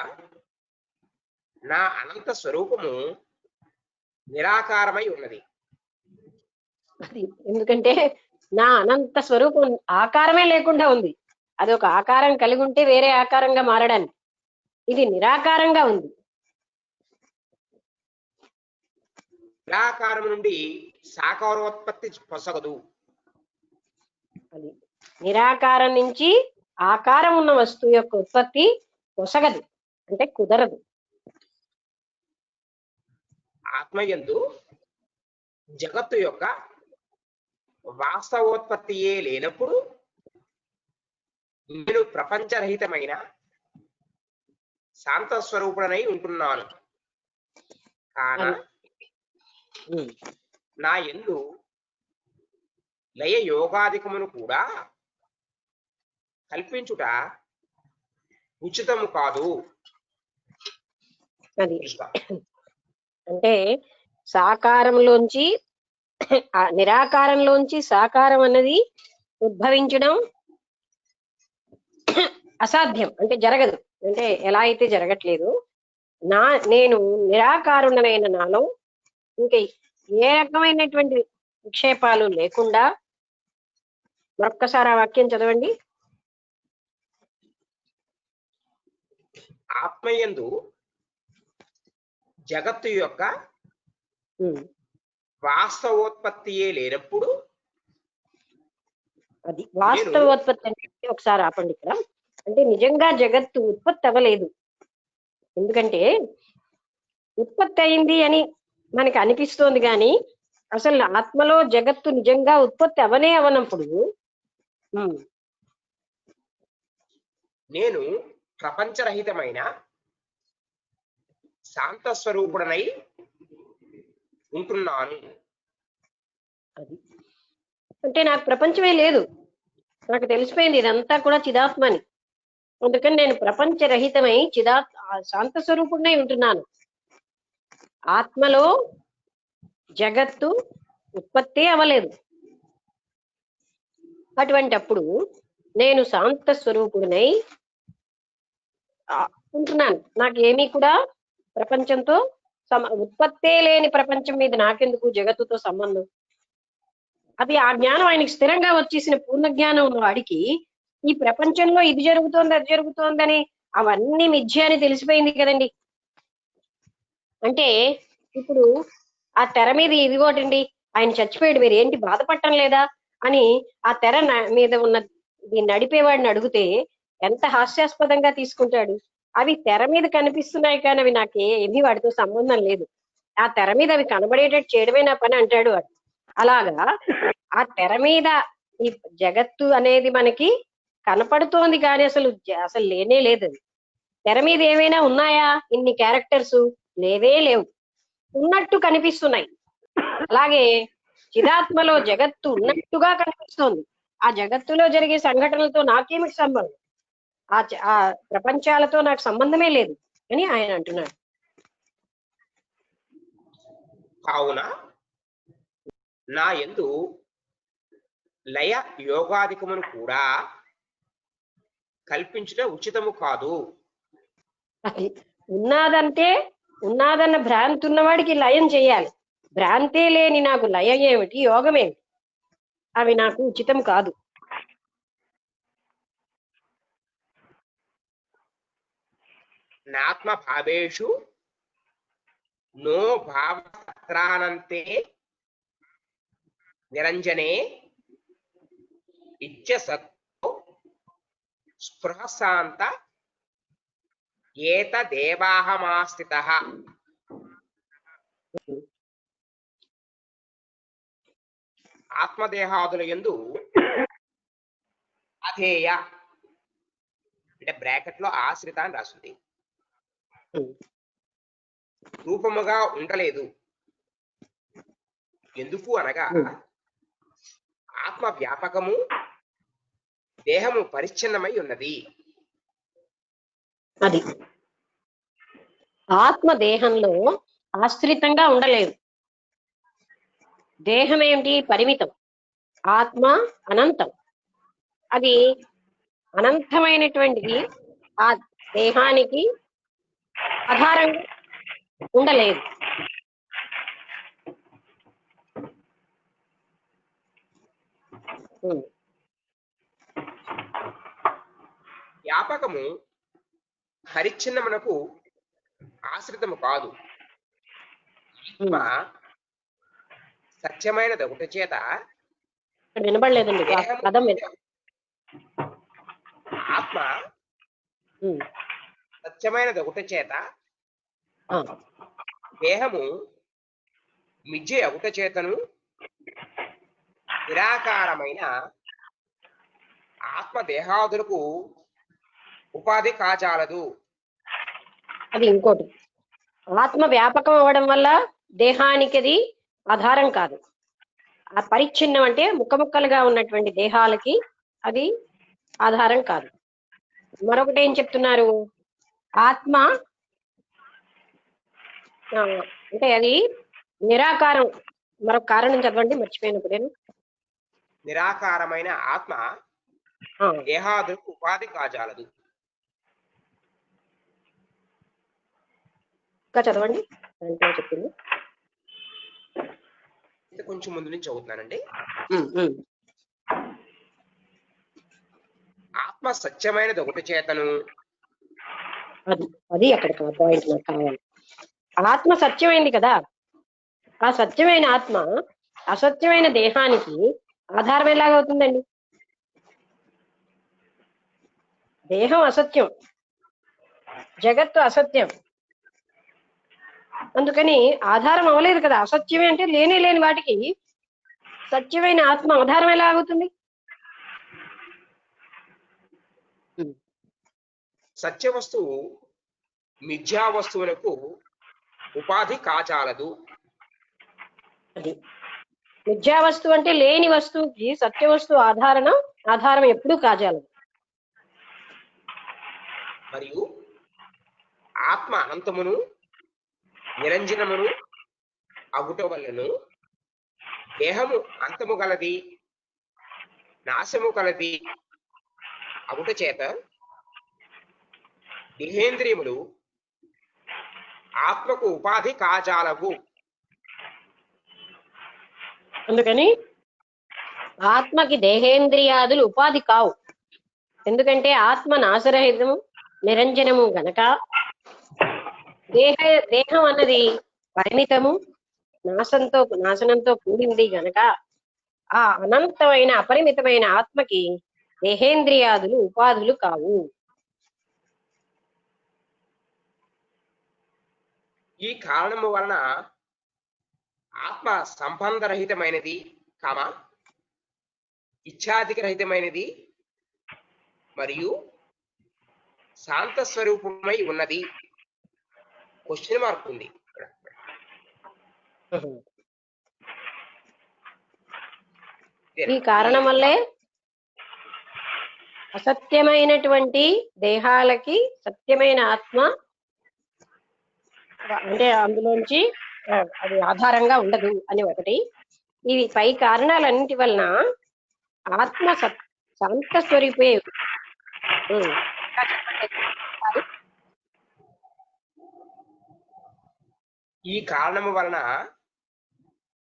నా అనంత స్వరూపము నిరాకారమై ఉన్నది. అది ఎందుకంటే నా అనంత స్వరూపం ఆకారమే లేకుండా ఉంది. అది ఒక ఆకారం కలిగి ఉంటే వేరే ఆకారంగా మారడానికి, ఇది నిరాకారంగా ఉంది. నిరాకారం నుండి సాకారోత్పత్తి పొసగదు. అది నిరాకారం నుంచి ఆకారం ఉన్న వస్తువు యొక్క ఉత్పత్తి పొసగదు, అంటే కుదరదు. ఆత్మయందు జగత్తు యొక్క వాస్తవోత్పత్తియే లేనప్పుడు నేను ప్రపంచరహితమైన శాంత స్వరూపుడనై ఉంటున్నాను. కాన నా యందు లయ యోగాధికమును కూడా కల్పించుట ఉచితము కాదు. అది అంటే సాకారంలోంచి నిరాకారంలోంచి సాకారం అన్నది ఉద్భవించడం అసాధ్యం, అంటే జరగదు. అంటే ఎలా అయితే జరగట్లేదు, నేను నిరాకారుణమైన నాలో ఇంకా ఏ రకమైనటువంటి విక్షేపాలు లేకుండా. మరొక్కసారి ఆ వాక్యం చదవండి. ఆత్మయందు జగత్తు యొక్క వాస్తవోత్పత్తియే లేనప్పుడు. అది వాస్తవోత్పత్తి అంటే ఒకసారి ఆపండి ఇక్కడ. అంటే నిజంగా జగత్తు ఉత్పత్తి అవ్వలేదు. ఎందుకంటే ఉత్పత్తి అయింది అని మనకి అనిపిస్తోంది, కానీ అసలు ఆత్మలో జగత్తు నిజంగా ఉత్పత్తి అవనప్పుడు నేను ప్రపంచరహితమైన శాంత స్వరూపుడనై ఉంటున్నాను. అది అంటే నాకు ప్రపంచమే లేదు, నాకు తెలిసిపోయింది ఇదంతా కూడా చిదాత్మని. అందుకని నేను ప్రపంచరహితమై శాంత స్వరూపుడనై ఉంటున్నాను. ఆత్మలో జగత్తు ఉత్పత్తి అవ్వలేదు. అటువంటి అప్పుడు నేను శాంత స్వరూపుడినై ఉంటున్నాను. నాకు ఏమీ కూడా ప్రపంచంతో ఉత్పత్తే లేని ప్రపంచం మీద నాకెందుకు జగత్తుతో సంబంధం? అది ఆ జ్ఞానం ఆయనకి స్థిరంగా వచ్చేసిన పూర్ణ జ్ఞానం ఉన్న వాడికి ఈ ప్రపంచంలో ఇది జరుగుతోంది అది జరుగుతోందని అవన్నీ మిథ్య అని తెలిసిపోయింది కదండి. అంటే ఇప్పుడు ఆ తెర మీద ఇదిగోటండి ఆయన చచ్చిపోయాడు, మీరు ఏంటి బాధపడటం లేదా అని ఆ తెర మీద ఉన్న దీన్ని నడిపేవాడిని అడిగితే ఎంత హాస్యాస్పదంగా తీసుకుంటాడు. అవి తెర మీద కనిపిస్తున్నాయి, కానీ అవి ఏమీ వాటితో సంబంధం లేదు. ఆ తెర మీద అవి కనబడేటట్టు చేయడమే నా పని అంటాడు వాడు. అలాగా ఆ తెర మీద ఈ జగత్తు అనేది మనకి కనపడుతోంది, కానీ అసలు లేనే లేదు. అది తెర మీద ఏమైనా ఉన్నాయా? ఇన్ని క్యారెక్టర్స్ లేవే లేవు, ఉన్నట్టు కనిపిస్తున్నాయి. అలాగే చిదాత్మలో జగత్తు ఉన్నట్టుగా కనిపిస్తోంది. ఆ జగత్తులో జరిగే సంఘటనలతో నాకేమిటి సంబంధం? ఆ ప్రపంచాలతో నాకు సంబంధమే లేదు అని ఆయన అంటున్నాడు. కావున నా యందు లయ యోగాధికమును కూడా కల్పించుట ఉచితము కాదు. అది ఉన్నాదంటే ఉన్నాదన్న భ్రాంతి ఉన్నవాడికి లయం చేయాలి. భ్రాంతే లేని నాకు లయం ఏమిటి, యోగం ఏమిటి? అవి నాకు ఉచితం కాదు. నాత్మ భావేషు నో భావత్రానంతే నిరంజనే ఇచ్చసత్తో స్పృహశాంత ఏతదేవాహమాస్థితః. ఆత్మదేహాదుల యందు అధేయ అంటే బ్రాకెట్ లో ఆశ్రిత అని రాస్తుంది. రూపముగా ఉండలేదు. ఎందుకు అనగా ఆత్మ వ్యాపకము, దేహము పరిచ్ఛిన్నమై ఉన్నది. అది ఆత్మ దేహంలో ఆశ్రితంగా ఉండలేదు. దేహం ఏమిటి? పరిమితం. ఆత్మ అనంతం. అది అనంతమైనటువంటిది ఆ దేహానికి ఆధారంగా ఉండలేదు. వ్యాపకము పరిచ్ఛిన్నమునకు ఆశ్రితము కాదు. ఆత్మ సత్యమైనది ఒకటి చేత వినబడలేదండి పదం. ఆత్మ సత్యమైనది ఒకటి చేత దేహము మిథ్య ఒకటి చేతను నిరాకారమైన ఆత్మ దేహాదులకు ఉపాధి కాజాలదు. అది ఇంకోటి. ఆత్మ వ్యాపకం అవ్వడం వల్ల దేహానికి అది ఆధారం కాదు. ఆ పరిచ్ఛిన్నం అంటే ముక్కముక్కలుగా ఉన్నటువంటి దేహాలకి అది ఆధారం కాదు. మరొకటి ఏం చెప్తున్నారు? ఆత్మ అంటే అది నిరాకారం. మరొక కారణం చదవండి, మర్చిపోయినప్పుడేను. నిరాకారమైన ఆత్మ దేహాదులకు ఉపాధి కాజాలదు. ఇంకా చదవండి, అంటే చెప్పింది కొంచెం ముందు నుంచి చదువుతున్నానండి. ఆత్మ సత్యమైనది ఒకటి చేతను. అది అక్కడ పాయింట్ నాకు కావాలి. ఆత్మ సత్యమైంది కదా. ఆ సత్యమైన ఆత్మ అసత్యమైన దేహానికి ఆధారం ఎలాగవుతుందండి? దేహం అసత్యం, జగత్తు అసత్యం, అందుకని ఆధారం అవ్వలేదు కదా. అసత్యమే అంటే లేనే లేని వాటికి సత్యమైన ఆత్మ ఆధారం ఎలా అవుతుంది? సత్య వస్తువు మిథ్యా వస్తువులకు ఉపాధి కాచాలదు. అది మిథ్యా వస్తువు అంటే లేని వస్తువుకి సత్య వస్తువు ఆధారం ఎప్పుడూ కాజాలదు. మరియు ఆత్మ అనంతమును నిరంజనమును అగుట వలన దేహము అంతము గలది, నాశము కలది అగుట చేత దేహేంద్రియములు ఆత్మకు ఉపాధి కాజాలవు. అందుకని ఆత్మకి దేహేంద్రియాదులు ఉపాధి కావు. ఎందుకంటే ఆత్మ నాశరహితము, నిరంజనము గనక. దేహం అన్నది పరిమితము, నాశనంతో కూడింది గనక ఆ అనంతమైన అపరిమితమైన ఆత్మకి దేహేంద్రియాదులు ఉపాధులు కావు. ఈ కారణము వలన ఆత్మ సంబంధరహితమైనది, ఇచ్ఛాధిక రహితమైనది మరియు శాంత స్వరూపమై ఉన్నది. క్వశ్చన్ మార్క్ ఉంది. ఈ కారణం వల్లే అసత్యమైనటువంటి దేహాలకి సత్యమైన ఆత్మ అంటే అందులోంచి అది ఆధారంగా ఉండదు అని ఒకటి. ఈ పై కారణాలన్నిటి వలన ఆత్మ శాంత స్వరూపే. ఈ కారణము వలన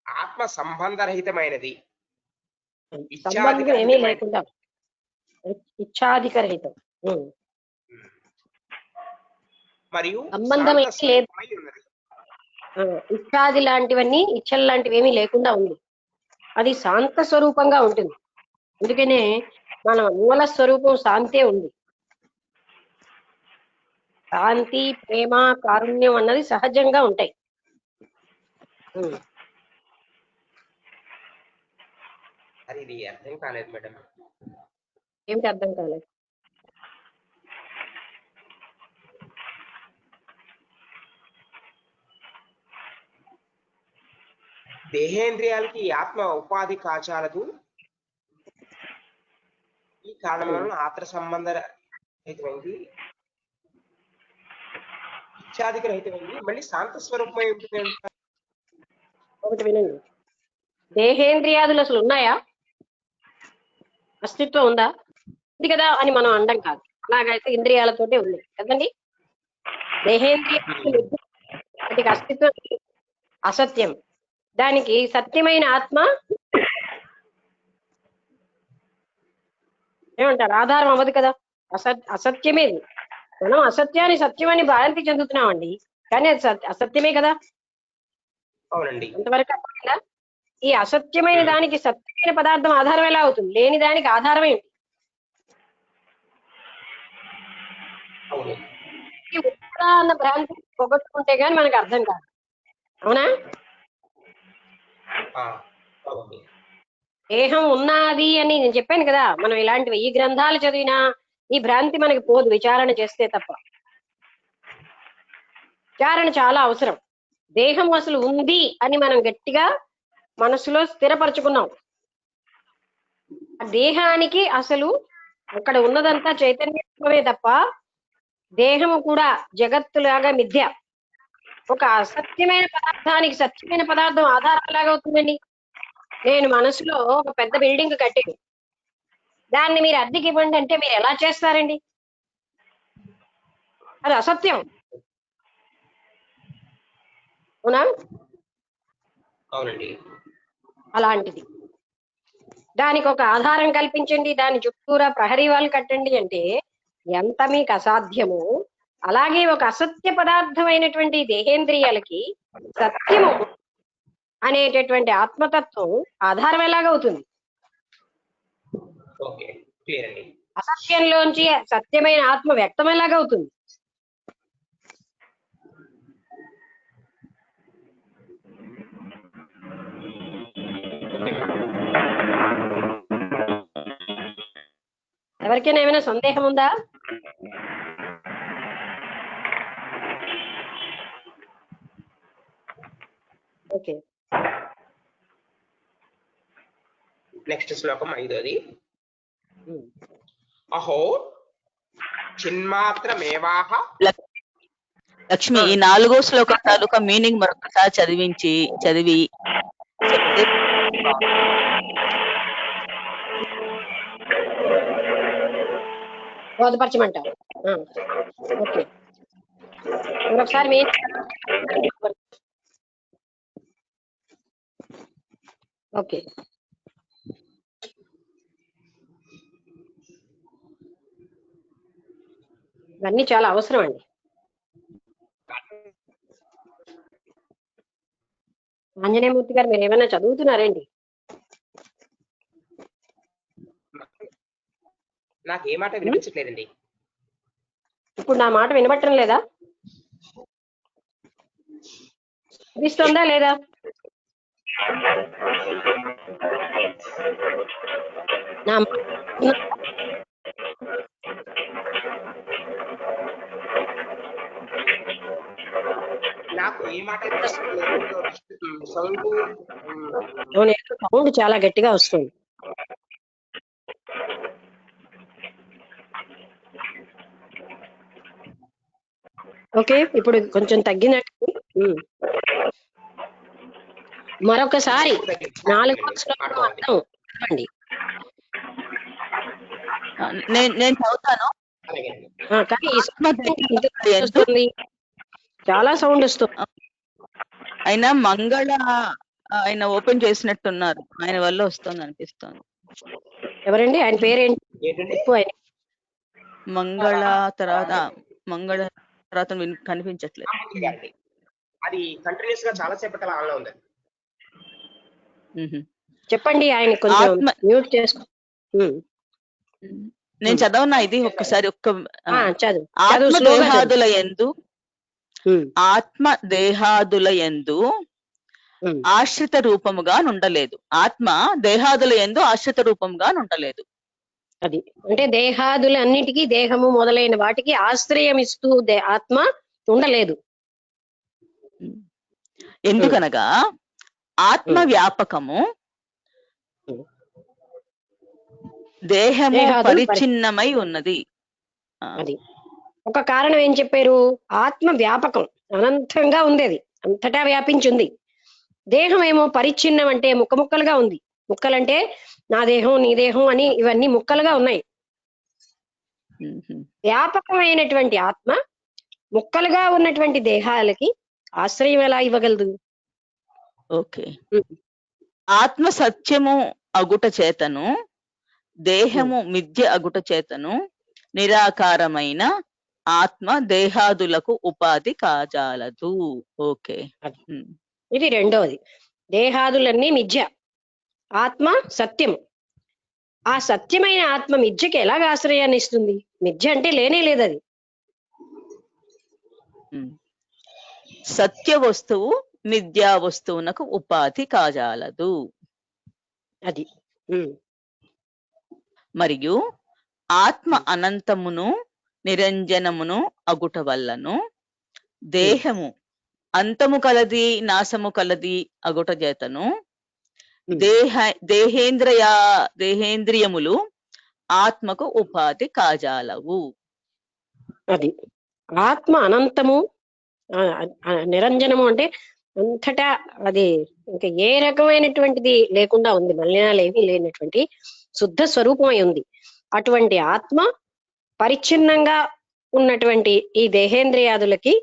ఆత్మ సంబంధరహితమైనది, సంబంధం ఏమీ లేకుండా ఇచ్ఛాధికరహితం, మరియు సంబంధం ఏమీ లేదు. ఇచ్ఛాది లాంటివన్నీ ఇచ్చలు లాంటివి ఏమీ లేకుండా ఉంది. అది శాంత స్వరూపంగా ఉంటుంది. అందుకనే మన మూల స్వరూపం శాంతే ఉంది. శాంతి, ప్రేమ, కారుణ్యం అన్నది సహజంగా ఉంటాయి. అది ఇది అర్థం కాలేదు మేడం. ఏమిటి అర్థం కాలేదు? దేహేంద్రియాలకి ఆత్మ ఉపాధి కాచాలదు. ఈ కారణం వలన ఆత్మ సంబంధ రహితమైంది, ఇచ్ఛాధిక రహితమైంది, మళ్ళీ శాంత స్వరూపమై ఉంటుంది. ఒకటి వినండి, దేహేంద్రియాదులు అసలు ఉన్నాయా? అస్తిత్వం ఉందా? ఉంది కదా అని మనం అండం కాదు. అలాగైతే ఇంద్రియాలతోటే ఉంది కదండి. దేహేంద్రియాలు వాటికి అస్తిత్వం అసత్యం. దానికి సత్యమైన ఆత్మ ఏమంటారు? ఆధారం అవ్వదు కదా. అసత్యమే. మనం అసత్యాన్ని సత్యమని భ్రాంతి చెందుతున్నామండి, కానీ అది అసత్యమే కదా. అవునండి. అంతవరకు అర్థమైందా? ఈ అసత్యమైన దానికి సత్యమైన పదార్థం ఆధారం ఎలా అవుతుంది? లేని దానికి ఆధారం ఏంటి? ఈ ఉత్తర అన్న భ్రాంతి పొగట్టుకుంటే గాని మనకు అర్థం కాదు. అవునా? దేహం ఉన్నది అని నేను చెప్పాను కదా. మనం ఇలాంటివి ఈ గ్రంథాలు చదివినా ఈ భ్రాంతి మనకి పోదు, విచారణ చేస్తే తప్ప. విచారణ చాలా అవసరం. దేహం అసలు ఉంది అని మనం గట్టిగా మనసులో స్థిరపరచుకున్నాం. ఆ దేహానికి అసలు అక్కడ ఉన్నదంతా చైతన్యమే తప్ప దేహము కూడా జగత్తులాగా మిథ్య. ఒక అసత్యమైన పదార్థానికి సత్యమైన పదార్థం ఆధారం ఎలాగవుతుందండి? నేను మనసులో ఒక పెద్ద బిల్డింగ్ కట్టాను, దాన్ని మీరు అద్దెకి ఇవ్వండి అంటే మీరు ఎలా చేస్తారండి? అది అసత్యం. అవునా? అవునండి. అలాంటిది దానికి ఒక ఆధారం కల్పించండి, దాని చుట్టూరా ప్రహరీ వాళ్ళు కట్టండి అంటే ఎంత మీకు అసాధ్యమో, అలాగే ఒక అసత్య పదార్థమైనటువంటి దేహేంద్రియాలకి సత్యము అనేటటువంటి ఆత్మతత్వం ఆధారం ఎలాగవుతుంది? అసత్యంలోంచి సత్యమైన ఆత్మ వ్యక్తం ఎలాగవుతుంది? ఎవరికైనా ఏమైనా సందేహం ఉందా? ఓకే, నెక్స్ట్ శ్లోకం 5. అహో చిన్మాత్రమేవాహ. లక్ష్మి, ఈ 4వ శ్లోకం తాలూకా మీనింగ్ మరొకసారి చదివి చెప్తే బోధపరచమంటారు. ఓకే, మరొకసారి ఓకే. ఇవన్నీ చాలా అవసరం అండి. ఆంజనేయమూర్తి గారు, మీరు ఏమైనా చదువుతున్నారండి? నాకు ఏ మాట వినిపించట్లేదండి. ఇప్పుడు నా మాట వినబట్టడం లేదా? వినిపిస్తుందా లేదా? నాకు ఏ మాట వినిపించట్లేదు. సౌండ్ చాలా గట్టిగా వస్తుంది. ఓకే, ఇప్పుడు కొంచెం తగ్గినట్టు. మరొకసారి ఇప్పుడు తగ్గింది. 4వ శ్లోకం అర్థమైంది. అర్థం చెప్పండి. నేను చదువుతాను. అలాగేనండి. కానీ ఈ ఆత్మ ఇంత వస్తుంది, చాలా సౌండ్ వస్తుంది. ఆయన మంగళ ఆయన ఓపెన్ చేసినట్టున్నారు, ఆయన వల్ల వస్తుంది అనిపిస్తుంది. ఎవరండి ఆయన పేరేంటి? ఏంటండి? ఎక్కువ ఆయన మంగళ తర్వాత కనిపించట్లేదు. మూర్తి గారండి. అది కంటిన్యూస్ గా చాలా సేపటి ఆన్ లో ఉంది. చెప్పండి, ఆయన కొంచెం ఆత్మ మ్యూట్ చేసుకో. నేను చదవనా ఇది ఒక్కసారి చదువు ఆత్మ స్లోగా చదువు. దేహాదుల యందు ఆత్మ దేహాదుల యందు ఆశ్రిత రూపముగా నుండలేదు. ఆత్మ దేహాదుల యందు ఆశ్రిత రూపముగా నుండలేదు. అది అంటే దేహాదుల అన్నిటికీ, దేహము మొదలైన వాటికి ఆశ్రయం ఇస్తూ ఆత్మ ఉండలేదు. ఎందుకనగా ఆత్మ వ్యాపకము, దేహము దేహాదులు పరిచ్ఛిన్నమై ఉన్నది. అది ఒక కారణం ఏం చెప్పారు? ఆత్మ వ్యాపకం, అనంతంగా ఉంది, అది అంతటా వ్యాపించి ఉంది. దేహం ఏమో పరిచ్ఛిన్నం, అంటే ముక్కలుగా ఉంది. ముక్కలంటే నా దేహం నీ దేహం అని ఇవన్నీ ముక్కలుగా ఉన్నాయి. వ్యాపకమైనటువంటి ఆత్మ ముక్కలుగా ఉన్నటువంటి దేహాలకి ఆశ్రయం ఎలా ఇవ్వగలదు? ఓకే, ఆత్మ సత్యము అగుట చేతను, దేహము మిథ్య అగుట చేతను నిరాకారమైన ఆత్మ దేహాదులకు ఉపాధి కాజాలదు. ఓకే, ఇది రెండోది. దేహాదులన్నీ మిథ్య, ఆత్మ సత్యము. ఆ సత్యమైన ఆత్మ మిథ్యకి ఎలాగ ఆశ్రయాన్ని ఇస్తుంది? మిథ్య అంటే లేనే లేదు అది. సత్య వస్తువు మిథ్యా వస్తువునకు ఉపాధి కాజాలదు. అది మరియు ఆత్మ అనంతమును నిరంజనమును అగుట వల్లను దేహము అంతము కలది నాశము కలది అగుట చేతను దేహేంద్రియములు ఆత్మకు ఉపాధి కాజాలవు. అది ఆత్మ అనంతము, నిరంజనము అంటే అంతటా అది ఇంకా ఏ రకమైనటువంటిది లేకుండా ఉంది, మలినాలు ఏమీ లేనటువంటి శుద్ధ స్వరూపమై ఉంది. అటువంటి ఆత్మ పరిచ్ఛిన్నంగా ఉన్నటువంటి ఈ దేహేంద్రియాదులకి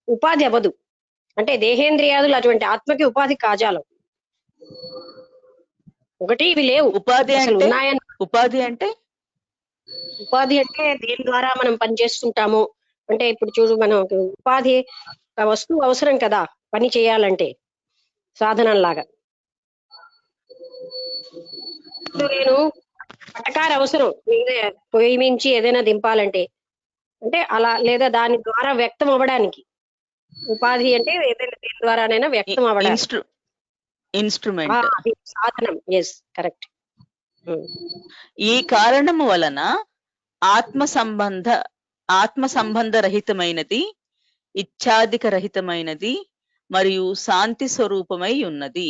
ఉపాధి అవ్వదు. అంటే దేహేంద్రియాదులు అటువంటి ఆత్మకి ఉపాధి కాజాలం. ఒకటి ఇవి లేవు. ఉపాధి అసలు అంటే ఉన్నాయని ఉపాధి అంటే దేని ద్వారా మనం పనిచేస్తుంటాము అంటే, ఇప్పుడు చూడు, మనం ఉపాధి వస్తువు అవసరం కదా పని చేయాలంటే, సాధనంలాగా. నేను పటకార అవసరం, పొయ్యి మించి ఏదైనా దింపాలంటే, అంటే అలా, లేదా దాని ద్వారా వ్యక్తం అవ్వడానికి ఉపాధి అంటే ఏదైనా దేని ద్వారానైనా వ్యక్తం అవ్వడానికి ఇన్స్ట్రుమెంట్, సాధనం. Yes, correct. ఈ కారణము వలన ఆత్మ సంబంధ రహితమైనది, ఇచ్ఛాధిక రహితమైనది మరియు శాంతి స్వరూపమై ఉన్నది.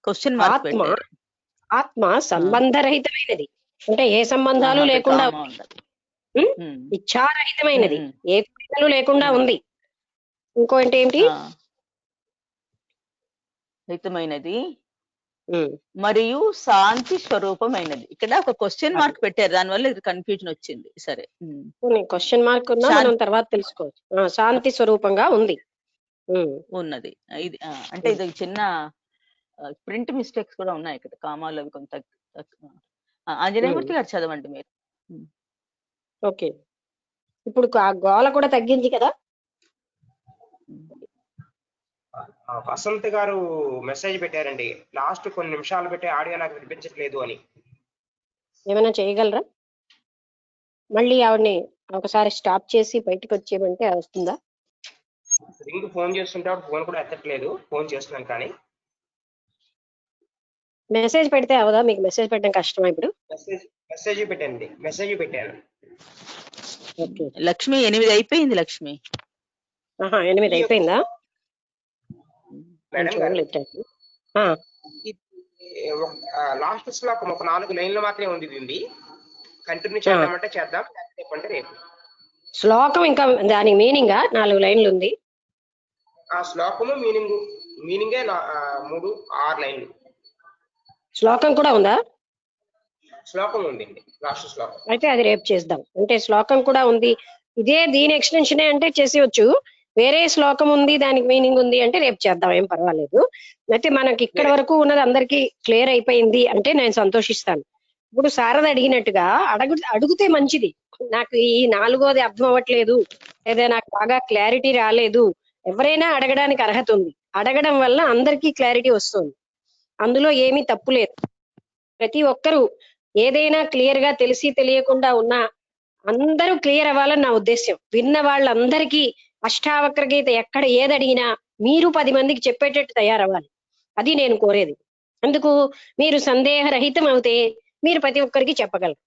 క్వశ్చన్ మార్క్ పెట్టారు. ఆత్మ సంబంధరహితమైనది అంటే ఏ సంబంధాలు లేకుండా, ఇచ్ఛారహితమైనది, ఏ కోరికలు లేకుండా ఉంది. ఇంకో అంటే ఏంటి? రహితమైనది మరియు శాంతి స్వరూపమైనది. ఇక్కడ ఒక క్వశ్చన్ మార్క్ పెట్టారు, దానివల్ల ఇది కన్ఫ్యూజన్ వచ్చింది. సరే, క్వశ్చన్ మార్క్ ఉన్నా మనం తర్వాత తెలుసుకోవచ్చు. శాంతి స్వరూపంగా ఉంది ఉన్నది. ఇది అంటే ఇది చిన్న ప్రింట్ మిస్టేక్స్ కూడా ఉన్నాయి ఇక్కడ, కామాలు అవి కొంత. ఆంజనేయమూర్తి గారు చదవండి మీరు. ఓకే, ఇప్పుడు గోల కూడా తగ్గింది కదా. వసంత్ గారు మెసేజ్ పెట్టారండి, లాస్ట్ కొన్ని నిమిషాలు పెట్టే ఆడియో నాకు వినిపించట్లేదు అని. ఏమైనా చేయగలరా? మళ్ళీ ఆవిడని ఒకసారి స్టాప్ చేసి బయటకు వచ్చేయమంటే వస్తుందా? రింగ్ ఫోన్ చేస్తుంటే ఫోన్ కూడా ఎత్తట్లేదు. ఫోన్ చేస్తున్నాను కానీ. మెసేజ్ పెడితే అవదా? మీకు మెసేజ్ పెట్టడం కష్టమా ఇప్పుడు? మెసేజ్ పెట్టండి, మెసేజ్ పెట్టాను. లక్ష్మి 8 అయిపోయింది. లక్ష్మి 8 అయిపోయిందా? మేడం గారు, లాస్ట్ శ్లోకం ఒక 4 లైన్లు మాత్రమే ఉంది. దీన్ని కంటిన్యూ చేద్దామంటే చేద్దాం, చెప్పండి రేపు. శ్లోకం ఇంకా దాని మీనింగ్ 4 లైన్లు ఉంది. ఆ శ్లోకము మీనింగే 3-6 లైన్లు. శ్లోకం కూడా ఉందా? శ్లోకం ఉందండి, లాస్ట్ శ్లోకం. అయితే అది రేపు చేద్దాం. అంటే శ్లోకం కూడా ఉంది, ఇదే దీని ఎక్స్టెన్షనే అంటే చేసేయచ్చు. వేరే శ్లోకం ఉంది దానికి మీనింగ్ ఉంది అంటే రేపు చేద్దాం, ఏం పర్వాలేదు. అయితే మనకి ఇక్కడ వరకు ఉన్నది అందరికి క్లియర్ అయిపోయింది అంటే నేను సంతోషిస్తాను. ఇప్పుడు శారద అడిగినట్టుగా అడిగితే మంచిది. నాకు ఈ 4వది అర్థం అవ్వట్లేదు, లేదా నాకు బాగా క్లారిటీ రాలేదు. ఎవరైనా అడగడానికి అర్హత ఉంది. అడగడం వల్ల అందరికీ క్లారిటీ వస్తుంది, అందులో ఏమీ తప్పు లేదు. ప్రతి ఒక్కరూ ఏదైనా క్లియర్ గా తెలిసి తెలియకుండా ఉన్నా అందరూ క్లియర్ అవ్వాలని నా ఉద్దేశం. విన్న వాళ్ళందరికీ అష్టావక్ర గీత ఎక్కడ ఏది అడిగినా మీరు 10 మందికి చెప్పేటట్టు తయారవ్వాలి, అది నేను కోరేది. అందుకు మీరు సందేహరహితం అవుతే మీరు ప్రతి ఒక్కరికి చెప్పగలరు.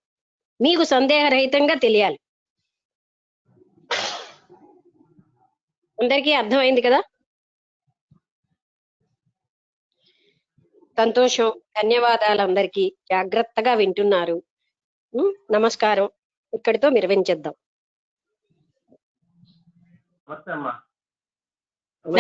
మీకు సందేహరహితంగా తెలియాలి. అందరికీ అర్థమైంది కదా? సంతోషం, ధన్యవాదాలు అందరికీ. జాగ్రత్తగా వింటున్నారు. నమస్కారం. ఇక్కడితో విరమించేద్దాం. నమస్తే అమ్మా.